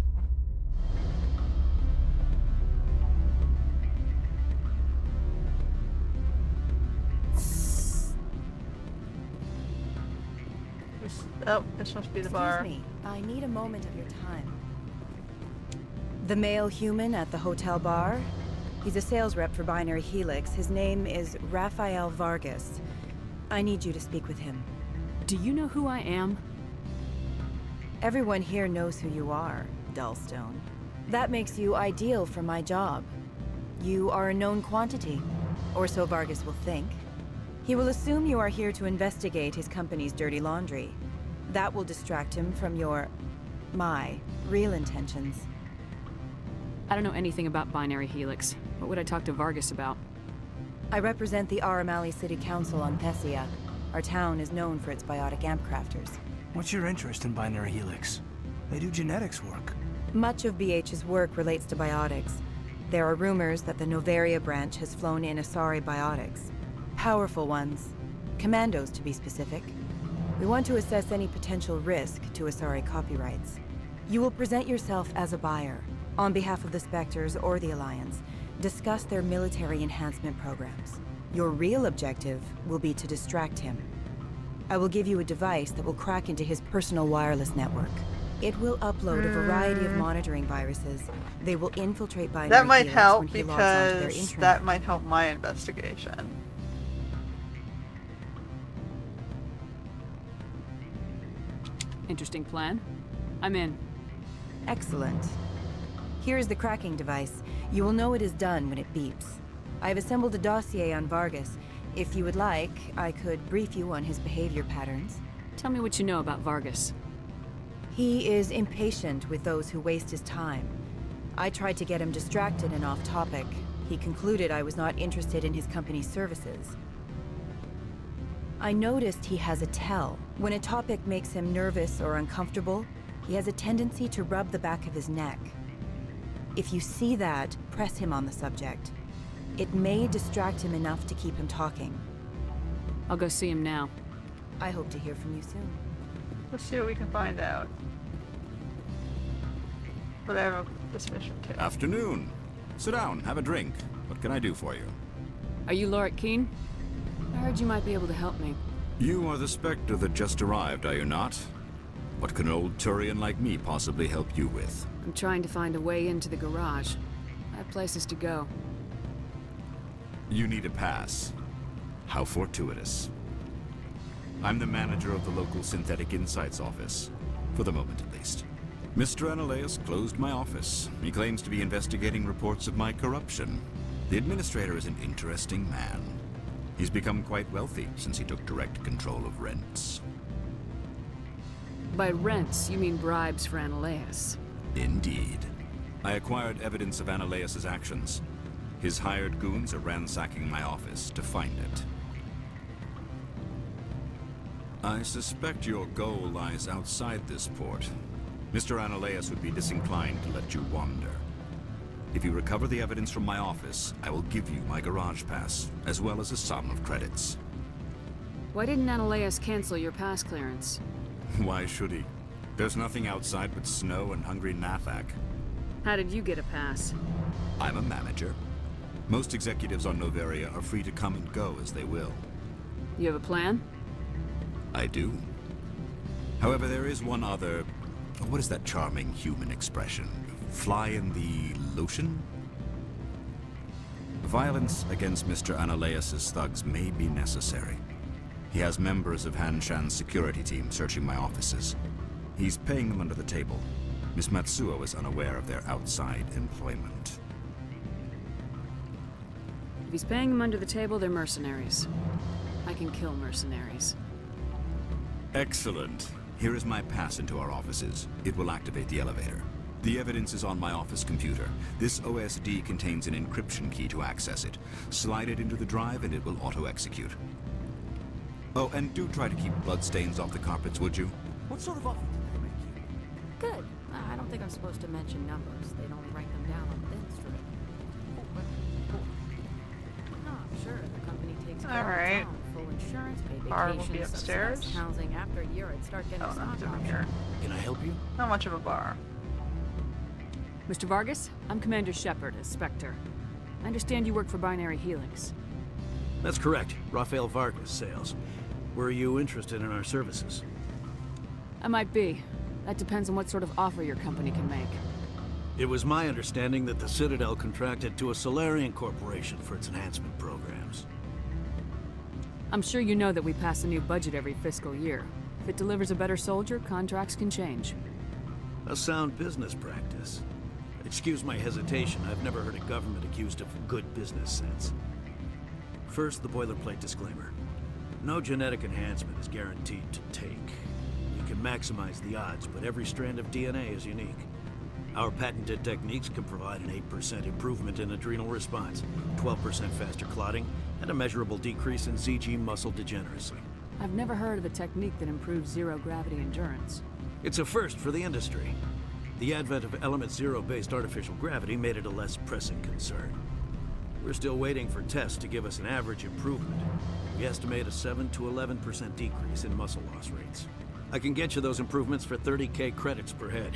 This must be the bar. Excuse me, I need a moment of your time. The male human at the hotel bar? He's a sales rep for Binary Helix. His name is Rafael Vargas. I need you to speak with him. Do you know who I am? Everyone here knows who you are, Dullstone. That makes you ideal for my job. You are a known quantity, or so Vargas will think. He will assume you are here to investigate his company's dirty laundry. That will distract him from my real intentions. I don't know anything about Binary Helix. What would I talk to Vargas about? I represent the Aramali City Council on Thessia. Our town is known for its biotic amp crafters. What's your interest in Binary Helix? They do genetics work. Much of BH's work relates to biotics. There are rumors that the Novaria branch has flown in Asari biotics. Powerful ones. Commandos, to be specific. We want to assess any potential risk to Asari copyrights. You will present yourself as a buyer, on behalf of the Spectres or the Alliance. Discuss their military enhancement programs. Your real objective will be to distract him. I will give you a device that will crack into his personal wireless network. It will upload a variety of monitoring viruses. They will infiltrate binary That might helix help when he logs onto their because intranet. that might help my investigation. Interesting plan. I'm in. Excellent. Here is the cracking device. You will know it is done when it beeps. I have assembled a dossier on Vargas. If you would like, I could brief you on his behavior patterns. Tell me what you know about Vargas. He is impatient with those who waste his time. I tried to get him distracted and off topic. He concluded I was not interested in his company's services. I noticed he has a tell. When a topic makes him nervous or uncomfortable, he has a tendency to rub the back of his neck. If you see that, press him on the subject. It may distract him enough to keep him talking. I'll go see him now. I hope to hear from you soon. Let's see what we can find out. But I have this mission too. Afternoon. Sit down, have a drink. What can I do for you? Are you Lorik Keen? I heard you might be able to help me. You are the Spectre that just arrived, are you not? What can an old Turian like me possibly help you with? I'm trying to find a way into the garage. I have places to go. You need a pass. How fortuitous. I'm the manager of the local Synthetic Insights office. For the moment, at least. Mr. Analaeus closed my office. He claims to be investigating reports of my corruption. The administrator is an interesting man. He's become quite wealthy since he took direct control of rents. By rents, you mean bribes for Analaeus. Indeed. I acquired evidence of Analaeus' actions. His hired goons are ransacking my office to find it. I suspect your goal lies outside this port. Mr. Analaeus would be disinclined to let you wander. If you recover the evidence from my office, I will give you my garage pass, as well as a sum of credits. Why didn't Analaeus cancel your pass clearance? Why should he? There's nothing outside but snow and hungry Nathak. How did you get a pass? I'm a manager. Most executives on Noveria are free to come and go as they will. You have a plan? I do. However, there is one other... What is that charming human expression? Fly in the lotion? Violence against Mr. Analaeus' thugs may be necessary. He has members of Han Shan's security team searching my offices. He's paying them under the table. Miss Matsuo is unaware of their outside employment. If he's paying them under the table, they're mercenaries. I can kill mercenaries. Excellent. Here is my pass into our offices. It will activate the elevator. The evidence is on my office computer. This OSD contains an encryption key to access it. Slide it into the drive and it will auto-execute. Oh, and do try to keep bloodstains off the carpets, would you? What sort of offer did they make you? Good. I don't think I'm supposed to mention numbers. They'd only write them down on thin strip. No, I'm sure the company takes care of the town. Full insurance, paid Bar will be vacations, upstairs. subsidized housing. After a year, I'd start getting stock options. Here. Can I help you? Not much of a bar. Mr. Vargas, I'm Commander Shepard as Spectre. I understand you work for Binary Helix. That's correct. Rafael Vargas, sales. Were you interested in our services? I might be. That depends on what sort of offer your company can make. It was my understanding that the Citadel contracted to a Solarian corporation for its enhancement programs. I'm sure you know that we pass a new budget every fiscal year. If it delivers a better soldier, contracts can change. A sound business practice. Excuse my hesitation, I've never heard a government accused of good business sense. First, the boilerplate disclaimer. No genetic enhancement is guaranteed to take. We can maximize the odds, but every strand of DNA is unique. Our patented techniques can provide an 8% improvement in adrenal response, 12% faster clotting, and a measurable decrease in ZG muscle degeneracy. I've never heard of a technique that improves zero-gravity endurance. It's a first for the industry. The advent of element zero-based artificial gravity made it a less pressing concern. We're still waiting for tests to give us an average improvement. We estimate a 7 to 11% decrease in muscle loss rates. I can get you those improvements for 30K credits per head.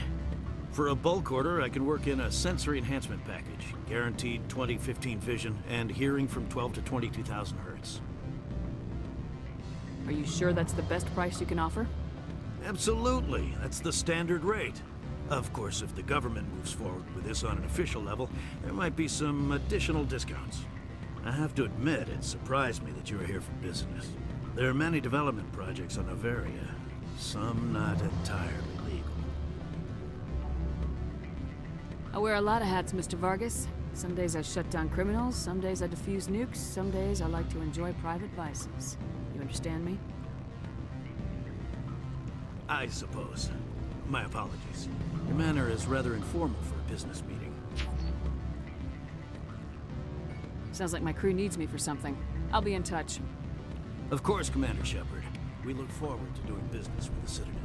For a bulk order, I can work in a sensory enhancement package, guaranteed 20/15 vision, and hearing from 12 to 22,000 hertz. Are you sure that's the best price you can offer? Absolutely. That's the standard rate. Of course, if the government moves forward with this on an official level, there might be some additional discounts. I have to admit, it surprised me that you were here for business. There are many development projects on Noveria, some not entirely legal. I wear a lot of hats, Mr. Vargas. Some days I shut down criminals, some days I defuse nukes, some days I like to enjoy private vices. You understand me? I suppose. My apologies. Your manner is rather informal for a business meeting. Sounds like my crew needs me for something. I'll be in touch. Of course, Commander Shepard. We look forward to doing business with the Citadel.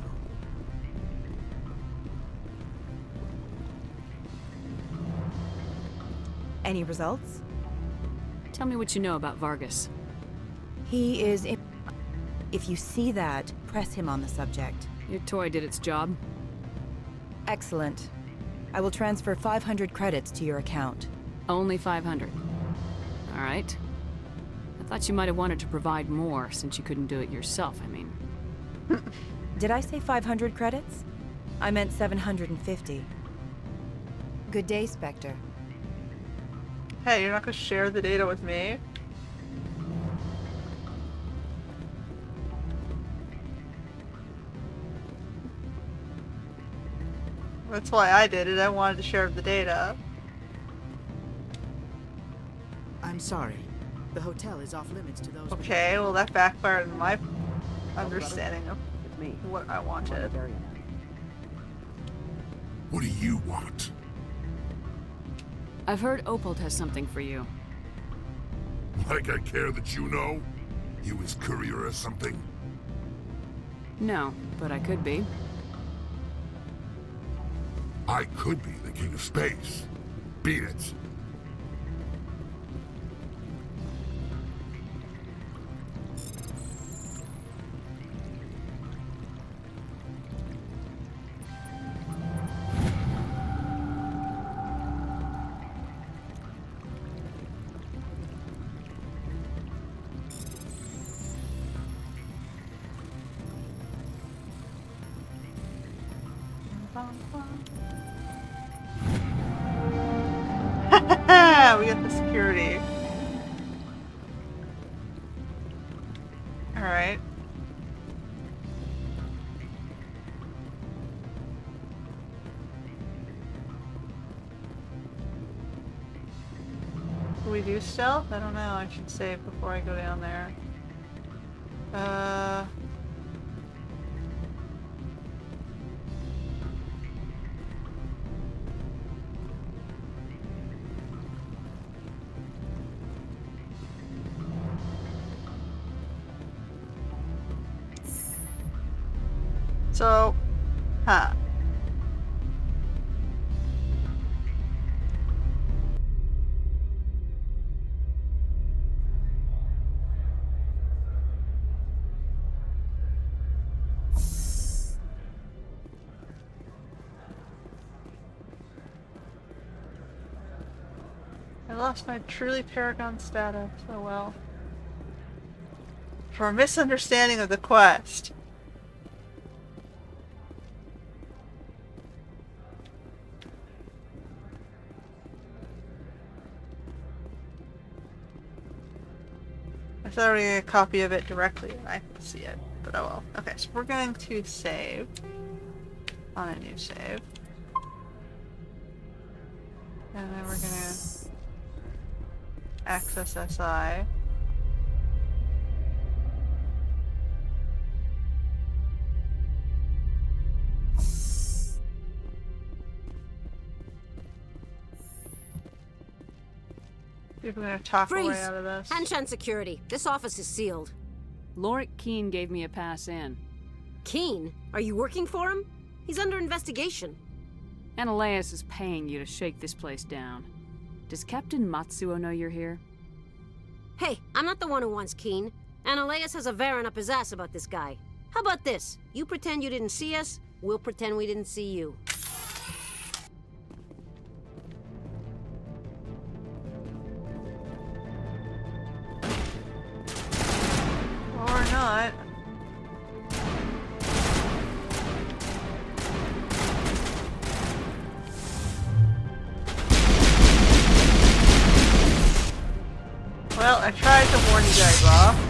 Any results? Tell me what you know about Vargas. He is... If you see that, press him on the subject. Your toy did its job. Excellent. I will transfer 500 credits to your account. Only 500. All right. I thought you might have wanted to provide more, since you couldn't do it yourself, I mean. Did I say 500 credits? I meant 750. Good day, Spectre. Hey, you're not gonna share the data with me? That's why I did it. I wanted to share the data. I'm sorry. The hotel is off limits to those... Okay, well that backfired in my understanding of what I wanted. What do you want? I've heard Opold has something for you. Like I care that you know? You his courier or something? No, but I could be. I could be the king of space. Beat it. We got the security. Alright. Do we do stealth? I don't know. I should save before I go down there. So, huh. I lost my truly Paragon status. Oh well. For a misunderstanding of the quest. I thought I would get a copy of it directly and I could see it, but oh well. Okay, so we're going to save on a new save. And then we're gonna access SI. People are gonna talk our way out of this. Hanshan security. This office is sealed. Lorik Keene gave me a pass in. Keene? Are you working for him? He's under investigation. Ananias is paying you to shake this place down. Does Captain Matsuo know you're here? Hey, I'm not the one who wants Keene. Ananias has a Varen up his ass about this guy. How about this? You pretend you didn't see us, we'll pretend we didn't see you. Or not. I tried to warn you guys off.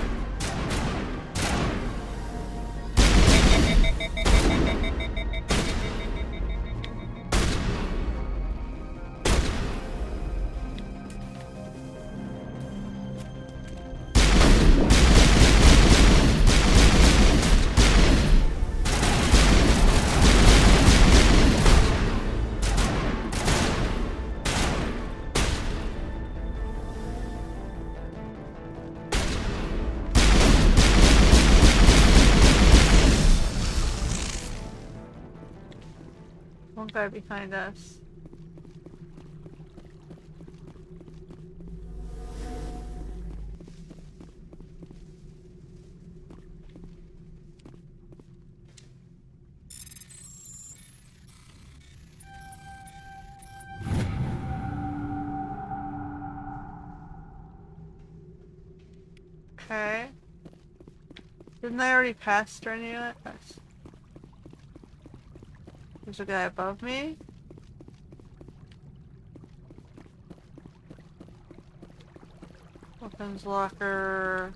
One guy behind us. Okay. Didn't I already pass through any of it? Yes. There's a guy above me. Weapons locker.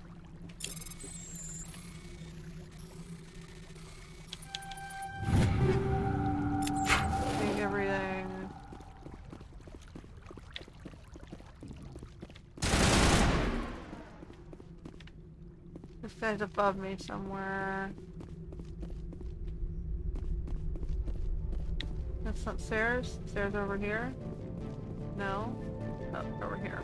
Take everything. This guy's above me somewhere. That's not stairs. Stairs over here. No. Oh, over here.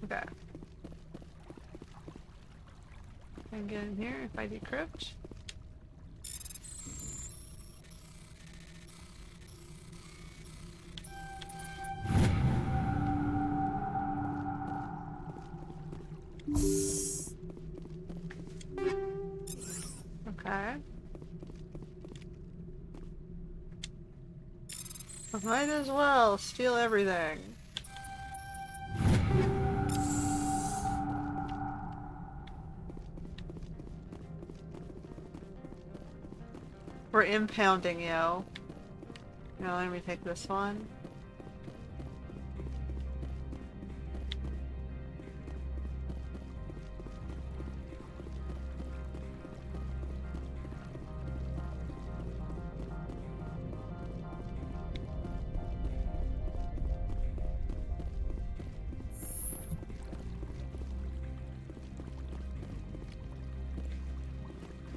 Okay. I can get in here if I decrypt. Okay. Might as well steal everything. We're impounding, yo. Now let me take this one.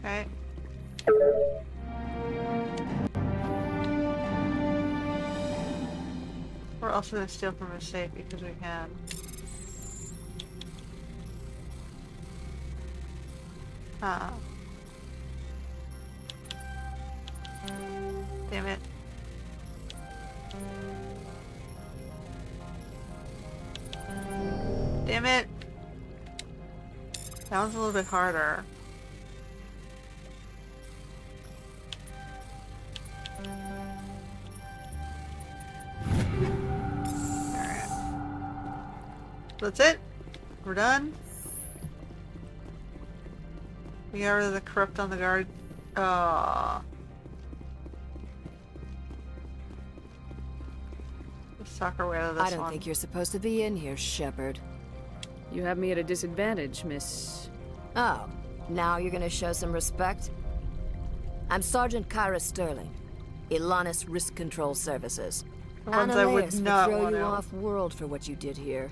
Okay. We're also gonna steal from his safe because we can. Ah. Damn it. Damn it! That one's a little bit harder. Alright. That's it? We're done? We got rid of the corrupt on the guard. Let's talk our way out of this one. I don't think you're supposed to be in here, Shepard. You have me at a disadvantage, Miss... Oh, now you're gonna show some respect? I'm Sergeant Kyra Sterling, Ilanis Risk Control Services. The ones I would not throw want you to. off-world for what you did here.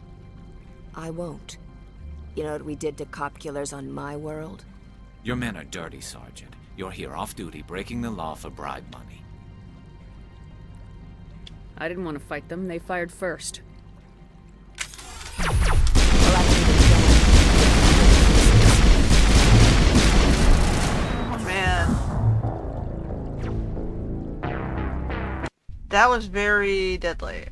I won't. You know what we did to cop killers on my world? Your men are dirty, Sergeant. You're here off-duty, breaking the law for bribe money. I didn't want to fight them. They fired first. Oh man. That was very deadly.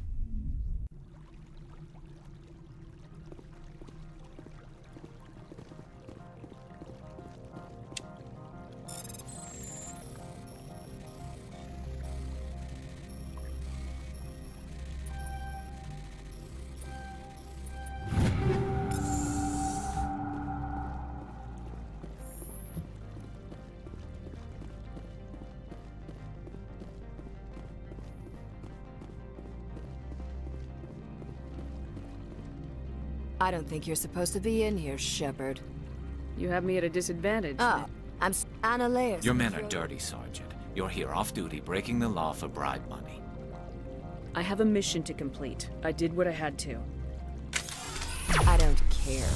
I don't think you're supposed to be in here, Shepard. You have me at a disadvantage. Oh, I'm Annaleus. Your men are dirty, Sergeant. You're here off duty, breaking the law for bribe money. I have a mission to complete. I did what I had to. I don't care.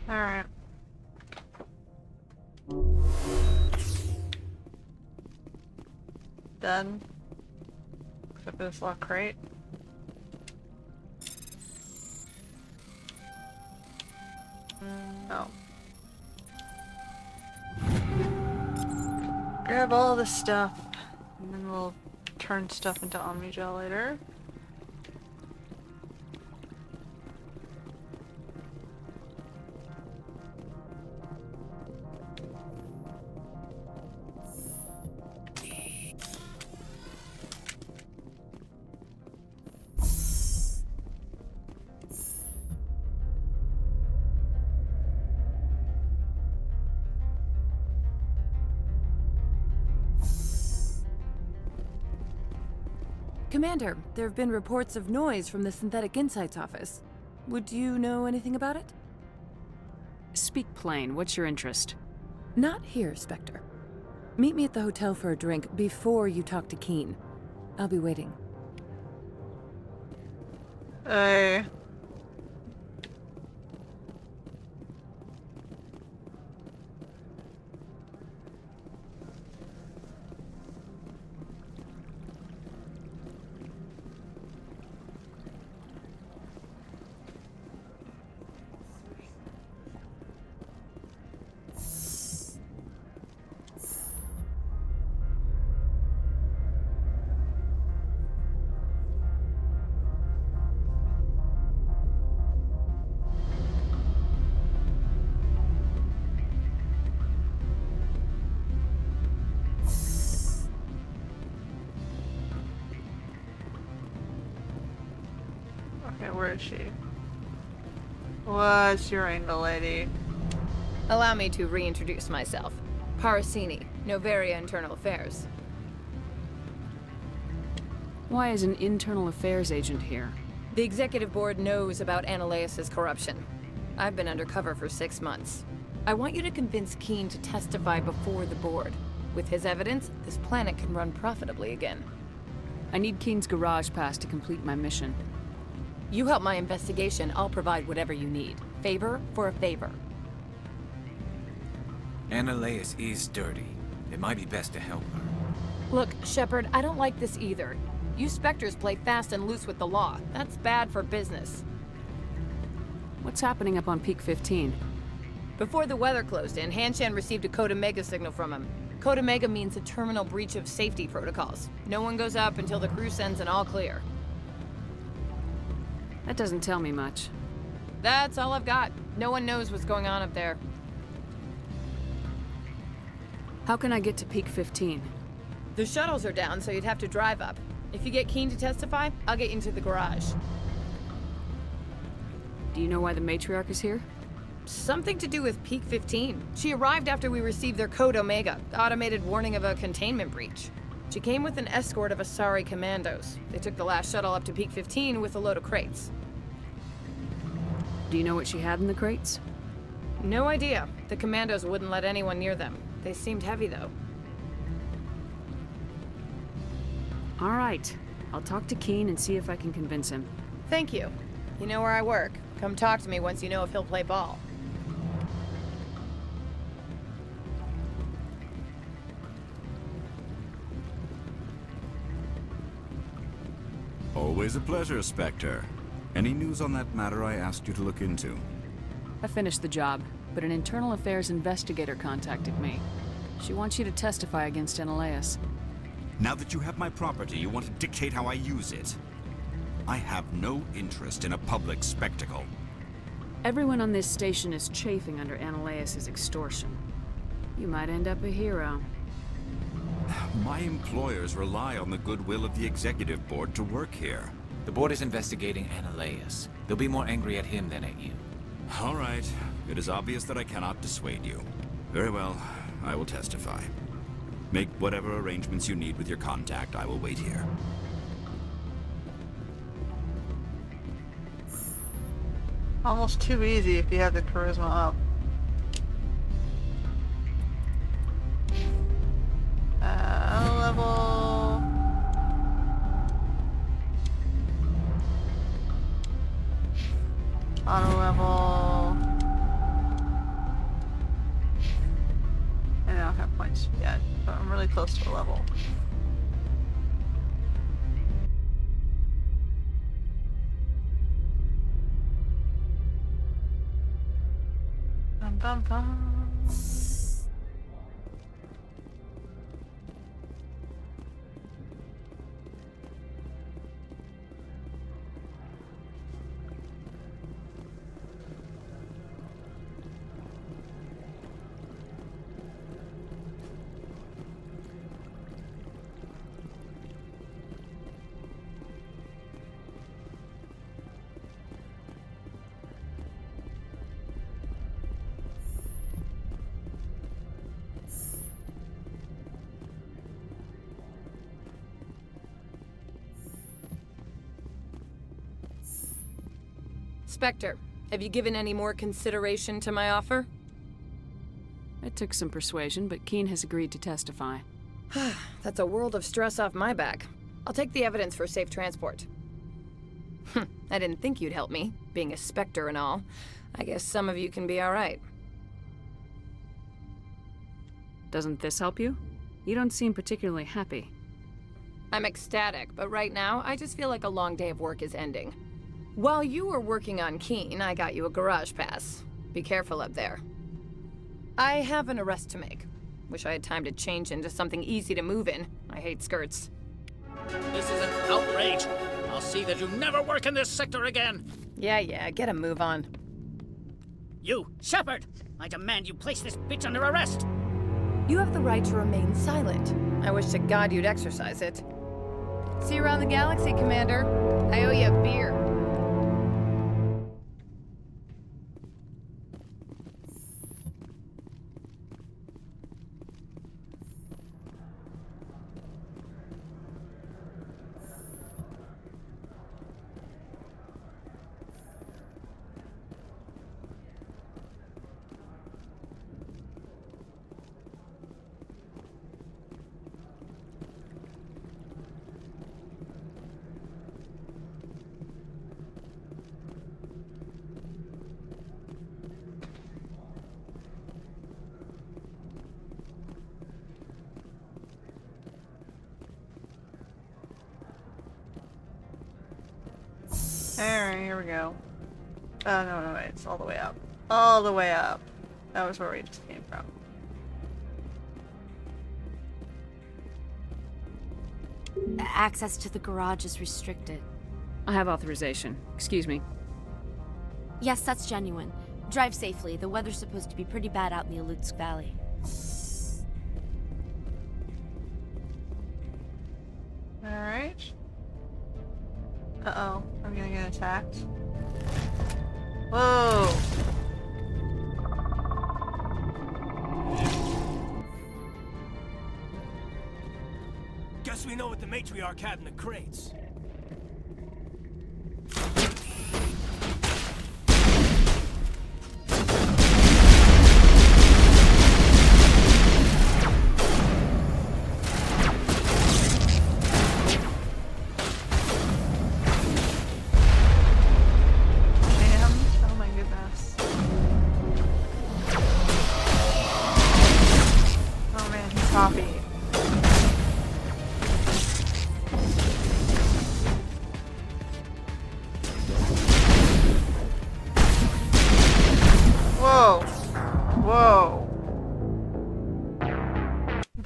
Alright. Done. Except for this lock crate. Oh. Grab all this stuff, and then we'll turn stuff into Omnigel later. Commander, there have been reports of noise from the Synthetic Insights office. Would you know anything about it? Speak plain. What's your interest? Not here, Spectre. Meet me at the hotel for a drink before you talk to Keen. I'll be waiting. Hey. Okay, where is she? What's your angle, lady? Allow me to reintroduce myself. Parasini, Novaria Internal Affairs. Why is an internal affairs agent here? The executive board knows about Annaleus' corruption. I've been undercover for 6 months. I want you to convince Keen to testify before the board. With his evidence, this planet can run profitably again. I need Keen's garage pass to complete my mission. You help my investigation, I'll provide whatever you need. Favor for a favor. Annaleus is dirty. It might be best to help her. Look, Shepard, I don't like this either. You Spectres play fast and loose with the law. That's bad for business. What's happening up on Peak 15? Before the weather closed in, Hanshan received a Code Omega signal from him. Code Omega means a terminal breach of safety protocols. No one goes up until the crew sends an all clear. That doesn't tell me much. That's all I've got. No one knows what's going on up there. How can I get to Peak 15? The shuttles are down, so you'd have to drive up. If you get Keen to testify, I'll get you into the garage. Do you know why the matriarch is here? Something to do with Peak 15. She arrived after we received their Code Omega, the automated warning of a containment breach. She came with an escort of Asari commandos. They took the last shuttle up to Peak 15 with a load of crates. Do you know what she had in the crates? No idea. The commandos wouldn't let anyone near them. They seemed heavy, though. All right. I'll talk to Keen and see if I can convince him. Thank you. You know where I work. Come talk to me once you know if he'll play ball. Always a pleasure, Spectre. Any news on that matter I asked you to look into? I finished the job, but an internal affairs investigator contacted me. She wants you to testify against Analeas. Now that you have my property, you want to dictate how I use it. I have no interest in a public spectacle. Everyone on this station is chafing under Analeas' extortion. You might end up a hero. My employers rely on the goodwill of the executive board to work here. The board is investigating Analeas. They'll be more angry at him than at you. All right. It is obvious that I cannot dissuade you. Very well. I will testify. Make whatever arrangements you need with your contact. I will wait here. Almost too easy if you have the charisma up. Auto level. Auto level. And I don't have points yet, but I'm really close to a level. Bum bum bum. Spectre, have you given any more consideration to my offer? It took some persuasion, but Keen has agreed to testify. That's a world of stress off my back. I'll take the evidence for safe transport. I didn't think you'd help me, being a Spectre and all. I guess some of you can be alright. Doesn't this help you? You don't seem particularly happy. I'm ecstatic, but right now, I just feel like a long day of work is ending. While you were working on Keen, I got you a garage pass. Be careful up there. I have an arrest to make. Wish I had time to change into something easy to move in. I hate skirts. This is an outrage. I'll see that you never work in this sector again. Yeah, get a move on. You, Shepard! I demand you place this bitch under arrest! You have the right to remain silent. I wish to God you'd exercise it. See you around the galaxy, Commander. I owe you a beer. Alright, here we go. No, wait, it's all the way up. All the way up. That was where we just came from. Access to the garage is restricted. I have authorization. Excuse me. Yes, that's genuine. Drive safely. The weather's supposed to be pretty bad out in the Alutsk Valley. Uh-oh, I'm gonna get attacked. Whoa! Guess we know what the matriarch had in the crates.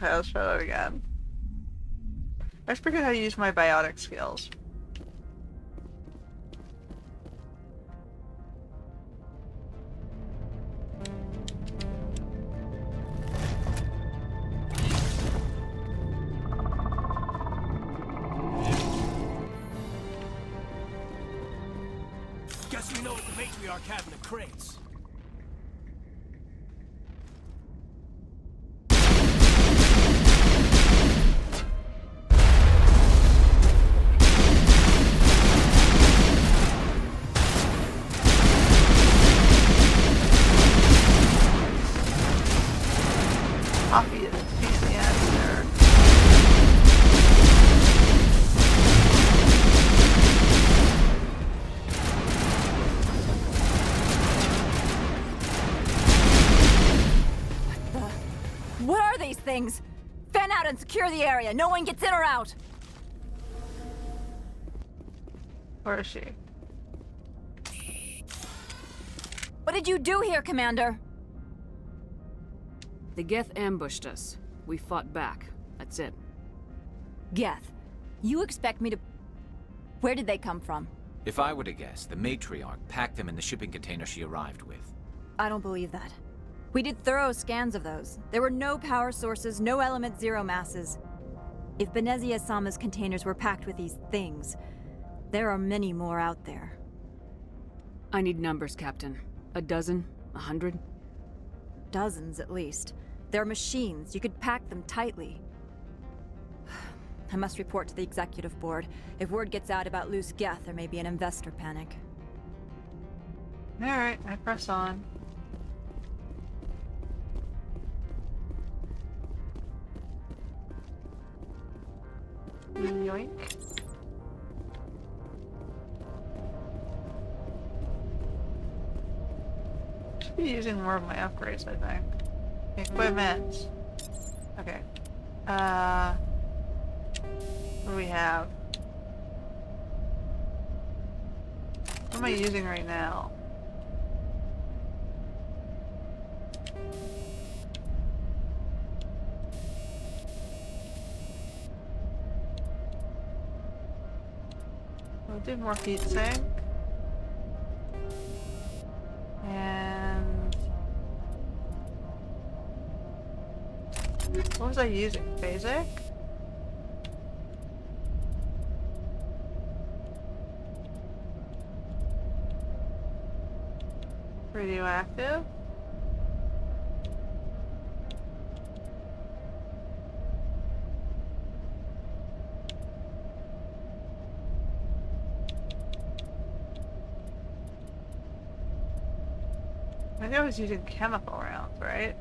Let's try that again. I just forget how to use my biotic skills. Guess we know what the matriarch had in the crates. Things. Fan out and secure the area. No one gets in or out. Where is she? What did you do here, Commander? The Geth ambushed us. We fought back. That's it. Geth? You expect me to... Where did they come from? If I were to guess, the matriarch packed them in the shipping container she arrived with. I don't believe that. We did thorough scans of those. There were no power sources, no element zero masses. If Benezia Sama's containers were packed with these things, there are many more out there. I need numbers, Captain. A dozen? 100? Dozens, at least. They're machines. You could pack them tightly. I must report to the executive board. If word gets out about loose Geth, there may be an investor panic. Alright, I press on. Yoink. Should be using more of my upgrades, I think. Equipment. Okay. What do we have? What am I using right now? We'll do more heat sink. And what was I using? Basic? Radioactive? I think I was using chemical rounds, right?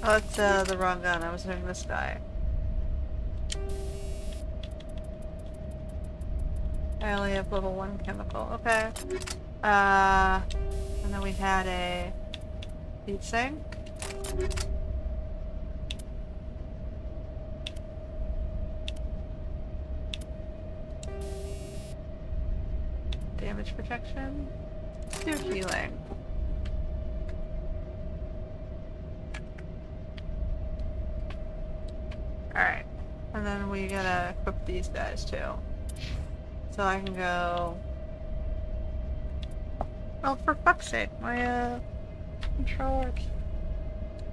Oh, it's the wrong gun. I was doing this guy. I only have level 1 chemical. Okay. And then we had a heat sink. Damage protection. Let's do healing. Alright. And then we gotta equip these guys too. So I can go... Oh, for fuck's sake, my controller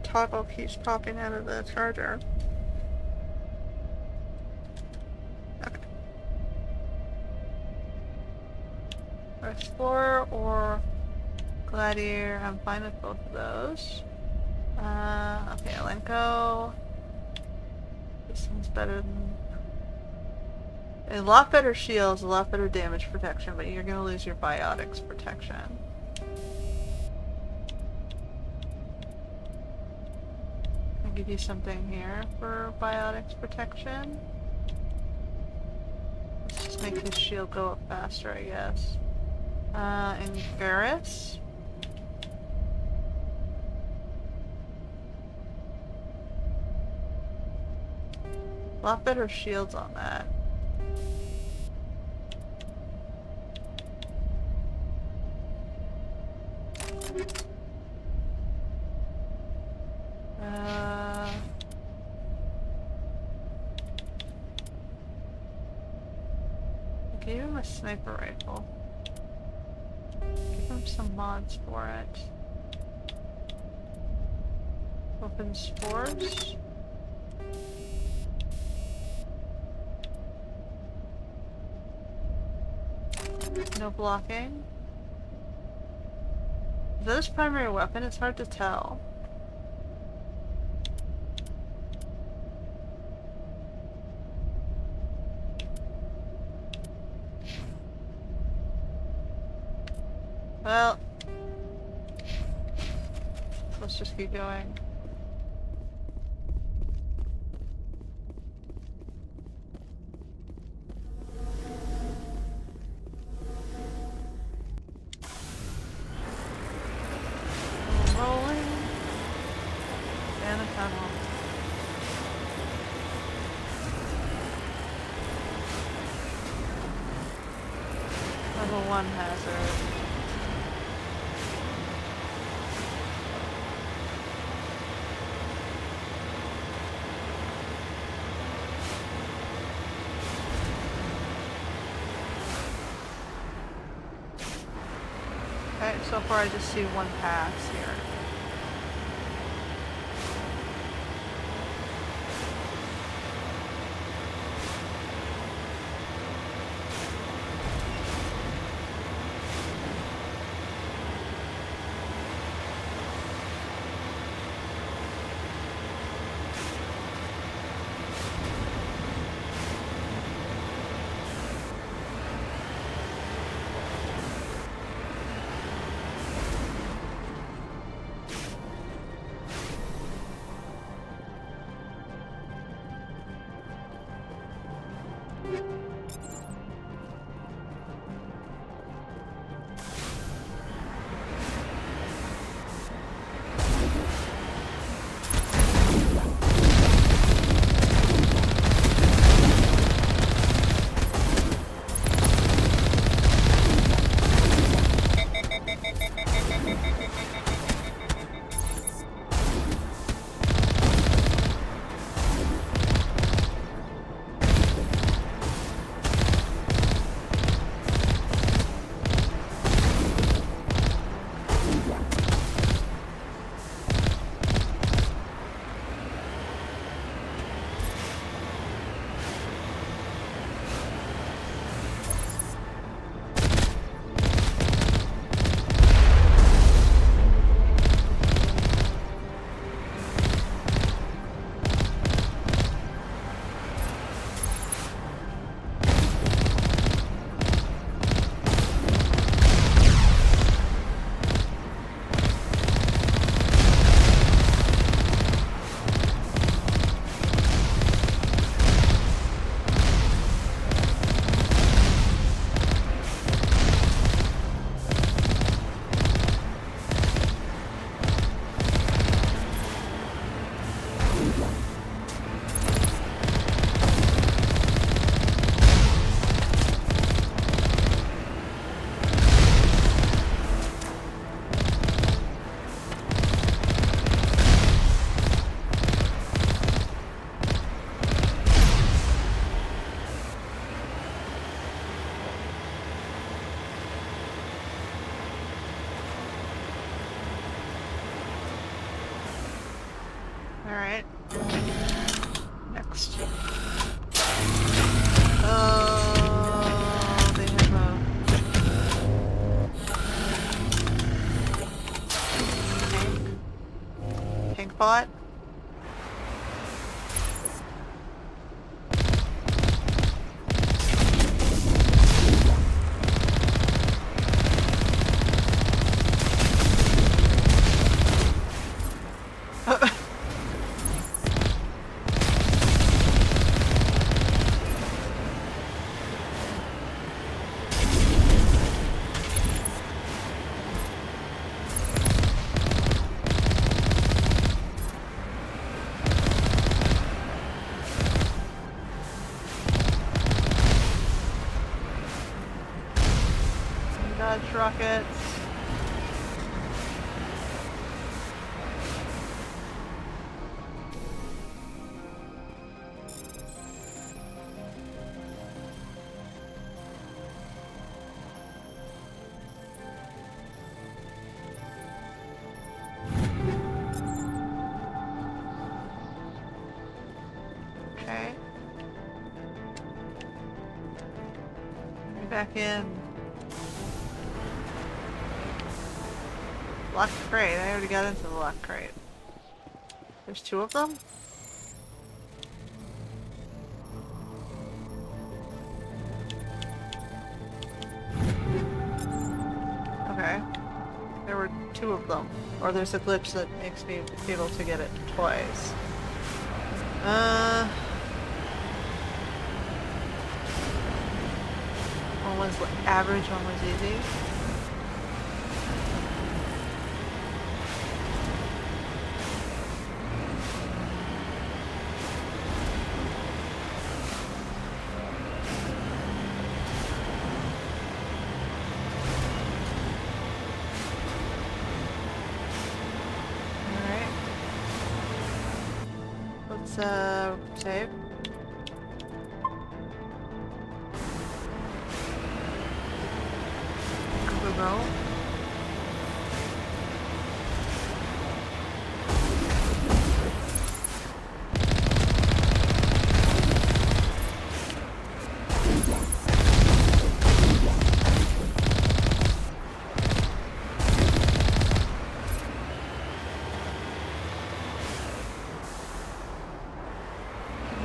toggle keeps popping out of the charger. Or Explorer or Gladiator. I'm fine with both of those. Okay, Elenco. This one's better than... A lot better shields, a lot better damage protection, but you're gonna lose your biotics protection. I'll give you something here for biotics protection. Let's just make his shield go up faster, I guess. And Garrus. A lot better shields on that. I gave him a sniper rifle. Give him some mods for it. Weapons force. No blocking. Is that his primary weapon? It's hard to tell. Well, let's just keep going. Rolling. And a tunnel. Level 1 hazard. Okay, so far I just see one pass here. Alright. Next. Oh, they have a pot. Dodge rockets. Okay. Back in. Locked crate. I already got into the locked crate. There's two of them? Okay. There were two of them. Or there's a glitch that makes me able to get it twice. One was average, one was easy. Save. Go.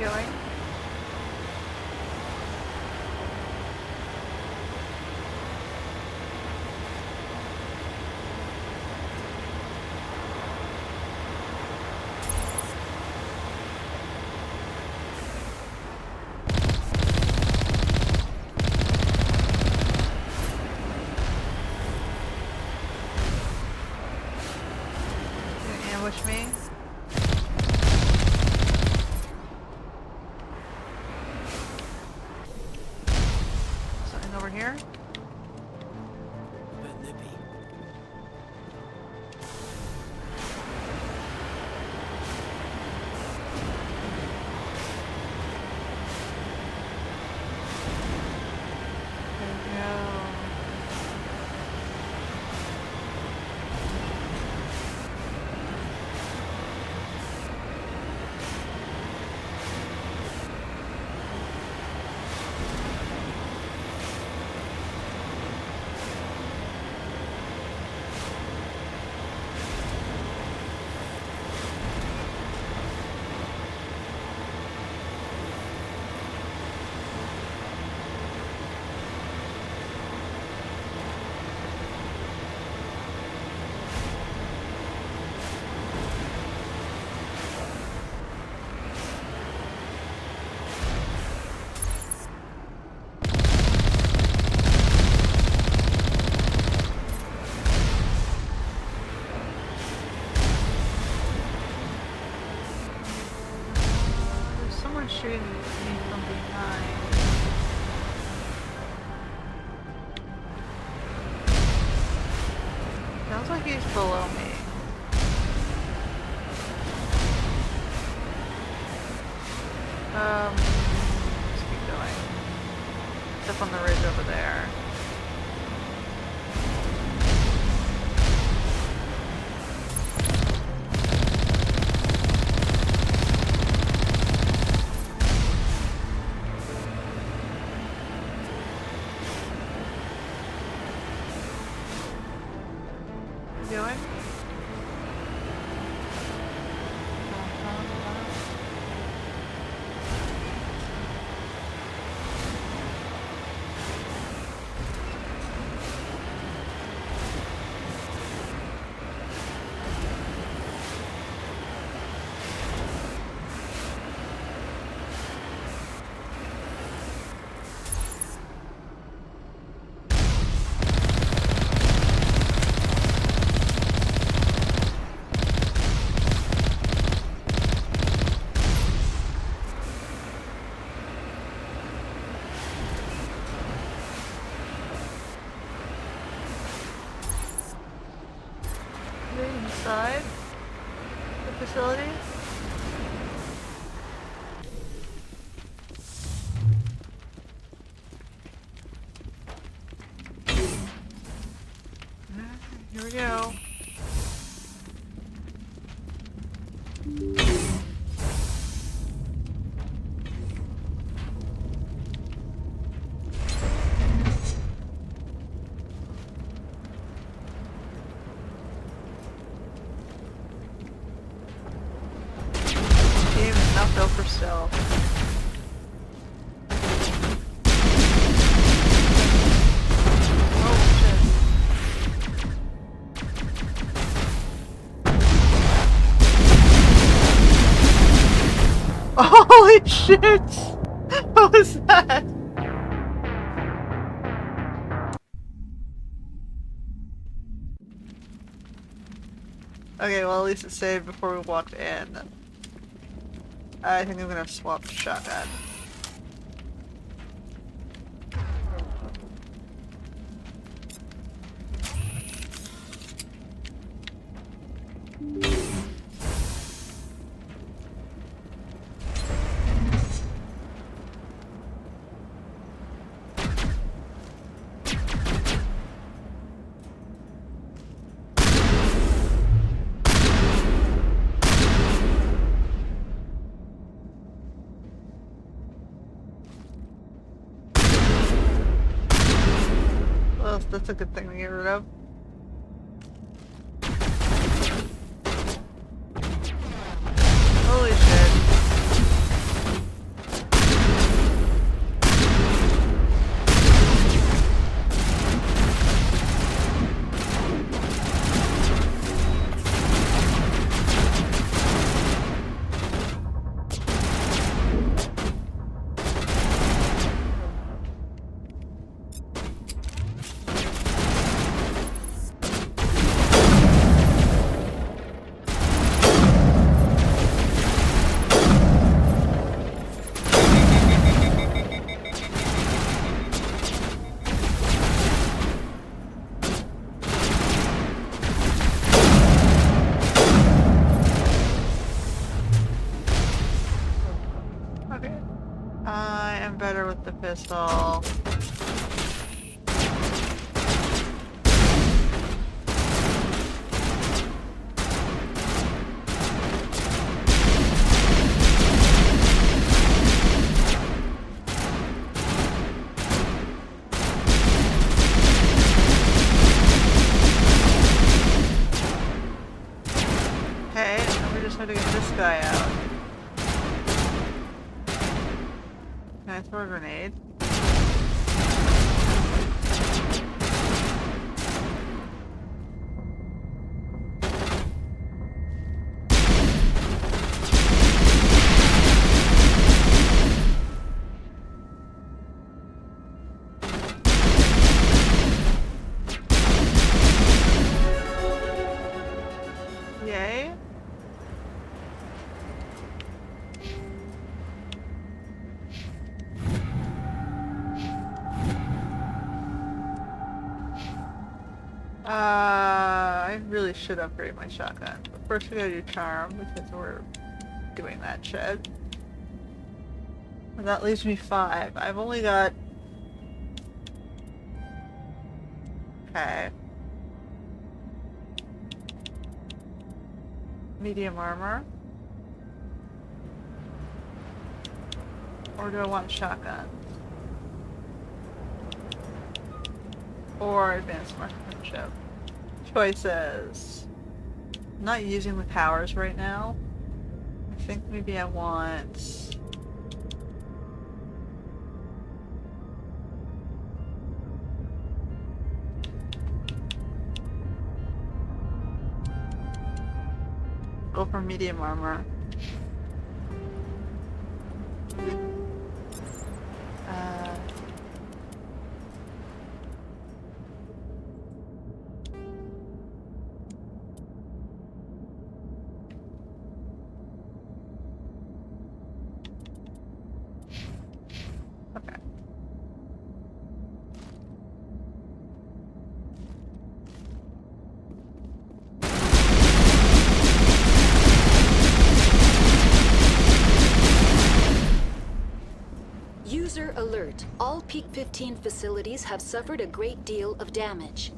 Going. Ambush me. Over here. Shooting me from behind. Sounds like he's below me. Let's keep going. It's up on the ridge over there. actually inside the facility. Here we go. Game is not built for stealth. Holy shit! What was that? Okay, well at least it saved before we walked in. I think I'm gonna swap to shotgun. Well, that's a good thing to get rid of. Holy shit. Okay. I am better with the pistol. Okay, now we just have to get this guy out. Can I throw a grenade? Yay. I really should upgrade my shotgun. But first we gotta do charm because we're doing that shit. And that leaves me 5. I've only got... Okay. Medium armor. Or do I want shotgun? Or advanced marksmanship? Choices. I'm not using the powers right now. I think maybe I want... Go for medium armor. Okay. Peak 15 facilities have suffered a great deal of damage.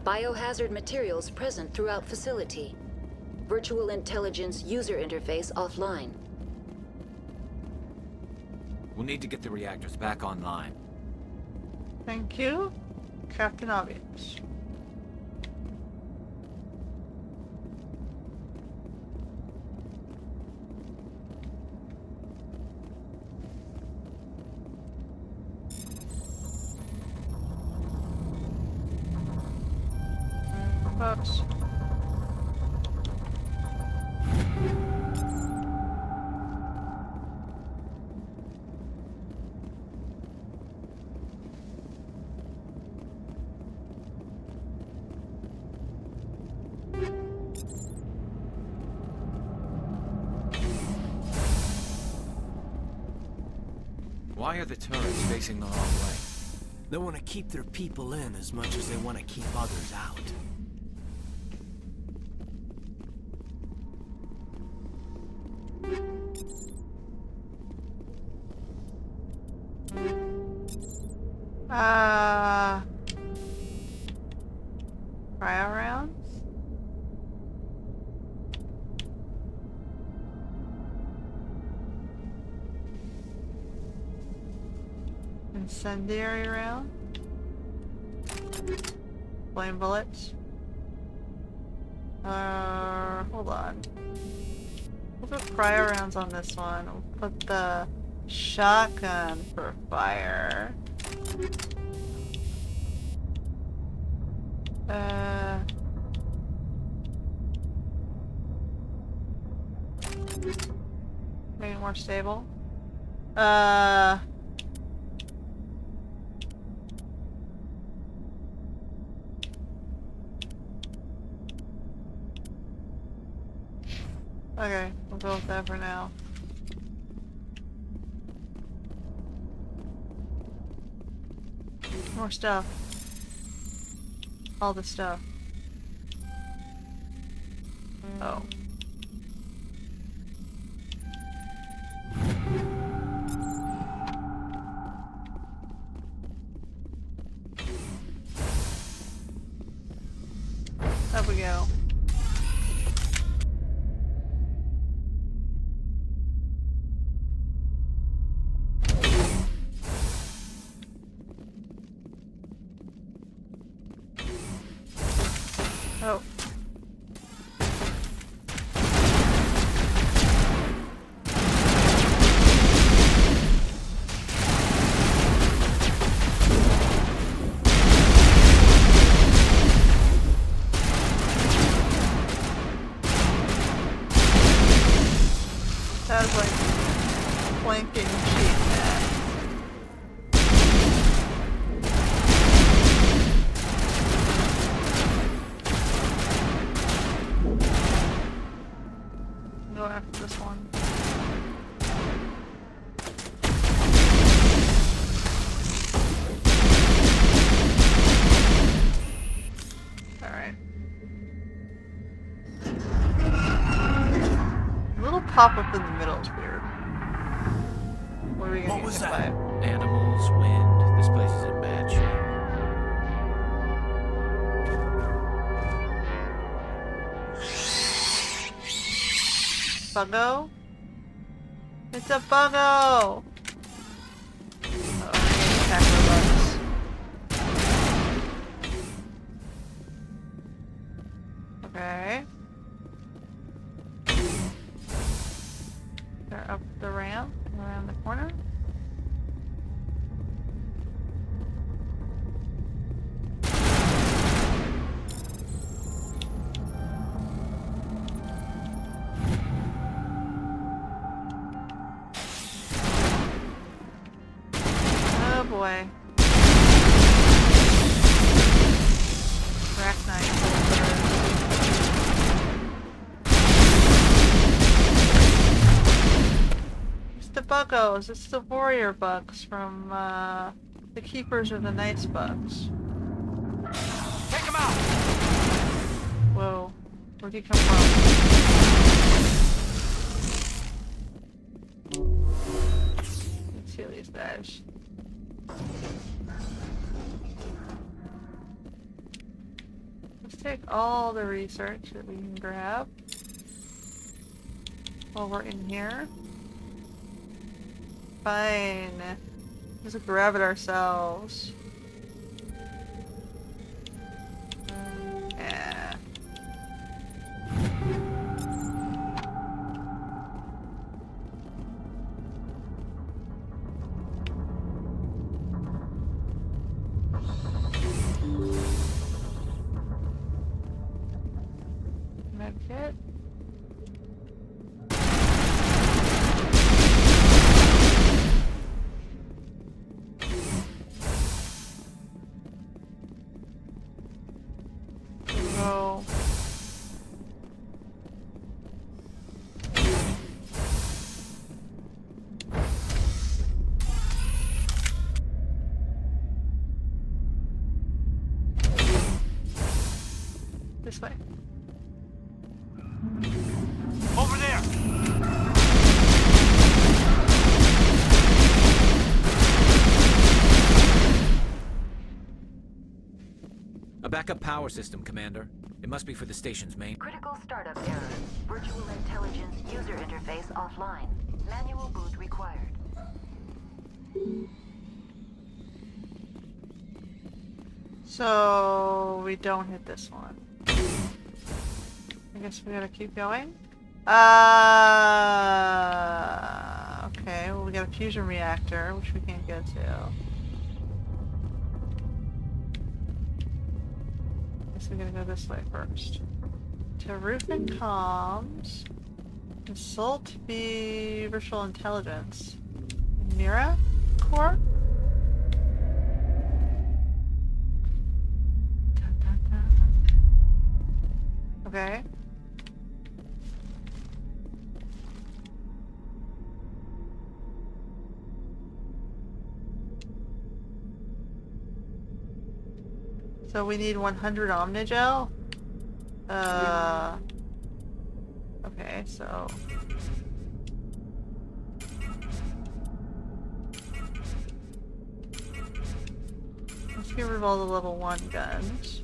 Biohazard materials present throughout facility. Virtual intelligence user interface offline. We'll need to get the reactors back online. Thank you, Captain Obvious. Oops. Why are the turrets facing the wrong way? They want to keep their people in as much as they want to keep others out. Cryo rounds? Incendiary round? Flame bullets? Hold on. We'll put cryo rounds on this one. We'll put the shotgun for fire. Make it more stable. Okay, we'll go with that for now. More stuff. All the stuff. Oh. There we go. Oh. That was like flanking cheat man. Go after this one. Alright. A little pop-up in the middle is weird. What are we gonna get hit by? Animals, wind. This place is in bad shape. Buggo? It's a buggo! Attack the bugs. Okay. They're up the ramp, around the corner. Oh boy. Arachnite soldiers. It's the buggos. It's the warrior bugs from the keepers of the nice bugs. Take him out! Whoa. Where'd he come from? Let's heal these guys. Let's take all the research that we can grab while we're in here. Fine. Just grab it ourselves. Yeah. Medkit. Oh. This way. Over there! A backup power system, Commander. It must be for the station's main... Critical startup error. Virtual intelligence user interface offline. Manual boot required. So we don't hit this one. I guess we gotta keep going. Okay, well we got a fusion reactor, which we can't get to. Guess we gotta go this way first. To roof and comms. Consult the virtual intelligence. Mira core? Okay. So we need 100 Omnigel? Okay, so... let's get rid of all the level 1 guns.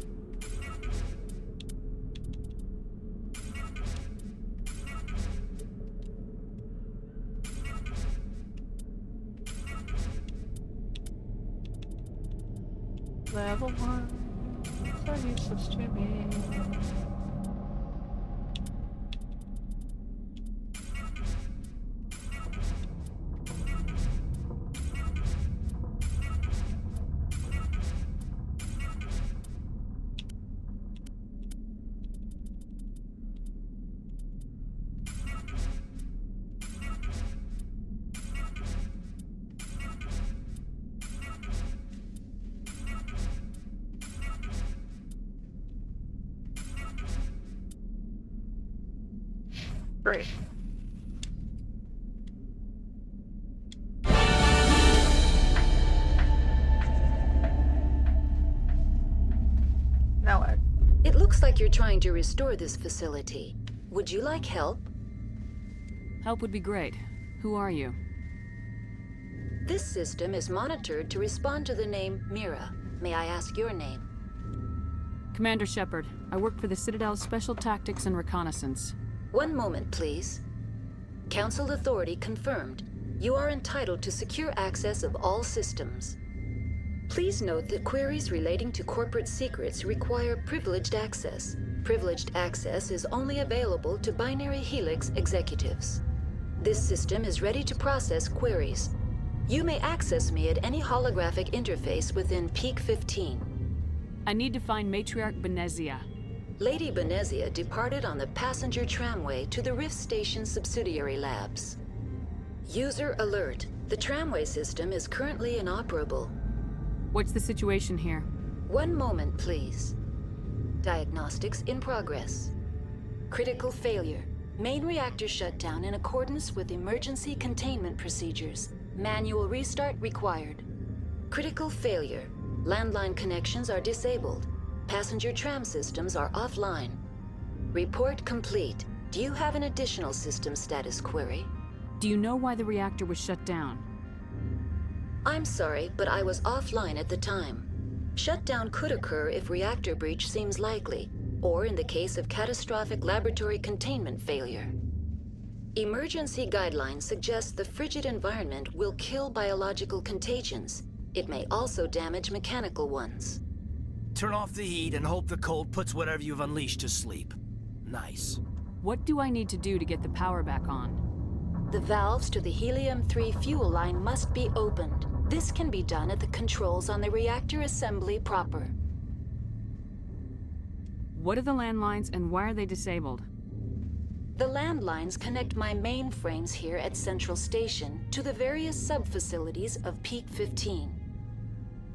Level 1. So useless to me. Great. Now what? It looks like you're trying to restore this facility. Would you like help? Help would be great. Who are you? This system is monitored to respond to the name Mira. May I ask your name? Commander Shepard. I work for the Citadel's Special Tactics and Reconnaissance. One moment, please. Council authority confirmed. You are entitled to secure access of all systems. Please note that queries relating to corporate secrets require privileged access. Privileged access is only available to Binary Helix executives. This system is ready to process queries. You may access me at any holographic interface within Peak 15. I need to find Matriarch Benezia. Lady Benezia departed on the passenger tramway to the Rift Station subsidiary labs. User alert. The tramway system is currently inoperable. What's the situation here? One moment, please. Diagnostics in progress. Critical failure. Main reactor shut down in accordance with emergency containment procedures. Manual restart required. Critical failure. Landline connections are disabled. Passenger tram systems are offline. Report complete. Do you have an additional system status query? Do you know why the reactor was shut down? I'm sorry, but I was offline at the time. Shutdown could occur if reactor breach seems likely, or in the case of catastrophic laboratory containment failure. Emergency guidelines suggest the frigid environment will kill biological contagions. It may also damage mechanical ones. Turn off the heat and hope the cold puts whatever you've unleashed to sleep. Nice. What do I need to do to get the power back on? The valves to the helium-3 fuel line must be opened. This can be done at the controls on the reactor assembly proper. What are the landlines and why are they disabled? The landlines connect my mainframes here at Central Station to the various sub-facilities of Peak 15.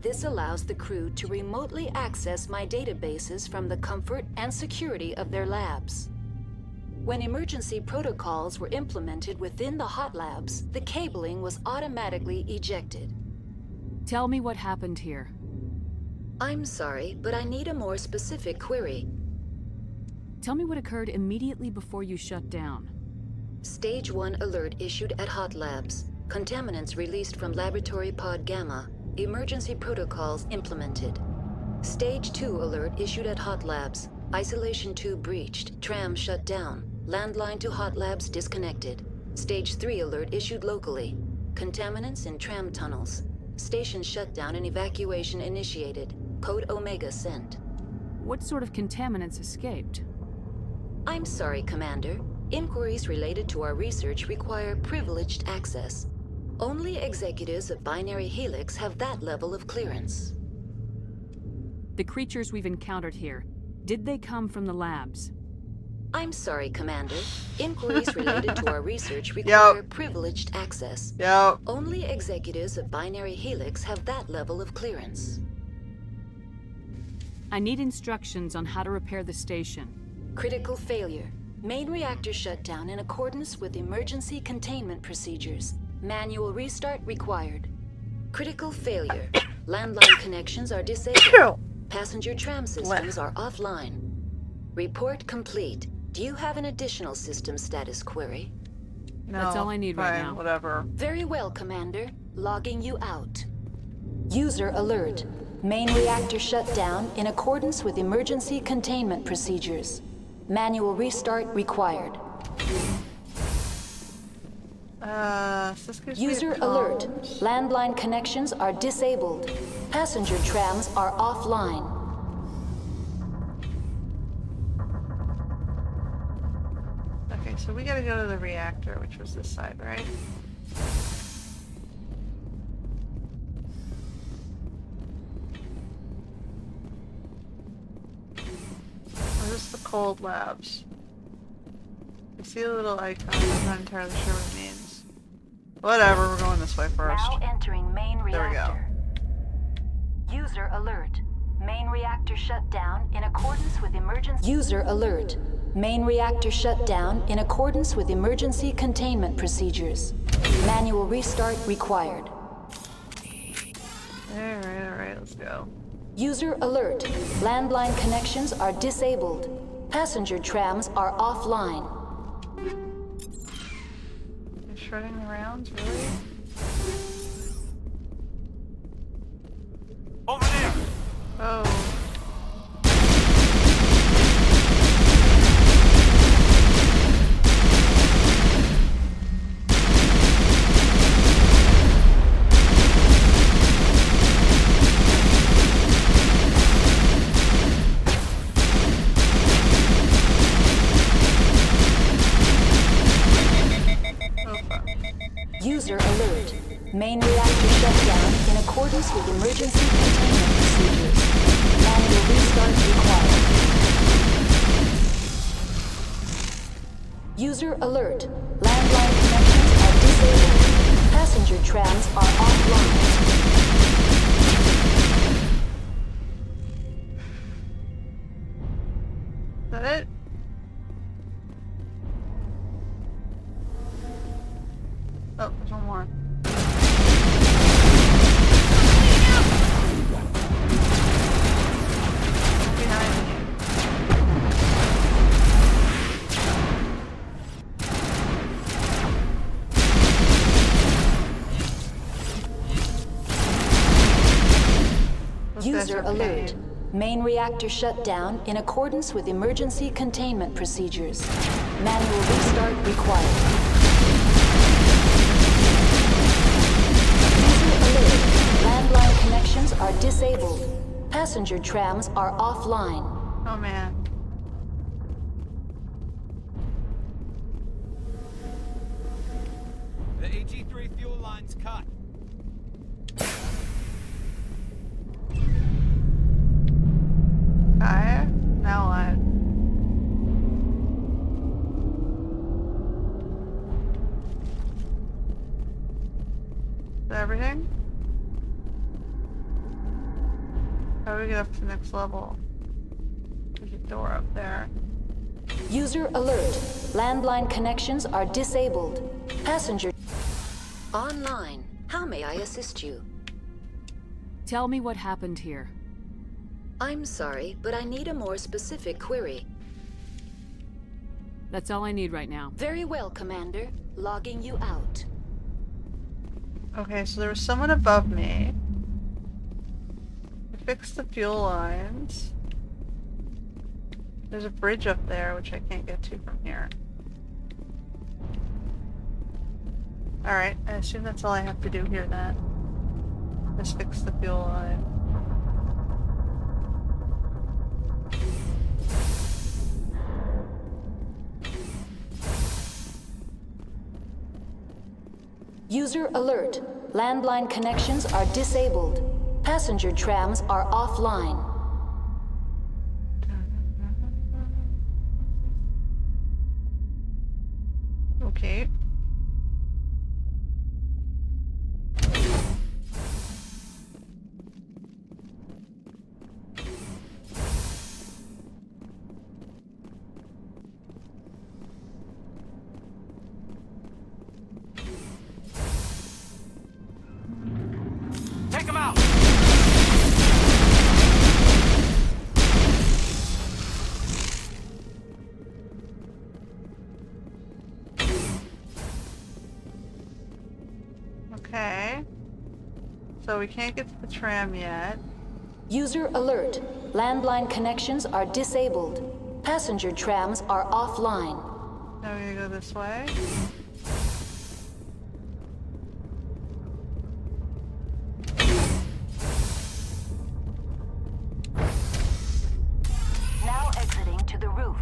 This allows the crew to remotely access my databases from the comfort and security of their labs. When emergency protocols were implemented within the hot labs, the cabling was automatically ejected. Tell me what happened here. I'm sorry, but I need a more specific query. Tell me what occurred immediately before you shut down. Stage 1 alert issued at hot labs. Contaminants released from Laboratory Pod Gamma. Emergency protocols implemented. Stage 2 alert issued at hot labs. Isolation tube breached. Tram shut down. Landline to hot labs disconnected. Stage 3 alert issued locally. Contaminants in tram tunnels. Station shutdown and evacuation initiated. Code Omega sent. What sort of contaminants escaped? I'm sorry, Commander. Inquiries related to our research require privileged access. Only executives of Binary Helix have that level of clearance. The creatures we've encountered here, did they come from the labs? I'm sorry, Commander. Inquiries related to our research require privileged access. Only executives of Binary Helix have that level of clearance. I need instructions on how to repair the station. Critical failure. Main reactor shutdown in accordance with emergency containment procedures. Manual restart required. Critical failure. Landline connections are disabled. Passenger tram systems are offline. Report complete. Do you have an additional system status query? No, that's all I need right now. Whatever. Very well, Commander. Logging you out. User alert. Main reactor shut down in accordance with emergency containment procedures. Manual restart required. User alert. Landline connections are disabled. Passenger trams are offline. Okay, so we gotta go to the reactor, which was this side, right? Where's the cold labs? I see a little icon, I'm not entirely sure what it means. Whatever, we're going this way first. Now entering main reactor. There we go. User alert. Main reactor shut down in accordance with emergency... User alert. Main reactor shut down in accordance with emergency containment procedures. Manual restart required. Alright, let's go. User alert. Landline connections are disabled. Passenger trams are offline. You're shredding the rounds, really? Over there! Oh. User alert. Main reactor shut down in accordance with emergency containment procedures. Manual restart required. User alert. Landline connections are disabled. Passenger trams are offline. Is that it? Oh, there's one more. Behind me. alert. Main reactor shut down in accordance with emergency containment procedures. Manual restart required. User alert. Landline connections are disabled. Passenger trams are offline. Oh man. The AG-3 fuel line's cut. Okay, now what? Is that everything? How do we get up to the next level? There's a door up there. User alert. Landline connections are disabled. Passenger... Online. How may I assist you? Tell me what happened here. I'm sorry, but I need a more specific query. That's all I need right now. Very well, Commander. Logging you out. Okay, so there was someone above me. I fixed the fuel lines. There's a bridge up there, which I can't get to from here. Alright, I assume that's all I have to do here then. Just fix the fuel line. User alert. Landline connections are disabled. Passenger trams are offline. Okay. Take him out! Okay. So we can't get to the tram yet. User alert. Landline connections are disabled. Passenger trams are offline. Now we're gonna go this way. Now exiting to the roof.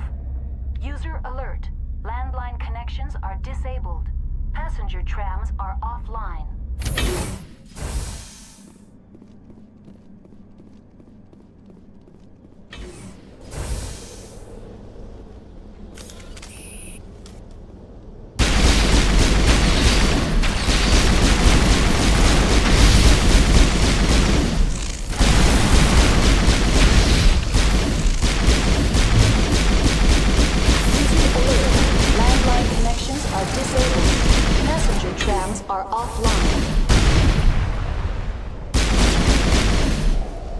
User alert. Landline connections are disabled. Passenger trams are offline. Landline connections are disabled. Passenger trams are offline.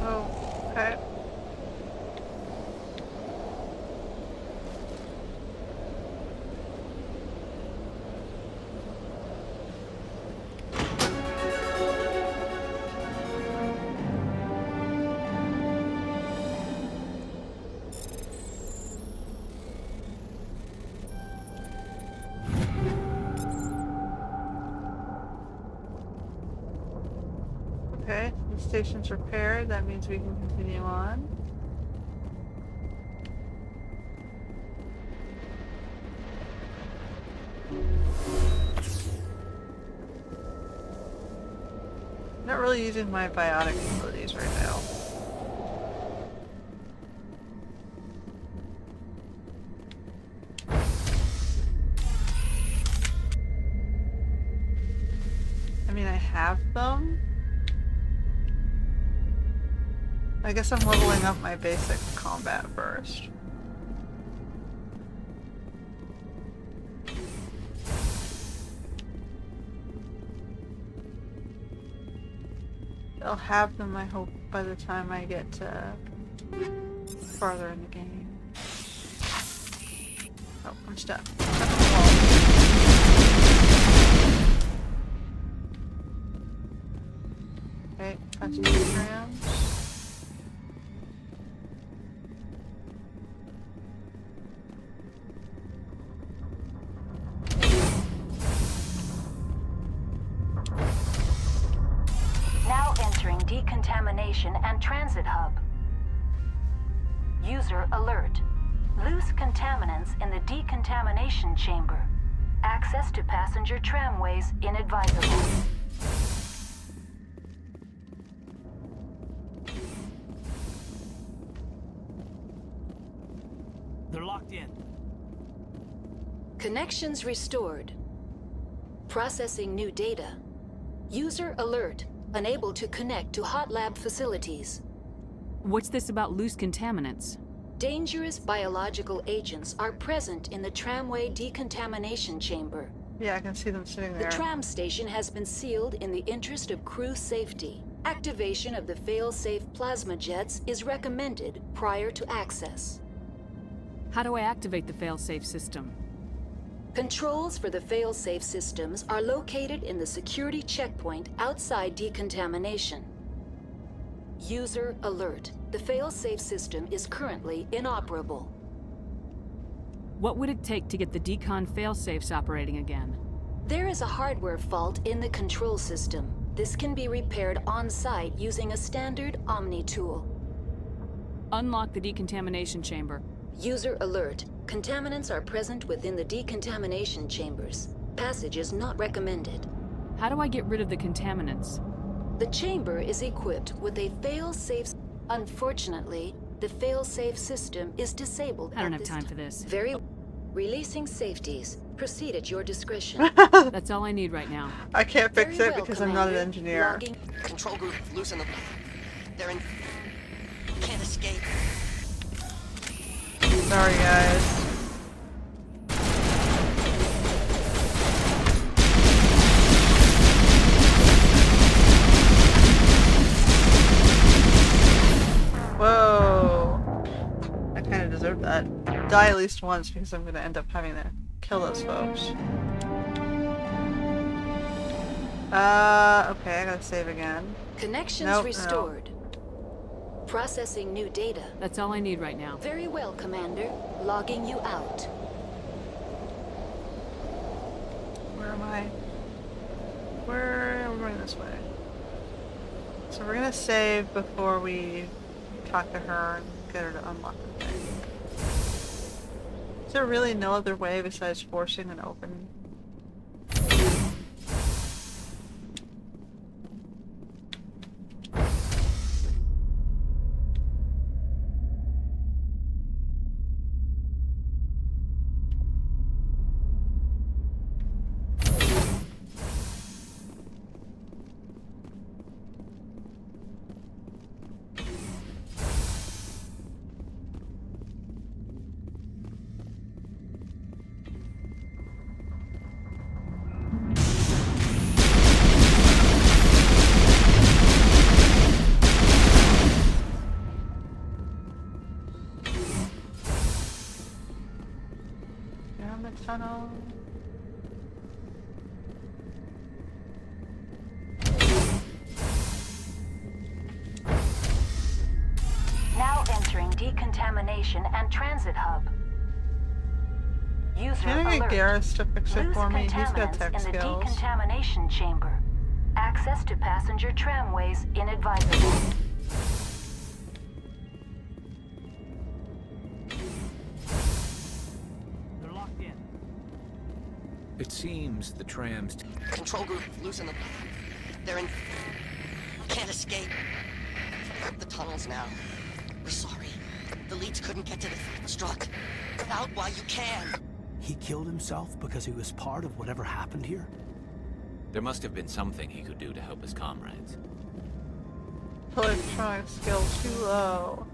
Oh, okay. Okay, the station's repaired. That means we can continue on. Not really using my biotic abilities right now. I mean, I have them. I guess I'm leveling up my basic combat first. I'll have them, I hope, by the time I get farther in the game. Oh, I'm stuck. Stuck on the wall. Okay, that's 2 grams. decontamination and transit hub. User alert. Loose contaminants in the decontamination chamber. Access to passenger tramways inadvisable. They're locked in. Connections restored. Processing new data. User alert. Unable to connect to hot lab facilities. What's this about loose contaminants? Dangerous biological agents are present in the tramway decontamination chamber. Yeah, I can see them sitting there. The tram station has been sealed in the interest of crew safety. Activation of the fail-safe plasma jets is recommended prior to access. How do I activate the fail-safe system? Controls for the fail-safe systems are located in the security checkpoint outside decontamination. User alert. The fail-safe system is currently inoperable. What would it take to get the decon fail-safes operating again? There is a hardware fault in the control system. This can be repaired on-site using a standard Omni tool. Unlock the decontamination chamber. User alert. Contaminants are present within the decontamination chambers. Passage is not recommended. How do I get rid of the contaminants? The chamber is equipped with a fail-safe. Unfortunately, the fail-safe system is disabled. I don't have time for this. Releasing safeties. Proceed at your discretion. That's all I need right now. I can't fix Very it well, because I'm not an Commander. engineer. Logging. Control group, loosen them. They're in. Can't escape. Sorry, guys. Whoa. I kind of deserve that. Die at least once because I'm going to end up having to kill those folks. Okay, I gotta save again. Connections restored. Processing new data. That's all I need right now. Very well, Commander. Logging you out. Where am I? We're going this way. So we're gonna save before we talk to her and get her to unlock the thing. Is there really no other way besides forcing an open? Tunnel. Now entering decontamination and transit hub. User Can I get Garrus to fix it for me? He's got tech in the skills. decontamination chamber. Access to passenger tramways inadvisable. It seems the trams... Control group, loosen them. They're in. Can't escape. The tunnels now. We're sorry. The leads couldn't get to the struck. Get out while you can. He killed himself because he was part of whatever happened here? There must have been something he could do to help his comrades. Electronic skill too low.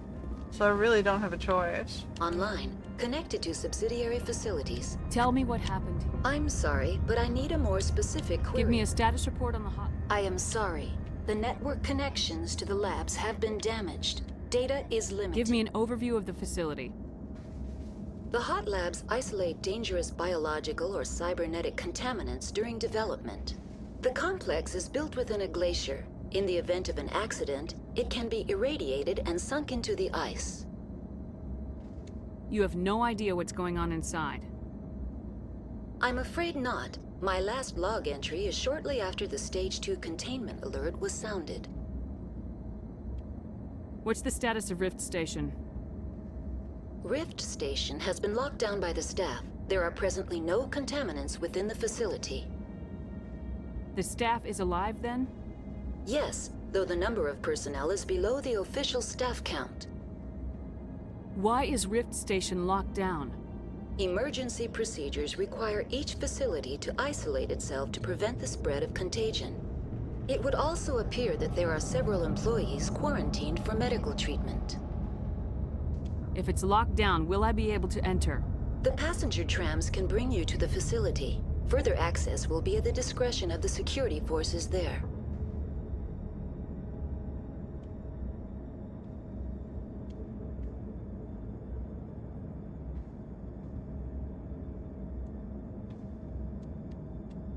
So I really don't have a choice. Online. Connected to subsidiary facilities. Tell me what happened here. I'm sorry, but I need a more specific query. Give me a status report on the hot... I am sorry. The network connections to the labs have been damaged. Data is limited. Give me an overview of the facility. The hot labs isolate dangerous biological or cybernetic contaminants during development. The complex is built within a glacier. In the event of an accident, it can be irradiated and sunk into the ice. You have no idea what's going on inside. I'm afraid not. My last log entry is shortly after the Stage 2 containment alert was sounded. What's the status of Rift Station? Rift Station has been locked down by the staff. There are presently no contaminants within the facility. The staff is alive, then? Yes, though the number of personnel is below the official staff count. Why is Rift Station locked down? Emergency procedures require each facility to isolate itself to prevent the spread of contagion. It would also appear that there are several employees quarantined for medical treatment. If it's locked down, will I be able to enter? The passenger trams can bring you to the facility. Further access will be at the discretion of the security forces there.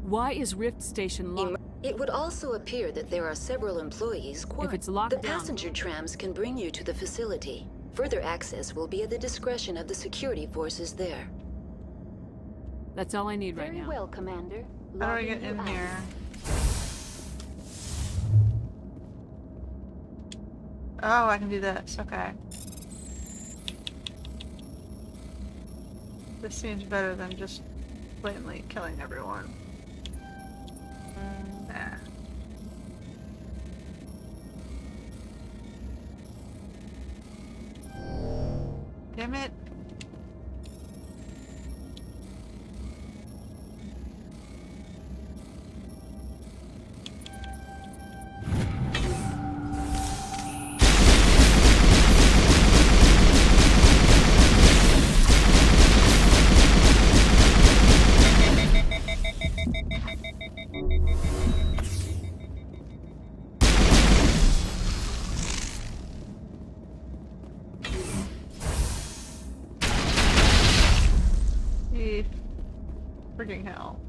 Why is Rift Station locked? It would also appear that there are several employees quarantined. If it's locked the down, passenger trams can bring you to the facility. Further access will be at the discretion of the security forces there. That's all I need right now. Very well, Commander. How do I get in here? Oh, I can do this. Okay. This seems better than just blatantly killing everyone. Nah. Damn it. Freaking hell.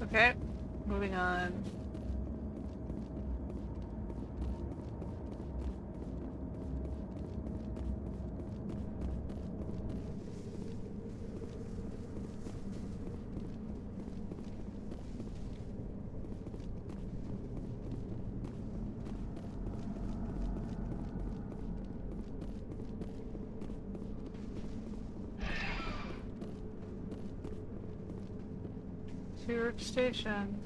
Okay, moving on. Rift Station.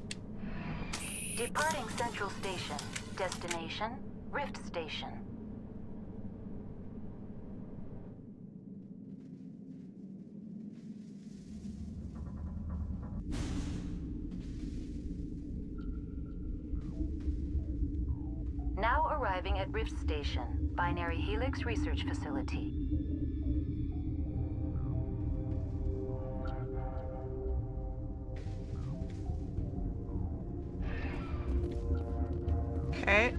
Departing Central Station. Destination, Rift Station. Now arriving at Rift Station, Binary Helix Research Facility. Okay.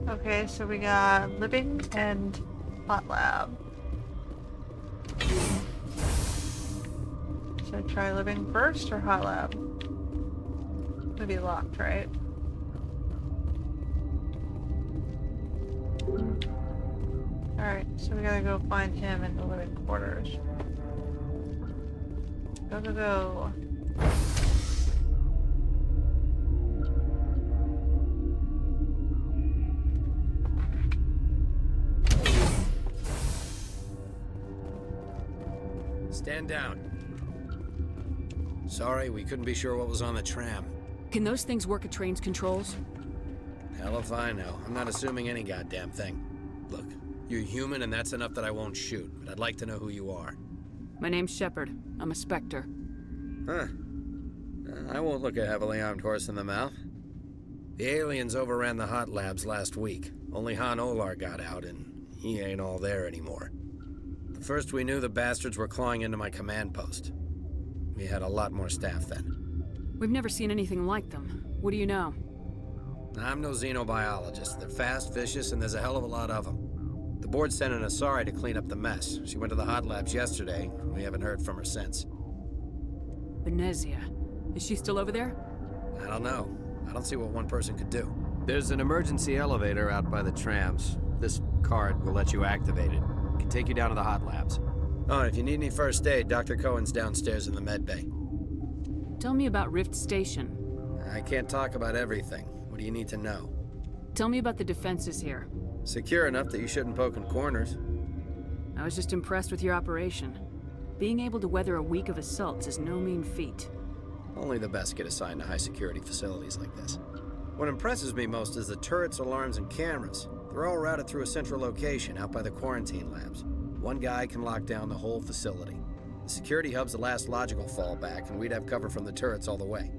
Okay, so we got living and hot lab. Should I try living first or hot lab? It'll be locked, right? Alright, so we gotta go find him in the living quarters. Go, go, go. Stand down. Sorry, we couldn't be sure what was on the tram. Can those things work at train's controls? Hell if I know. I'm not assuming any goddamn thing. Look, you're human and that's enough that I won't shoot, but I'd like to know who you are. My name's Shepard. I'm a Spectre. Huh. I won't look a heavily armed horse in the mouth. The aliens overran the hot labs last week. Only Han Olar got out, and he ain't all there anymore. The first we knew, the bastards were clawing into my command post. We had a lot more staff then. We've never seen anything like them. What do you know? I'm no xenobiologist. They're fast, vicious, and there's a hell of a lot of them. The board sent an Asari to clean up the mess. She went to the hot labs yesterday. We haven't heard from her since. Venezia. Is she still over there? I don't know. I don't see what one person could do. There's an emergency elevator out by the trams. This card will let you activate it. It can take you down to the hot labs. Oh, and if you need any first aid, Dr. Cohen's downstairs in the med bay. Tell me about Rift Station. I can't talk about everything. What do you need to know? Tell me about the defenses here. Secure enough that you shouldn't poke in corners. I was just impressed with your operation. Being able to weather a week of assaults is no mean feat. Only the best get assigned to high-security facilities like this. What impresses me most is the turrets, alarms, and cameras. They're all routed through a central location out by the quarantine labs. One guy can lock down the whole facility. The security hub's the last logical fallback, and we'd have cover from the turrets all the way.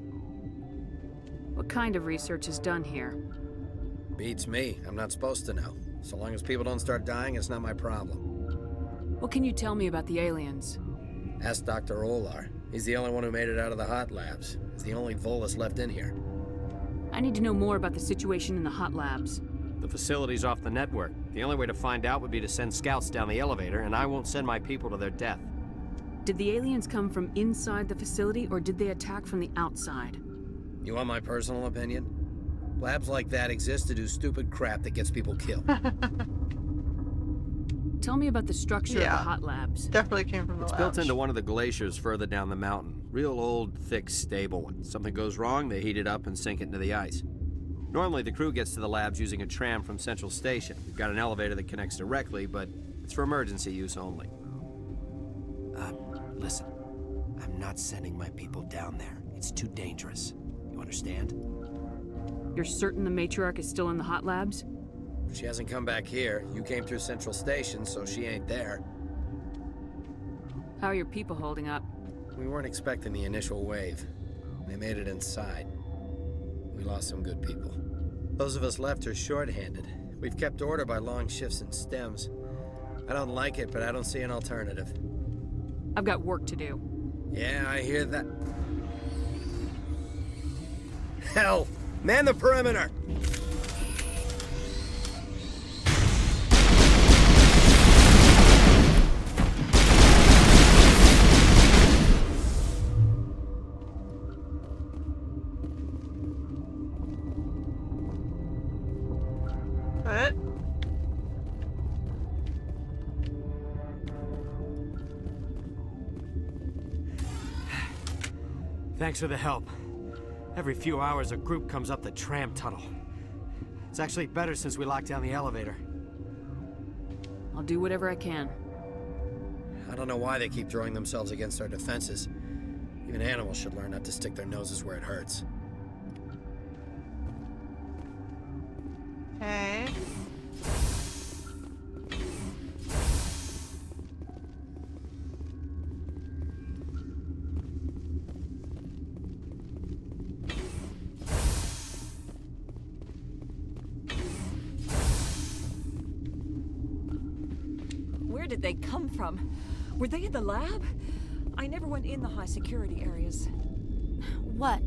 What kind of research is done here? Beats me. I'm not supposed to know. So long as people don't start dying, it's not my problem. What can you tell me about the aliens? Ask Dr. Olar. He's the only one who made it out of the hot labs. He's the only Volus left in here. I need to know more about the situation in the hot labs. The facility's off the network. The only way to find out would be to send scouts down the elevator, and I won't send my people to their death. Did the aliens come from inside the facility, or did they attack from the outside? You want my personal opinion? Labs like that exist to do stupid crap that gets people killed. Tell me about the structure of the hot labs. Definitely came from the It's labs. built into one of the glaciers further down the mountain. Real old, thick, stable one. Something goes wrong, they heat it up and sink it into the ice. Normally, the crew gets to the labs using a tram from Central Station. We've got an elevator that connects directly, but it's for emergency use only. Listen. I'm not sending my people down there. It's too dangerous. You understand? You're certain the matriarch is still in the hot labs? She hasn't come back here. You came through Central Station, so she ain't there. How are your people holding up? We weren't expecting the initial wave. They made it inside. We lost some good people. Those of us left are short-handed. We've kept order by long shifts and stems. I don't like it, but I don't see an alternative. I've got work to do. Yeah, I hear that. Hell! Man the perimeter! What? Thanks for the help. Every few hours, a group comes up the tram tunnel. It's actually better since we locked down the elevator. I'll do whatever I can. I don't know why they keep throwing themselves against our defenses. Even animals should learn not to stick their noses where it hurts. Okay. Where did they come from? Were they in the lab? I never went in the high security areas. What?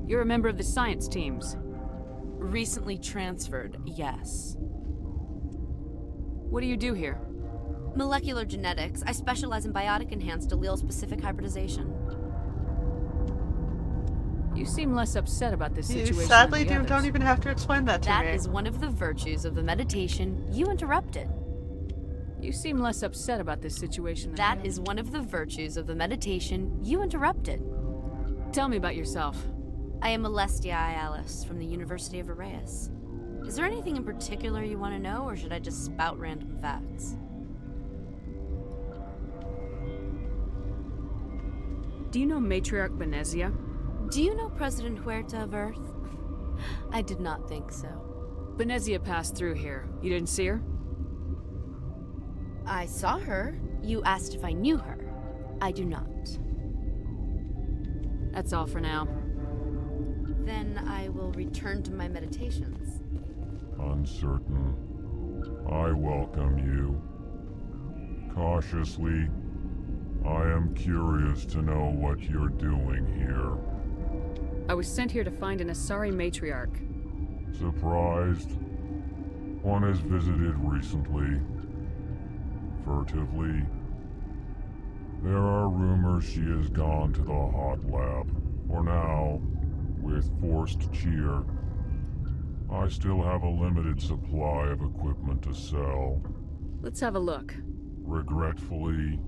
You're a member of the science teams. Recently transferred, yes. What do you do here? Molecular genetics. I specialize in biotic-enhanced allele-specific hybridization. You seem less upset about this situation. You sadly than the others. don't even have to explain that to me. That is one of the virtues of the meditation you interrupted. You seem less upset about this situation than That is one of the virtues of the meditation you interrupted. Tell me about yourself. I am Alestia Alice from the University of Arraeus. Is there anything in particular you want to know, or should I just spout random facts? Do you know Matriarch Venezia? Do you know President Huerta of Earth? I did not think so. Venezia passed through here. You didn't see her? I saw her. You asked if I knew her. I do not. That's all for now. Then I will return to my meditations. Uncertain. I welcome you. Cautiously, I am curious to know what you're doing here. I was sent here to find an Asari matriarch. Surprised? One has visited recently. Furtively. There are rumors she has gone to the hot lab. For now, with forced cheer. I still have a limited supply of equipment to sell. Let's have a look. Regretfully,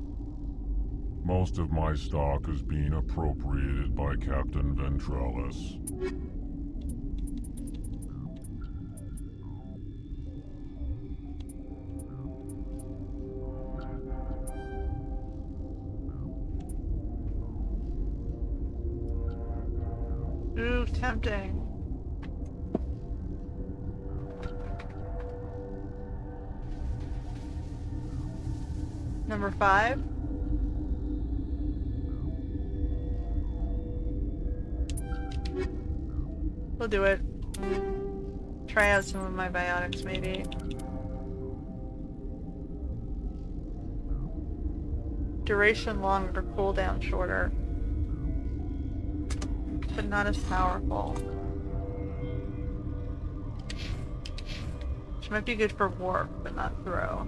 most of my stock is being appropriated by Captain Ventralis. Ooh, tempting. Number 5. We'll do it. Try out some of my biotics, maybe. Duration longer, cooldown shorter. But not as powerful. Which might be good for warp, but not throw.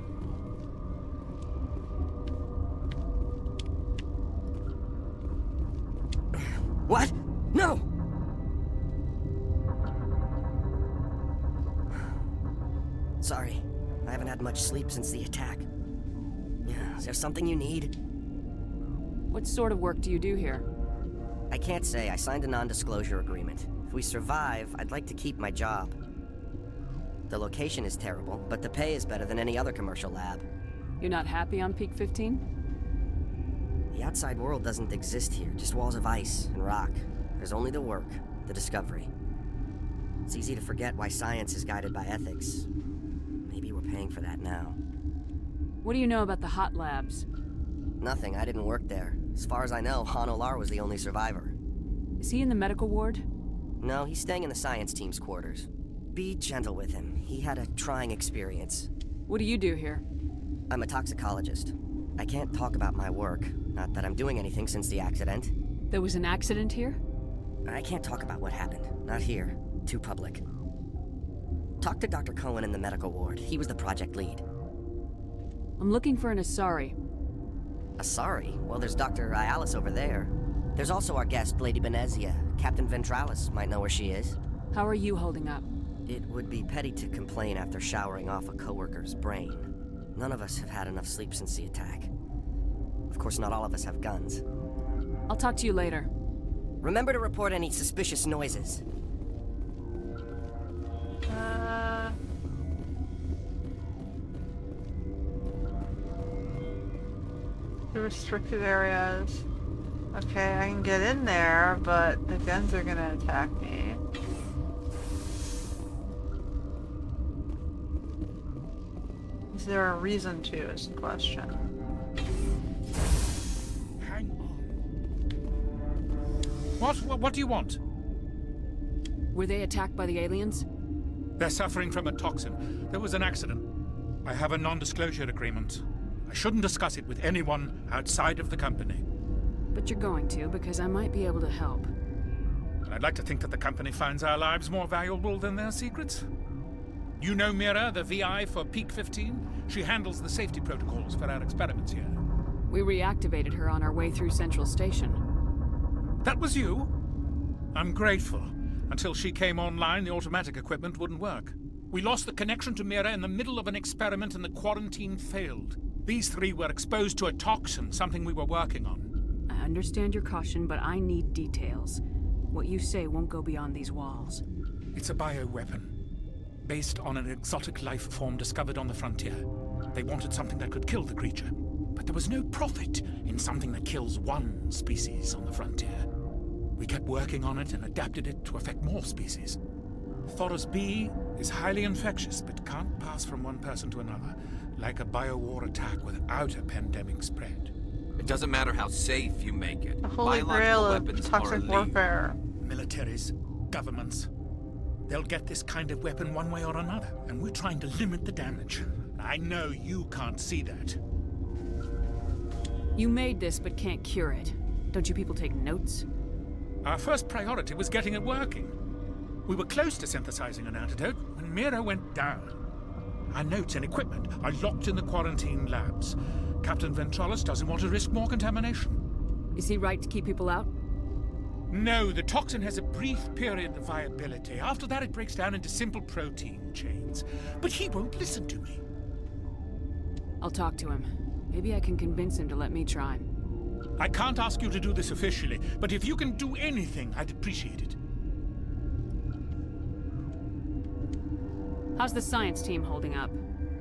What? No! Sorry, I haven't had much sleep since the attack. Is there something you need? What sort of work do you do here? I can't say. I signed a non-disclosure agreement. If we survive, I'd like to keep my job. The location is terrible, but the pay is better than any other commercial lab. You're not happy on Peak 15? The outside world doesn't exist here, just walls of ice and rock. There's only the work, the discovery. It's easy to forget why science is guided by ethics. Maybe we're paying for that now. What do you know about the hot labs? Nothing, I didn't work there. As far as I know, Han Olar was the only survivor. Is he in the medical ward? No, he's staying in the science team's quarters. Be gentle with him. He had a trying experience. What do you do here? I'm a toxicologist. I can't talk about my work. Not that I'm doing anything since the accident. There was an accident here? I can't talk about what happened. Not here. Too public. Talk to Dr. Cohen in the medical ward. He was the project lead. I'm looking for an Asari. Asari? Well, there's Dr. Ialis over there. There's also our guest, Lady Benezia. Captain Ventralis might know where she is. How are you holding up? It would be petty to complain after showering off a coworker's brain. None of us have had enough sleep since the attack. Of course, not all of us have guns. I'll talk to you later. Remember to report any suspicious noises. The restricted areas. Okay, I can get in there, but the guns are gonna attack me. Is there a reason to, is the question. Hang on. What do you want? Were they attacked by the aliens? They're suffering from a toxin. There was an accident. I have a non-disclosure agreement. I shouldn't discuss it with anyone outside of the company. But you're going to, because I might be able to help. And I'd like to think that the company finds our lives more valuable than their secrets. You know Mira, the VI for Peak 15? She handles the safety protocols for our experiments here. We reactivated her on our way through Central Station. That was you? I'm grateful. Until she came online, the automatic equipment wouldn't work. We lost the connection to Mira in the middle of an experiment and the quarantine failed. These three were exposed to a toxin, something we were working on. I understand your caution, but I need details. What you say won't go beyond these walls. It's a bioweapon, based on an exotic life form discovered on the frontier. They wanted something that could kill the creature, but there was no profit in something that kills one species on the frontier. We kept working on it and adapted it to affect more species. Thoros B is highly infectious, but can't pass from one person to another, like a biowar attack without a pandemic spread. It doesn't matter how safe you make it. The holy grail of toxic warfare. Militaries, governments, they'll get this kind of weapon one way or another, and we're trying to limit the damage. I know you can't see that. You made this, but can't cure it. Don't you people take notes? Our first priority was getting it working. We were close to synthesizing an antidote when Mira went down. Our notes and equipment are locked in the quarantine labs. Captain Ventralis doesn't want to risk more contamination. Is he right to keep people out? No, the toxin has a brief period of viability. After that, it breaks down into simple protein chains. But he won't listen to me. I'll talk to him. Maybe I can convince him to let me try. I can't ask you to do this officially, but if you can do anything, I'd appreciate it. How's the science team holding up?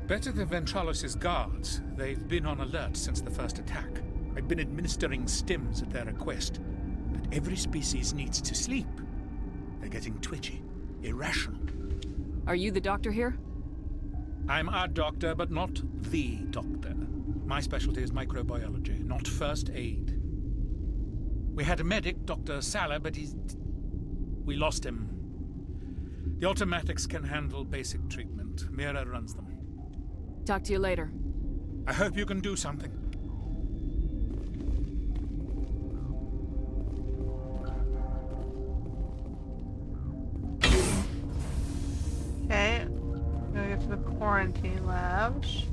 Better than Ventralis' guards. They've been on alert since the first attack. I've been administering stims at their request. But every species needs to sleep. They're getting twitchy, irrational. Are you the doctor here? I'm a doctor, but not the doctor. My specialty is microbiology, not first aid. We had a medic, Dr. Salah, but we lost him. The automatics can handle basic treatment. Mira runs them. Talk to you later. I hope you can do something. Okay, gonna get to the quarantine labs.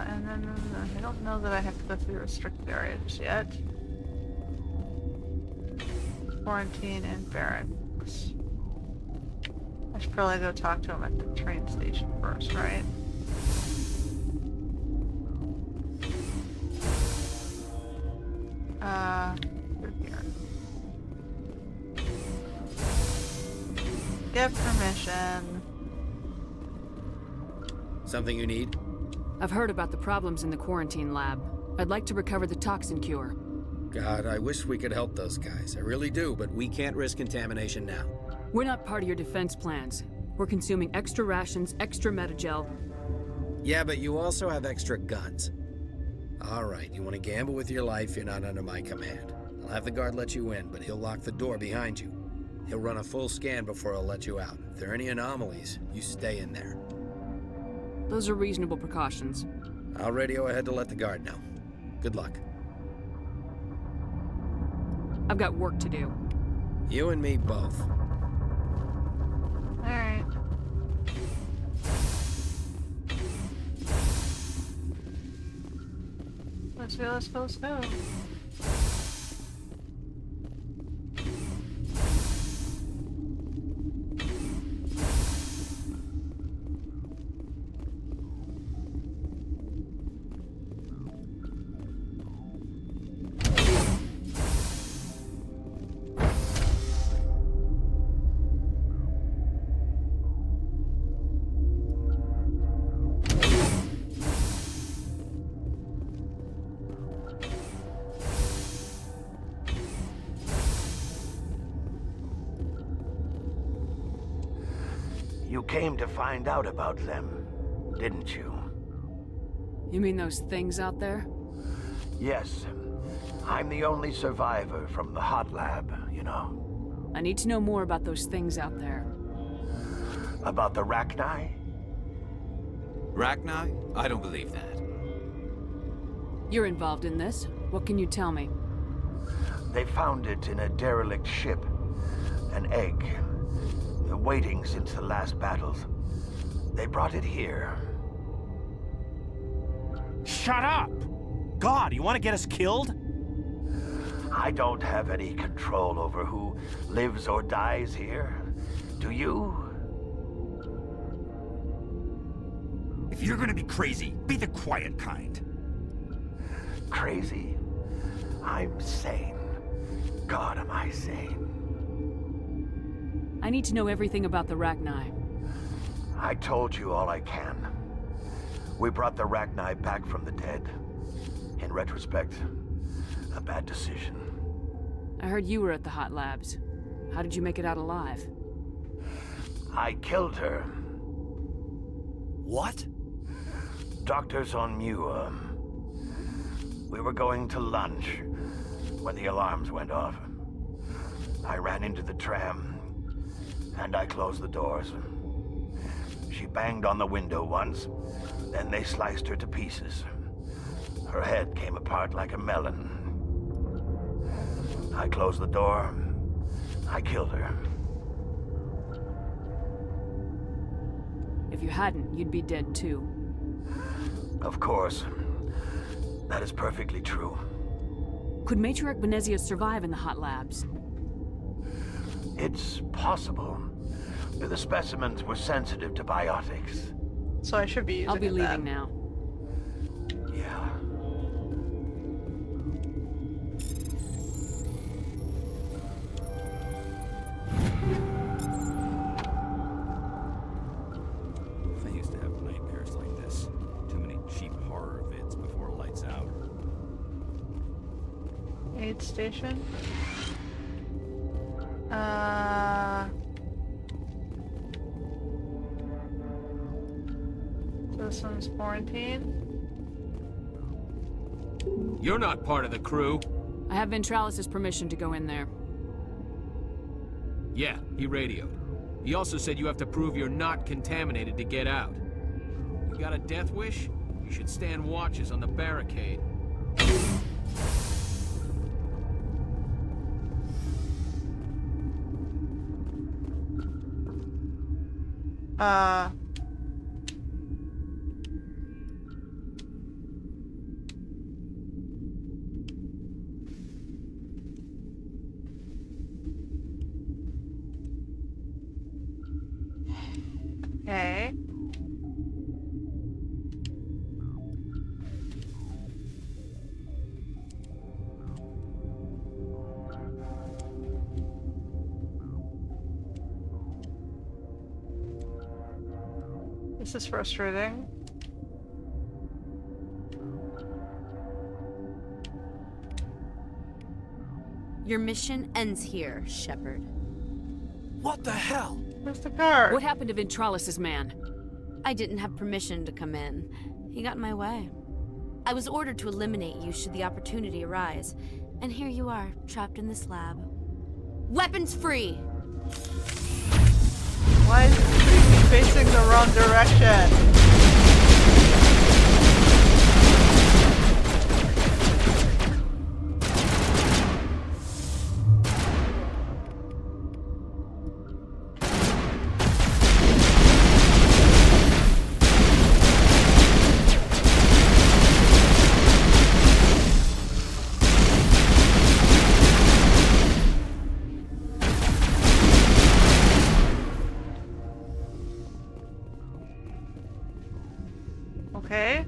And then I don't know that I have to go through restricted areas yet. Quarantine and barracks. I should probably go talk to him at the train station first, right? Through here. Get permission. Something you need? I've heard about the problems in the quarantine lab. I'd like to recover the toxin cure. God, I wish we could help those guys. I really do, but we can't risk contamination now. We're not part of your defense plans. We're consuming extra rations, extra metagel. Yeah, but you also have extra guns. All right, you want to gamble with your life, you're not under my command. I'll have the guard let you in, but he'll lock the door behind you. He'll run a full scan before he'll let you out. If there are any anomalies, you stay in there. Those are reasonable precautions. I'll radio ahead to let the guard know. Good luck. I've got work to do. You and me both. Alright. Let's go. You came to find out about them, didn't you? You mean those things out there? Yes. I'm the only survivor from the hot lab, you know. I need to know more about those things out there. About the Rachni? Rachni? I don't believe that. You're involved in this. What can you tell me? They found it in a derelict ship. An egg. Waiting since the last battles. They brought it here. Shut up! God, you want to get us killed? I don't have any control over who lives or dies here. Do you? If you're gonna be crazy, be the quiet kind. Crazy? I'm sane. God, am I sane? I need to know everything about the Rachni. I told you all I can. We brought the Rachni back from the dead. In retrospect, a bad decision. I heard you were at the hot labs. How did you make it out alive? I killed her. What? Doctors on Muir. We were going to lunch when the alarms went off. I ran into the tram, and I closed the doors. She banged on the window once, then they sliced her to pieces. Her head came apart like a melon. I closed the door. I killed her. If you hadn't, you'd be dead too. Of course. That is perfectly true. Could Matriarch Benezia survive in the hot labs? It's possible. The specimens were sensitive to biotics. So I should be using I'll be it leaving then. now. Yeah. I used to have nightmares like this. Too many cheap horror vids before lights out. Aid station. This one's quarantine. You're not part of the crew. I have Ventralis' permission to go in there. Yeah, he radioed. He also said you have to prove you're not contaminated to get out. You got a death wish? You should stand watches on the barricade. Okay. This is frustrating. Your mission ends here, Shepard. What the hell? Where's the guard? What happened to Ventralis' man? I didn't have permission to come in. He got in my way. I was ordered to eliminate you should the opportunity arise. And here you are, trapped in this lab. Weapons free! Why is it facing the wrong direction? Okay.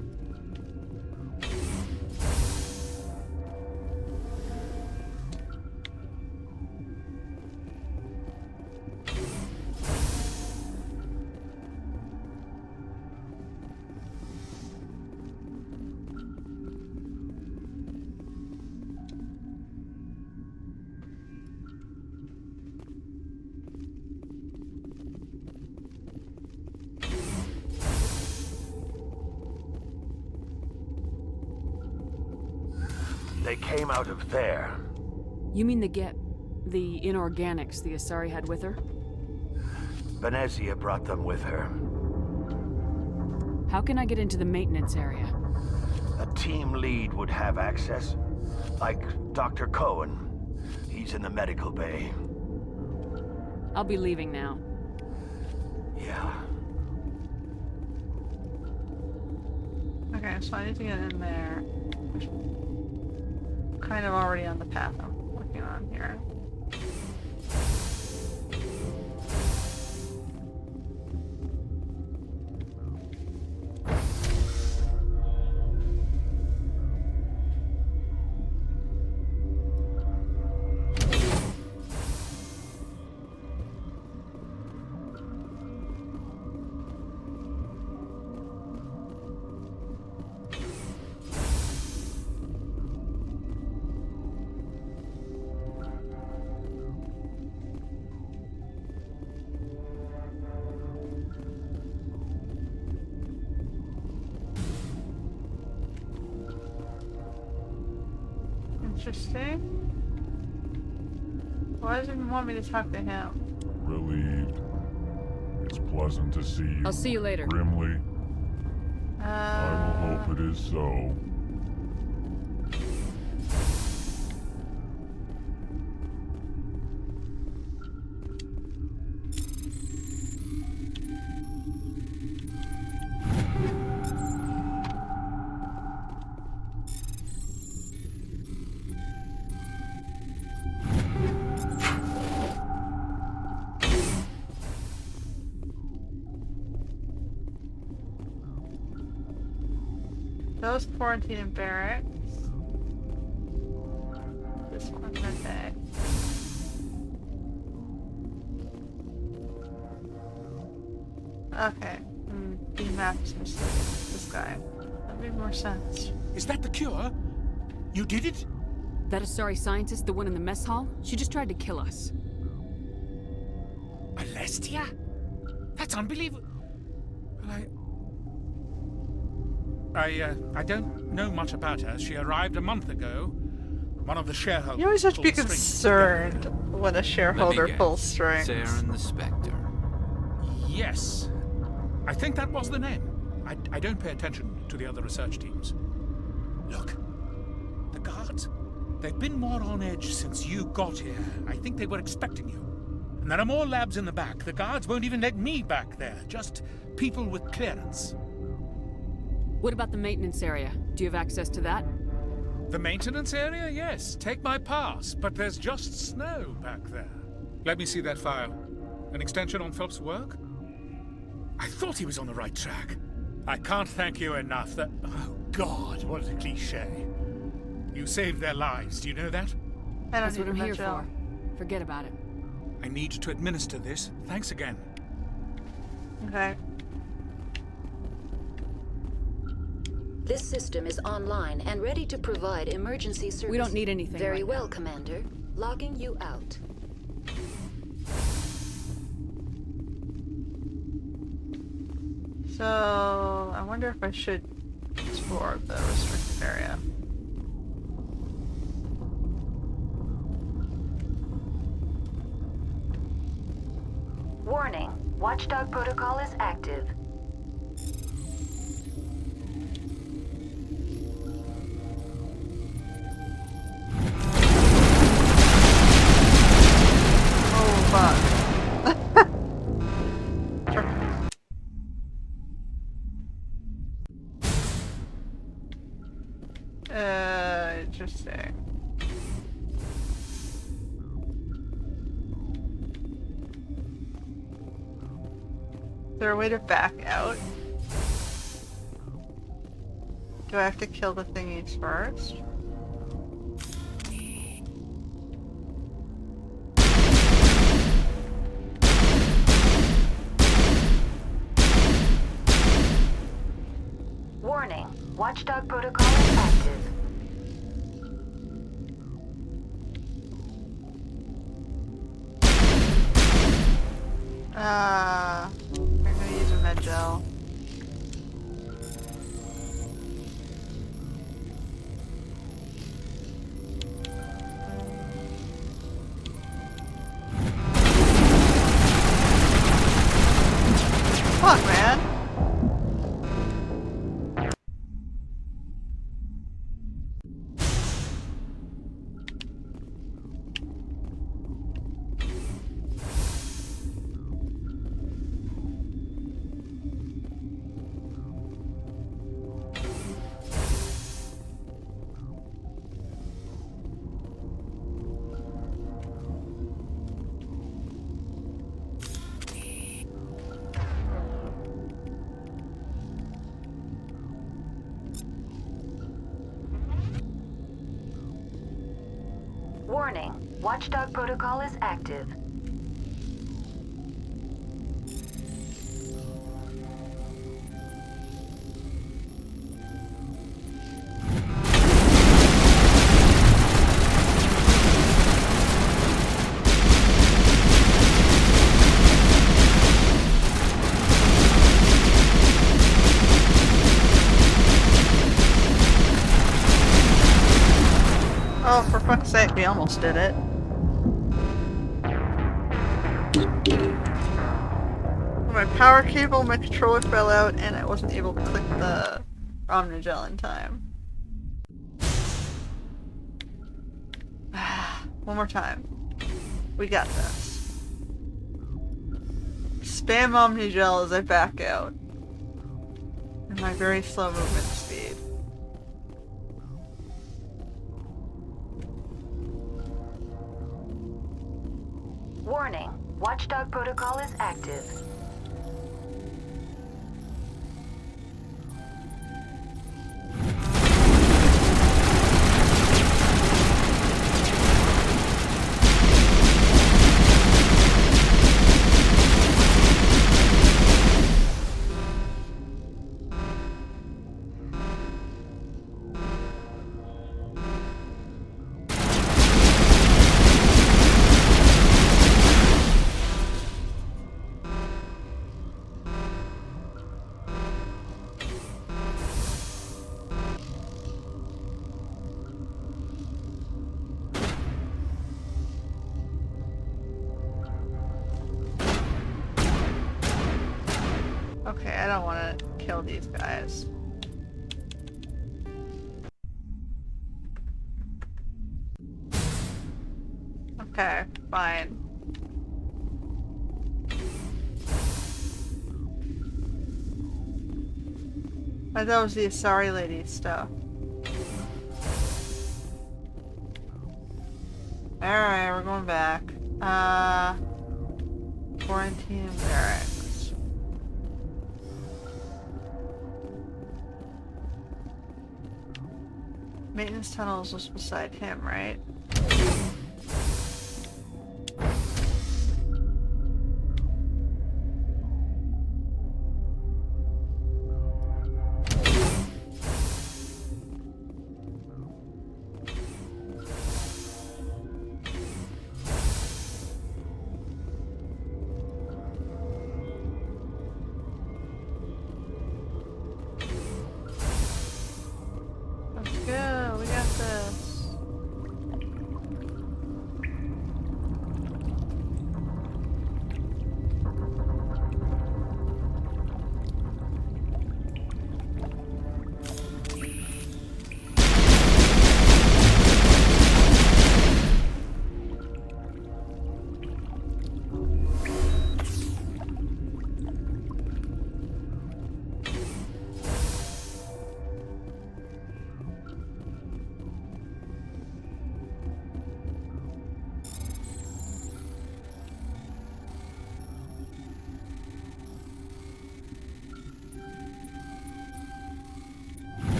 They came out of there. You mean the Geth, the inorganics the Asari had with her? Benezia brought them with her. How can I get into the maintenance area? A team lead would have access. Like Dr. Cohen. He's in the medical bay. I'll be leaving now. Yeah. Okay, so I need to get in there. Kind of already on the path I'm working on here. Interesting. Why does he want me to talk to him? Relieved. It's pleasant to see you. I'll see you later. Grimly. I Uh, will hope it is so. Those quarantine in barracks. This one midday. Okay. Maps this guy. That made more sense. Is that the cure? You did it? That Asari scientist, the one in the mess hall? She just tried to kill us. Alestia? That's unbelievable. I don't know much about her. She arrived a month ago. One of the shareholders. You always have to be concerned when a shareholder pulls strings. Saren the Spectre. Yes. I think that was the name. I don't pay attention to the other research teams. Look. The guards. They've been more on edge since you got here. I think they were expecting you. And there are more labs in the back. The guards won't even let me back there. Just people with clearance. What about the maintenance area? Do you have access to that? The maintenance area? Yes. Take my pass. But there's just snow back there. Let me see that file. An extension on Phelps' work? I thought he was on the right track. I can't thank you enough that... Oh, God, what a cliché. You saved their lives. Do you know that? That's what I'm here for. Forget about it. I need to administer this. Thanks again. Okay. This system is online and ready to provide emergency service. We don't need anything Very right well, now. Commander. Logging you out. So, I wonder if I should explore the restricted area. Warning. Watchdog protocol is active. Oh, fuck. Interesting. Is there a way to back out? Do I have to kill the thingies first? Warning. Watchdog protocol is active. I'm gonna use a med gel. Fuck, man. Warning. Watchdog protocol is active. Oh, for fuck's sake, we almost did it. My power cable, my controller fell out, and I wasn't able to click the Omnigel in time. One more time. We got this. Spam Omnigel as I back out. And my very slow movement speed. Warning. Watchdog protocol is active. don't want to kill these guys. Okay, fine. I thought it was the Asari lady stuff. Alright, we're going back. Quarantine barracks. Maintenance tunnels was beside him, right?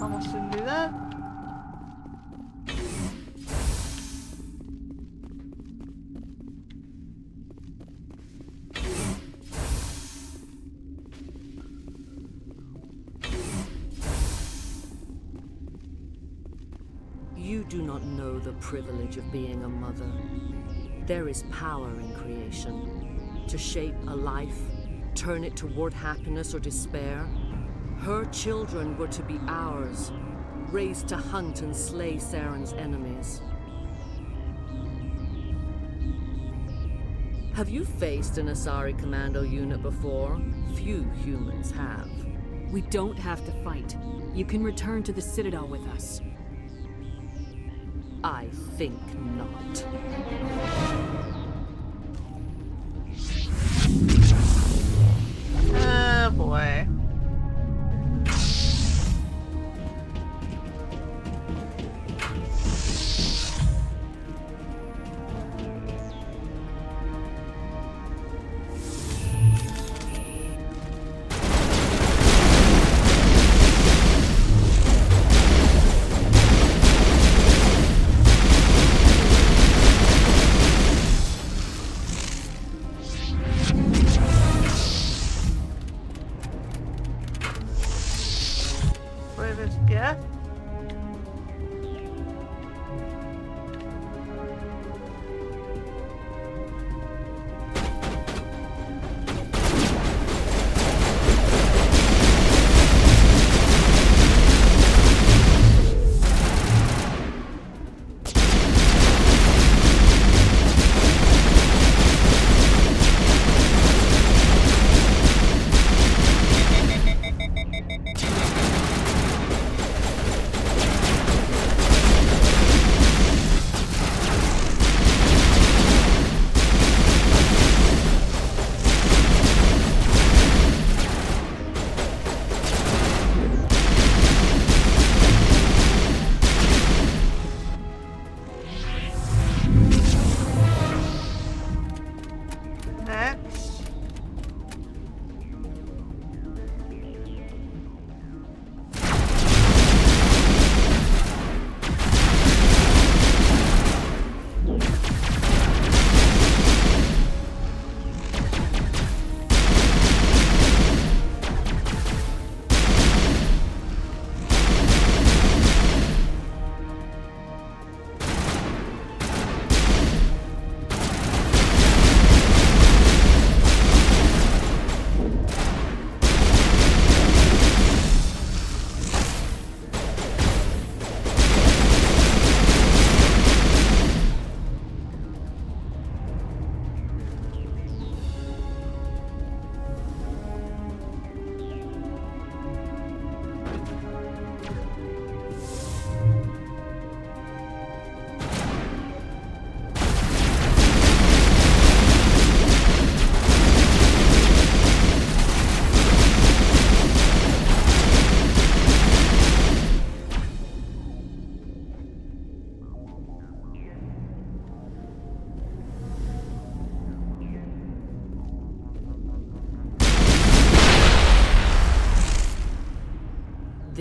Almost didn't do that. You do not know the privilege of being a mother. There is power in creation. To shape a life, turn it toward happiness or despair. Her children were to be ours, raised to hunt and slay Saren's enemies. Have you faced an Asari commando unit before? Few humans have. We don't have to fight. You can return to the Citadel with us. I think not. Oh boy.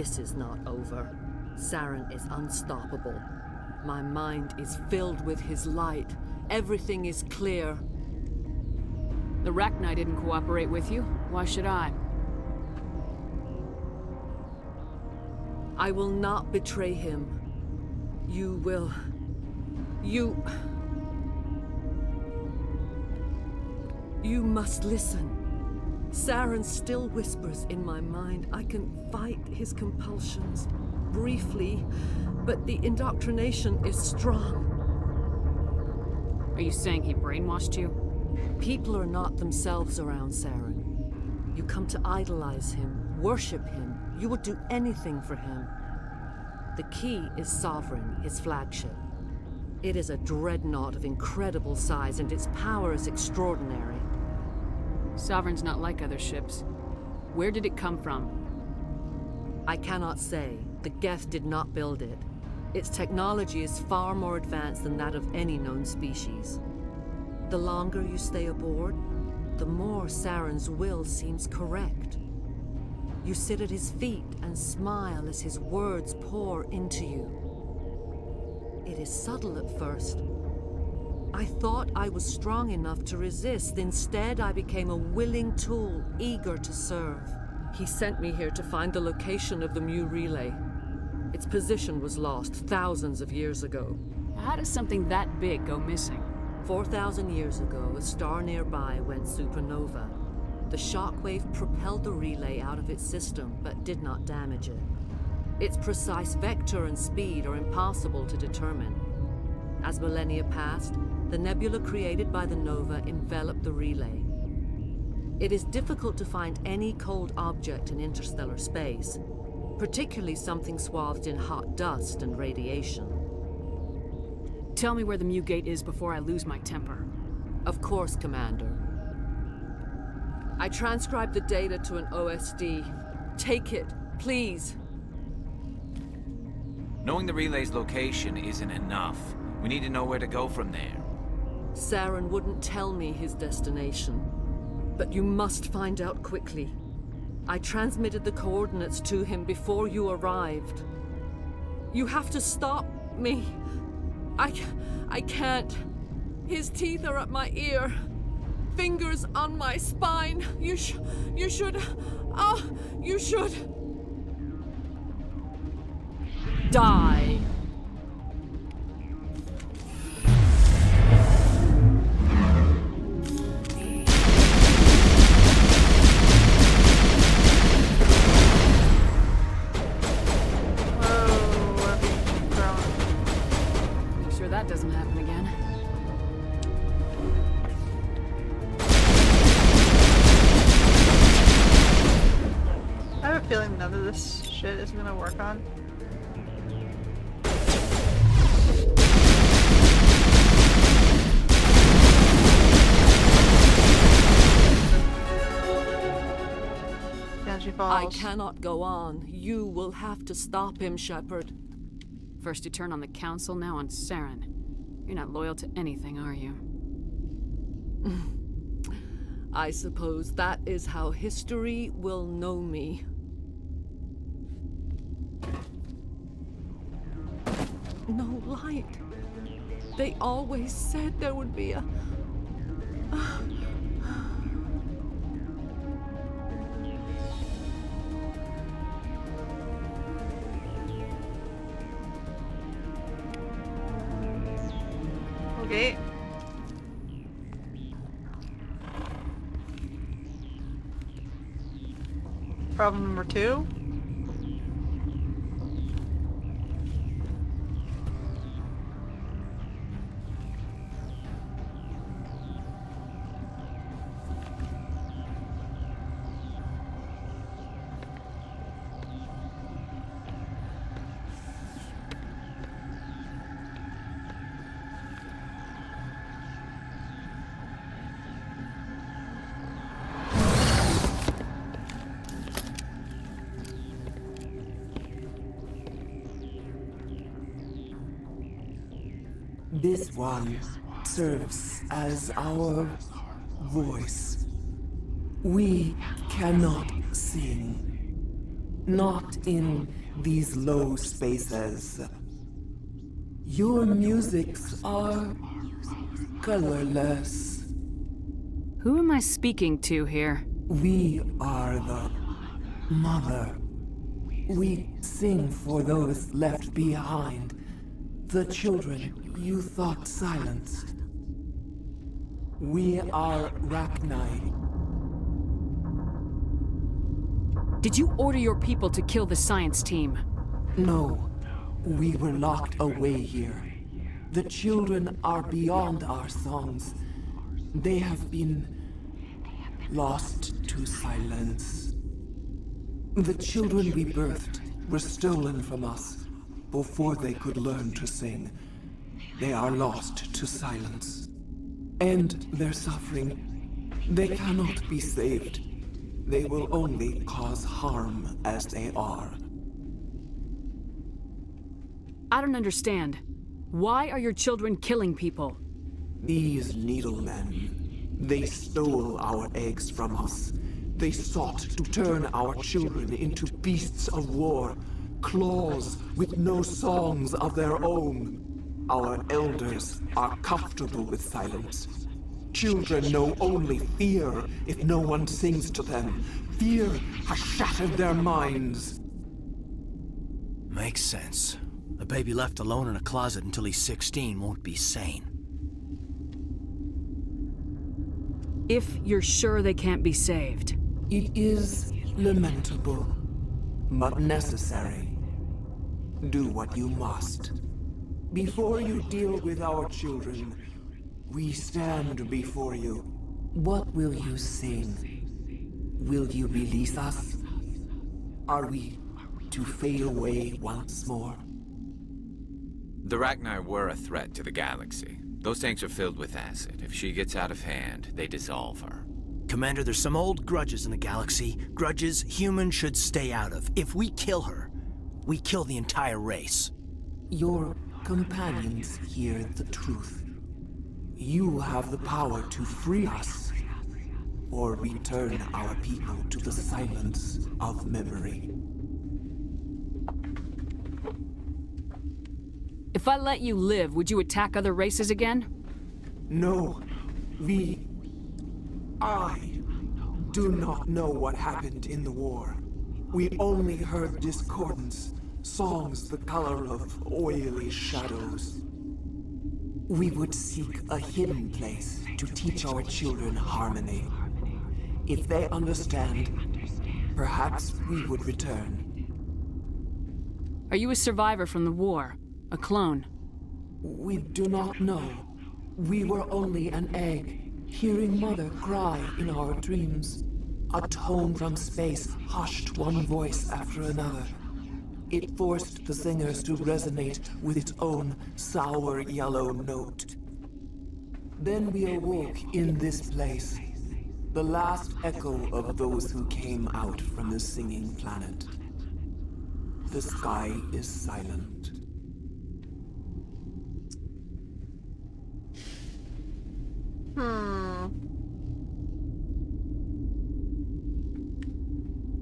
This is not over. Saren is unstoppable. My mind is filled with his light. Everything is clear. The Rachni didn't cooperate with you. Why should I? I will not betray him. You will... You must listen. Saren still whispers in my mind. I can fight his compulsions, briefly, but the indoctrination is strong. Are you saying he brainwashed you? People are not themselves around Saren. You come to idolize him, worship him. You would do anything for him. The key is Sovereign, his flagship. It is a dreadnought of incredible size, and its power is extraordinary. Sovereign's not like other ships. Where did it come from? I cannot say. The Geth did not build it. Its technology is far more advanced than that of any known species. The longer you stay aboard, the more Saren's will seems correct. You sit at his feet and smile as his words pour into you. It is subtle at first. I thought I was strong enough to resist. Instead, I became a willing tool, eager to serve. He sent me here to find the location of the Mu relay. Its position was lost thousands of years ago. How does something that big go missing? 4,000 years ago, a star nearby went supernova. The shockwave propelled the relay out of its system, but did not damage it. Its precise vector and speed are impossible to determine. As millennia passed, the nebula created by the nova enveloped the relay. It is difficult to find any cold object in interstellar space, particularly something swathed in hot dust and radiation. Tell me where the Mu Gate is before I lose my temper. Of course, Commander. I transcribed the data to an OSD. Take it, please. Knowing the relay's location isn't enough. We need to know where to go from there. Saren wouldn't tell me his destination, but you must find out quickly. I transmitted the coordinates to him before you arrived. You have to stop me. I can't. His teeth are at my ear. Fingers on my spine. You should. You should. Die. That doesn't happen again. I have a feeling none of this shit is gonna work on. I cannot go on. You will have to stop him, Shepard. First you turn on the Council, now on Saren. You're not loyal to anything, are you? I suppose that is how history will know me. No light. They always said there would be a... Okay. Problem number 2. This one serves as our voice. We cannot sing. Not in these low spaces. Your musics are colorless. Who am I speaking to here? We are the mother. We sing for those left behind, the children you thought silenced. We are Rachni. Did you order your people to kill the science team? No, we were locked away here. The children are beyond our songs. They have been lost to silence. The children we birthed were stolen from us before they could learn to sing. They are lost to silence. And their suffering, they cannot be saved. They will only cause harm as they are. I don't understand. Why are your children killing people? These needlemen, they stole our eggs from us. They sought to turn our children into beasts of war, claws with no songs of their own. Our elders are comfortable with silence. Children know only fear if no one sings to them. Fear has shattered their minds. Makes sense. A baby left alone in a closet until he's 16 won't be sane. If you're sure they can't be saved. It is lamentable, but necessary. Do what you must. Before you deal with our children, we stand before you. What will you sing? Will you release us? Are we to fade away once more? The Rachni were a threat to the galaxy. Those tanks are filled with acid. If she gets out of hand, they dissolve her. Commander, there's some old grudges in the galaxy. Grudges humans should stay out of. If we kill her, we kill the entire race. Your companions hear the truth. You have the power to free us, or return our people to the silence of memory. If I let you live, would you attack other races again? No, I do not know what happened in the war. We only heard discordance, songs the color of oily shadows. We would seek a hidden place to teach our children harmony. If they understand, perhaps we would return. Are you a survivor from the war? A clone? We do not know. We were only an egg, hearing Mother cry in our dreams. A tone from space hushed one voice after another. It forced the singers to resonate with its own sour yellow note. Then we awoke in this place, the last echo of those who came out from the singing planet. The sky is silent.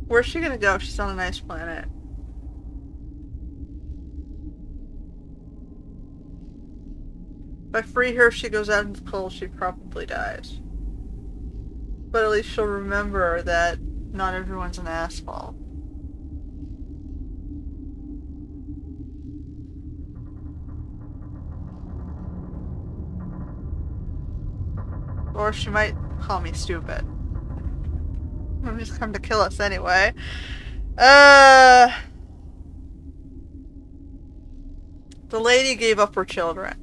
Where's she gonna go? She's on a nice planet. If I free her, if she goes out into the cold, she probably dies. But at least she'll remember that not everyone's an asshole. Or she might call me stupid. I'm just come to kill us anyway. The lady gave up her children.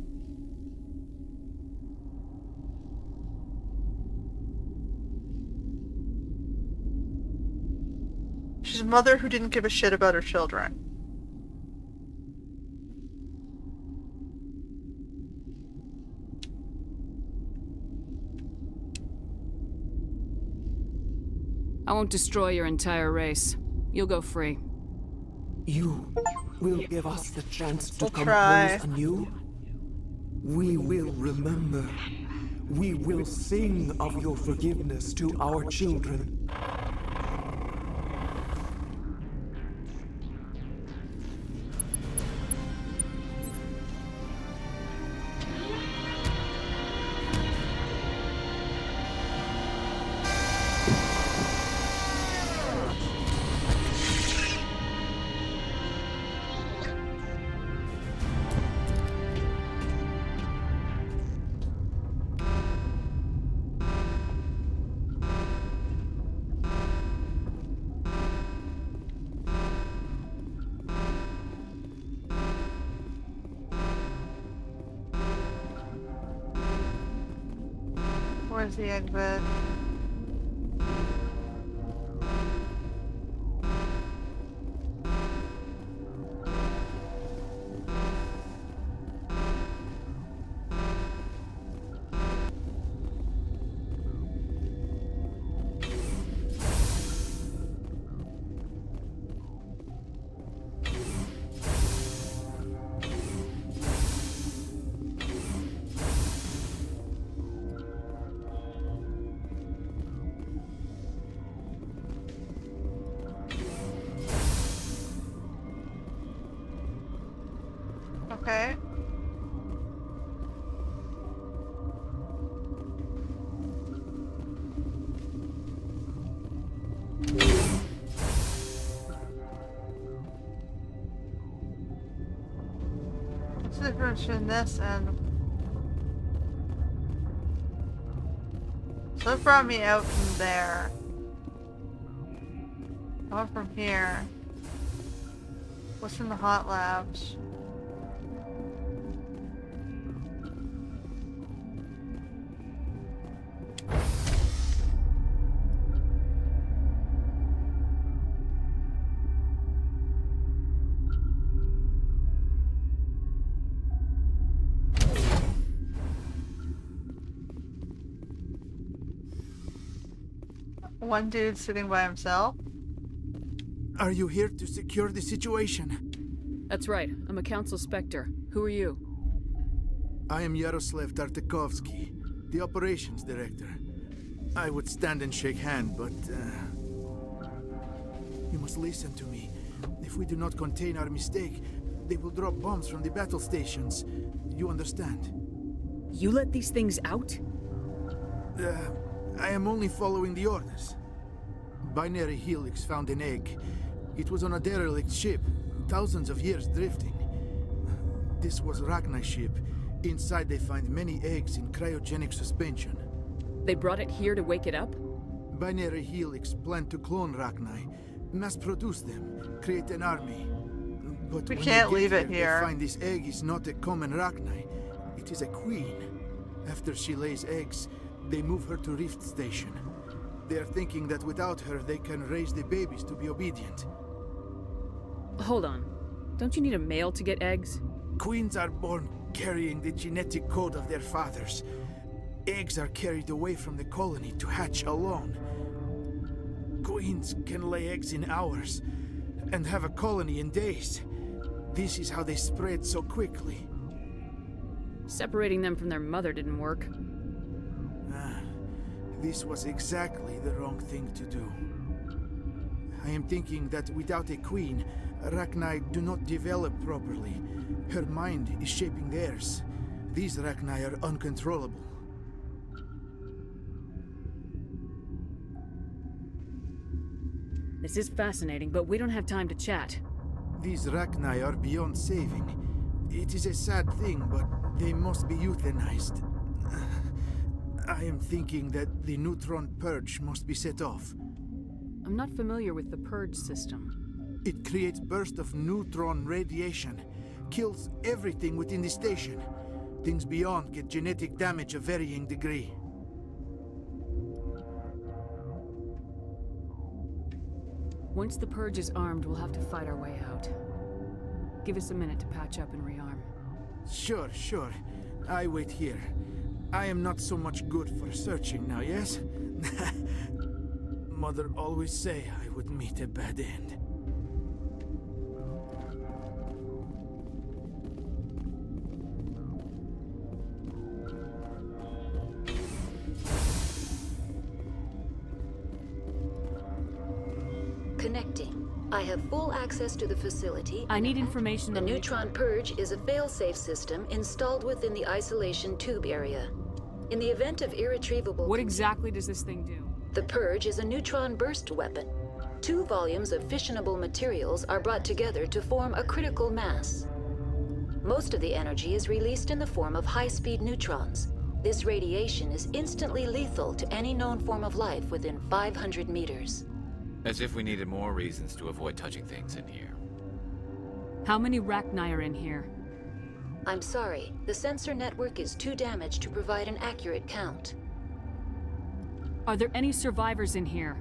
She's a mother who didn't give a shit about her children. I won't destroy your entire race. You'll go free. You will give us the chance to We'll compose try. anew? We will remember. We will sing of your forgiveness to our children. Where's the exit? Okay. What's the difference between this and... So it brought me out from there. Out from here. What's in the hot labs? One dude sitting by himself? Are you here to secure the situation? That's right. I'm a council specter. Who are you? I am Yaroslav Tartakovsky, the operations director. I would stand and shake hand, but you must listen to me. If we do not contain our mistake, they will drop bombs from the battle stations. You understand? You let these things out? I am only following the orders. Binary Helix found an egg. It was on a derelict ship, thousands of years drifting. This was Rachni's ship. Inside they find many eggs in cryogenic suspension. They brought it here to wake it up? Binary Helix planned to clone Rachni, mass produce them, create an army. But we when can't they leave get it here, here. they find this egg is not a common Rachni. It is a queen. After she lays eggs, they move her to Rift Station. They are thinking that without her, they can raise the babies to be obedient. Hold on. Don't you need a male to get eggs? Queens are born carrying the genetic code of their fathers. Eggs are carried away from the colony to hatch alone. Queens can lay eggs in hours and have a colony in days. This is how they spread so quickly. Separating them from their mother didn't work. This was exactly the wrong thing to do. I am thinking that without a queen, Rachni do not develop properly. Her mind is shaping theirs. These Rachni are uncontrollable. This is fascinating, but we don't have time to chat. These Rachni are beyond saving. It is a sad thing, but they must be euthanized. I am thinking that the neutron purge must be set off. I'm not familiar with the purge system. It creates bursts of neutron radiation, kills everything within the station. Things beyond get genetic damage of varying degree. Once the purge is armed, we'll have to fight our way out. Give us a minute to patch up and rearm. Sure. I wait here. I am not so much good for searching now, yes? Mother always say I would meet a bad end. Connecting. I have full access to the facility. I need information. The neutron purge is a fail-safe system installed within the isolation tube area. In the event of irretrievable... What exactly does this thing do? The purge is a neutron burst weapon. 2 volumes of fissionable materials are brought together to form a critical mass. Most of the energy is released in the form of high-speed neutrons. This radiation is instantly lethal to any known form of life within 500 meters. As if we needed more reasons to avoid touching things in here. How many Rachni are in here? I'm sorry, the sensor network is too damaged to provide an accurate count. Are there any survivors in here?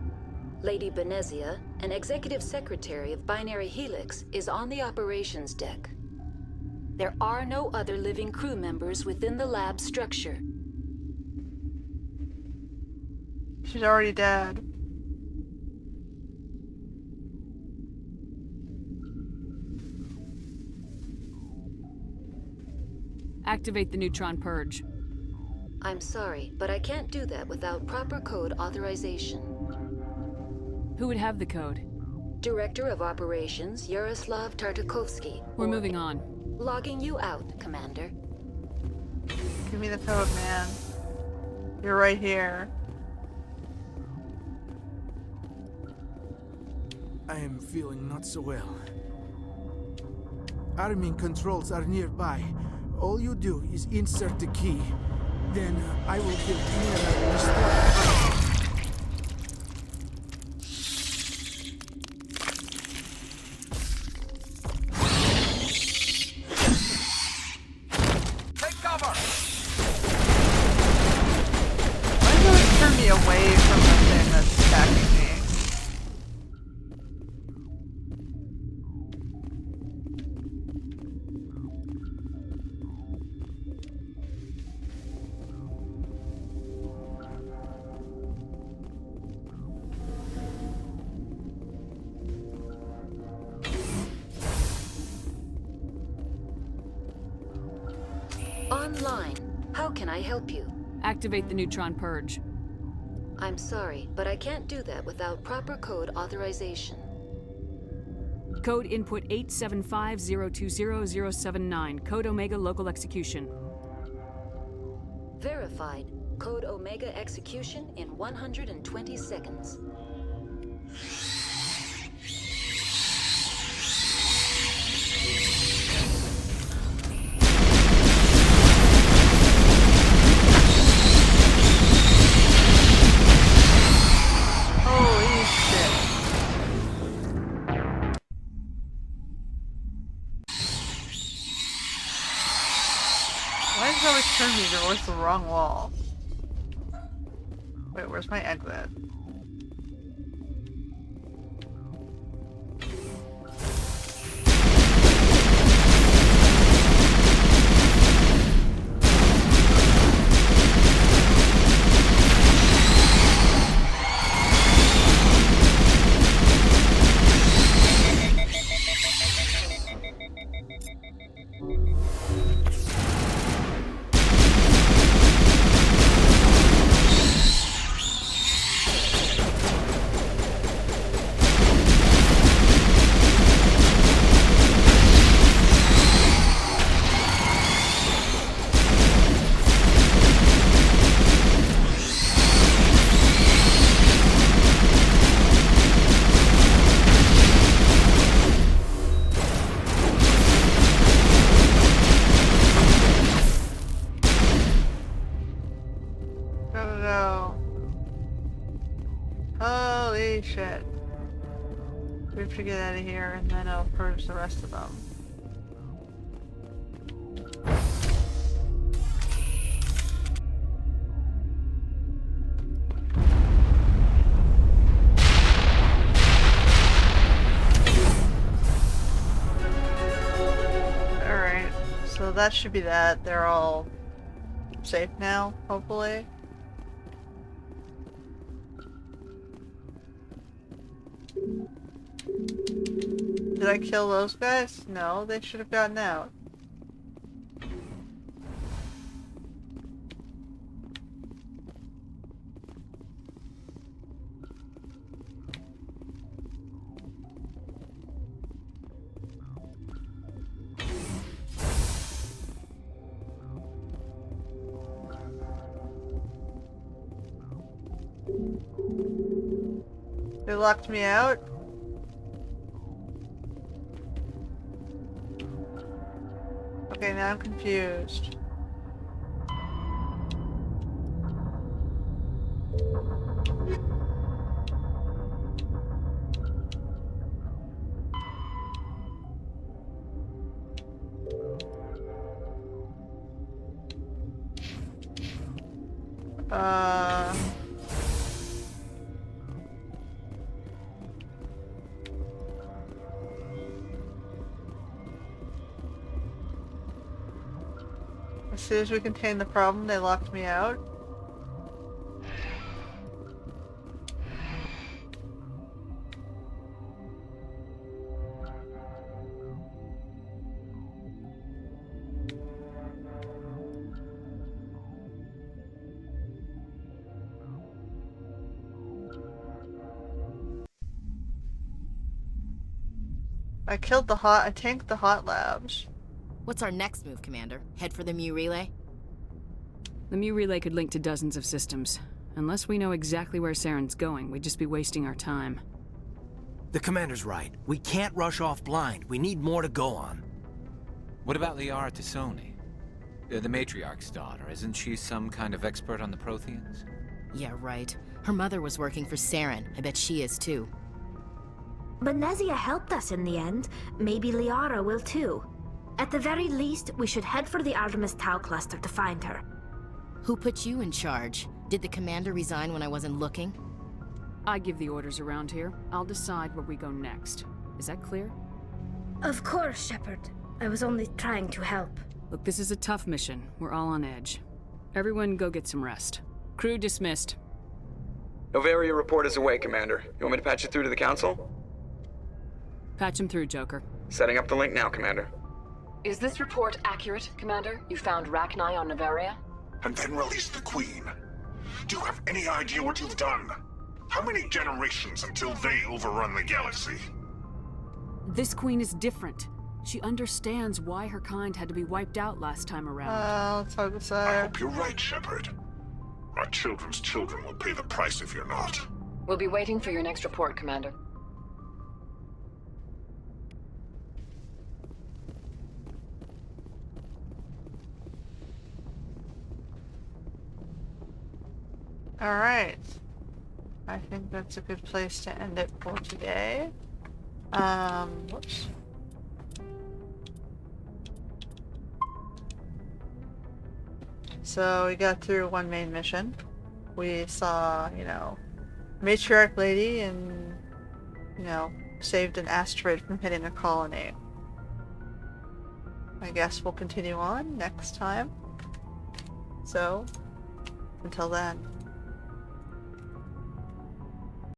Lady Benezia, an executive secretary of Binary Helix, is on the operations deck. There are no other living crew members within the lab structure. She's already dead. Activate the neutron purge. I'm sorry, but I can't do that without proper code authorization. Who would have the code? Director of Operations, Yaroslav Tartakovsky. We're moving on. Logging you out, Commander. Give me the code, man. You're right here. I am feeling not so well. Arming controls are nearby. All you do is insert the key. Then I will give Mira a start. Away from the thing that's attacking me. Online. How can I help you? Activate the neutron purge. I'm sorry, but I can't do that without proper code authorization. Code input 875020079. Code Omega local execution. Verified. Code Omega execution in 120 seconds. Why does it always turn me towards the wrong wall? Wait, where's my exit? Holy shit. We have to get out of here and then I'll purge the rest of them. Alright, so that should be that. They're all safe now, hopefully. Did I kill those guys? No, they should have gotten out. They locked me out? Okay, now I'm confused. soon as we contained the problem, they locked me out. I tanked the hot labs. What's our next move, Commander? Head for the Mu relay? The Mu relay could link to dozens of systems. Unless we know exactly where Saren's going, we'd just be wasting our time. The Commander's right. We can't rush off blind. We need more to go on. What about Liara Tassoni? The matriarch's daughter. Isn't she some kind of expert on the Protheans? Yeah, right. Her mother was working for Saren. I bet she is too. But Nezia helped us in the end. Maybe Liara will too. At the very least, we should head for the Artemis Tau cluster to find her. Who put you in charge? Did the Commander resign when I wasn't looking? I give the orders around here. I'll decide where we go next. Is that clear? Of course, Shepard. I was only trying to help. Look, this is a tough mission. We're all on edge. Everyone go get some rest. Crew dismissed. Novaria report is away, Commander. You want me to patch it through to the Council? Patch him through, Joker. Setting up the link now, Commander. Is this report accurate, Commander? You found Rachni on Novaria? And then released the Queen. Do you have any idea what you've done? How many generations until they overrun the galaxy? This Queen is different. She understands why her kind had to be wiped out last time around. Let's hope so. I hope you're right, Shepard. Our children's children will pay the price if you're not. We'll be waiting for your next report, Commander. Alright. I think that's a good place to end it for today. Whoops. So we got through one main mission. We saw, matriarch lady and, saved an asteroid from hitting a colony. I guess we'll continue on next time. So, until then.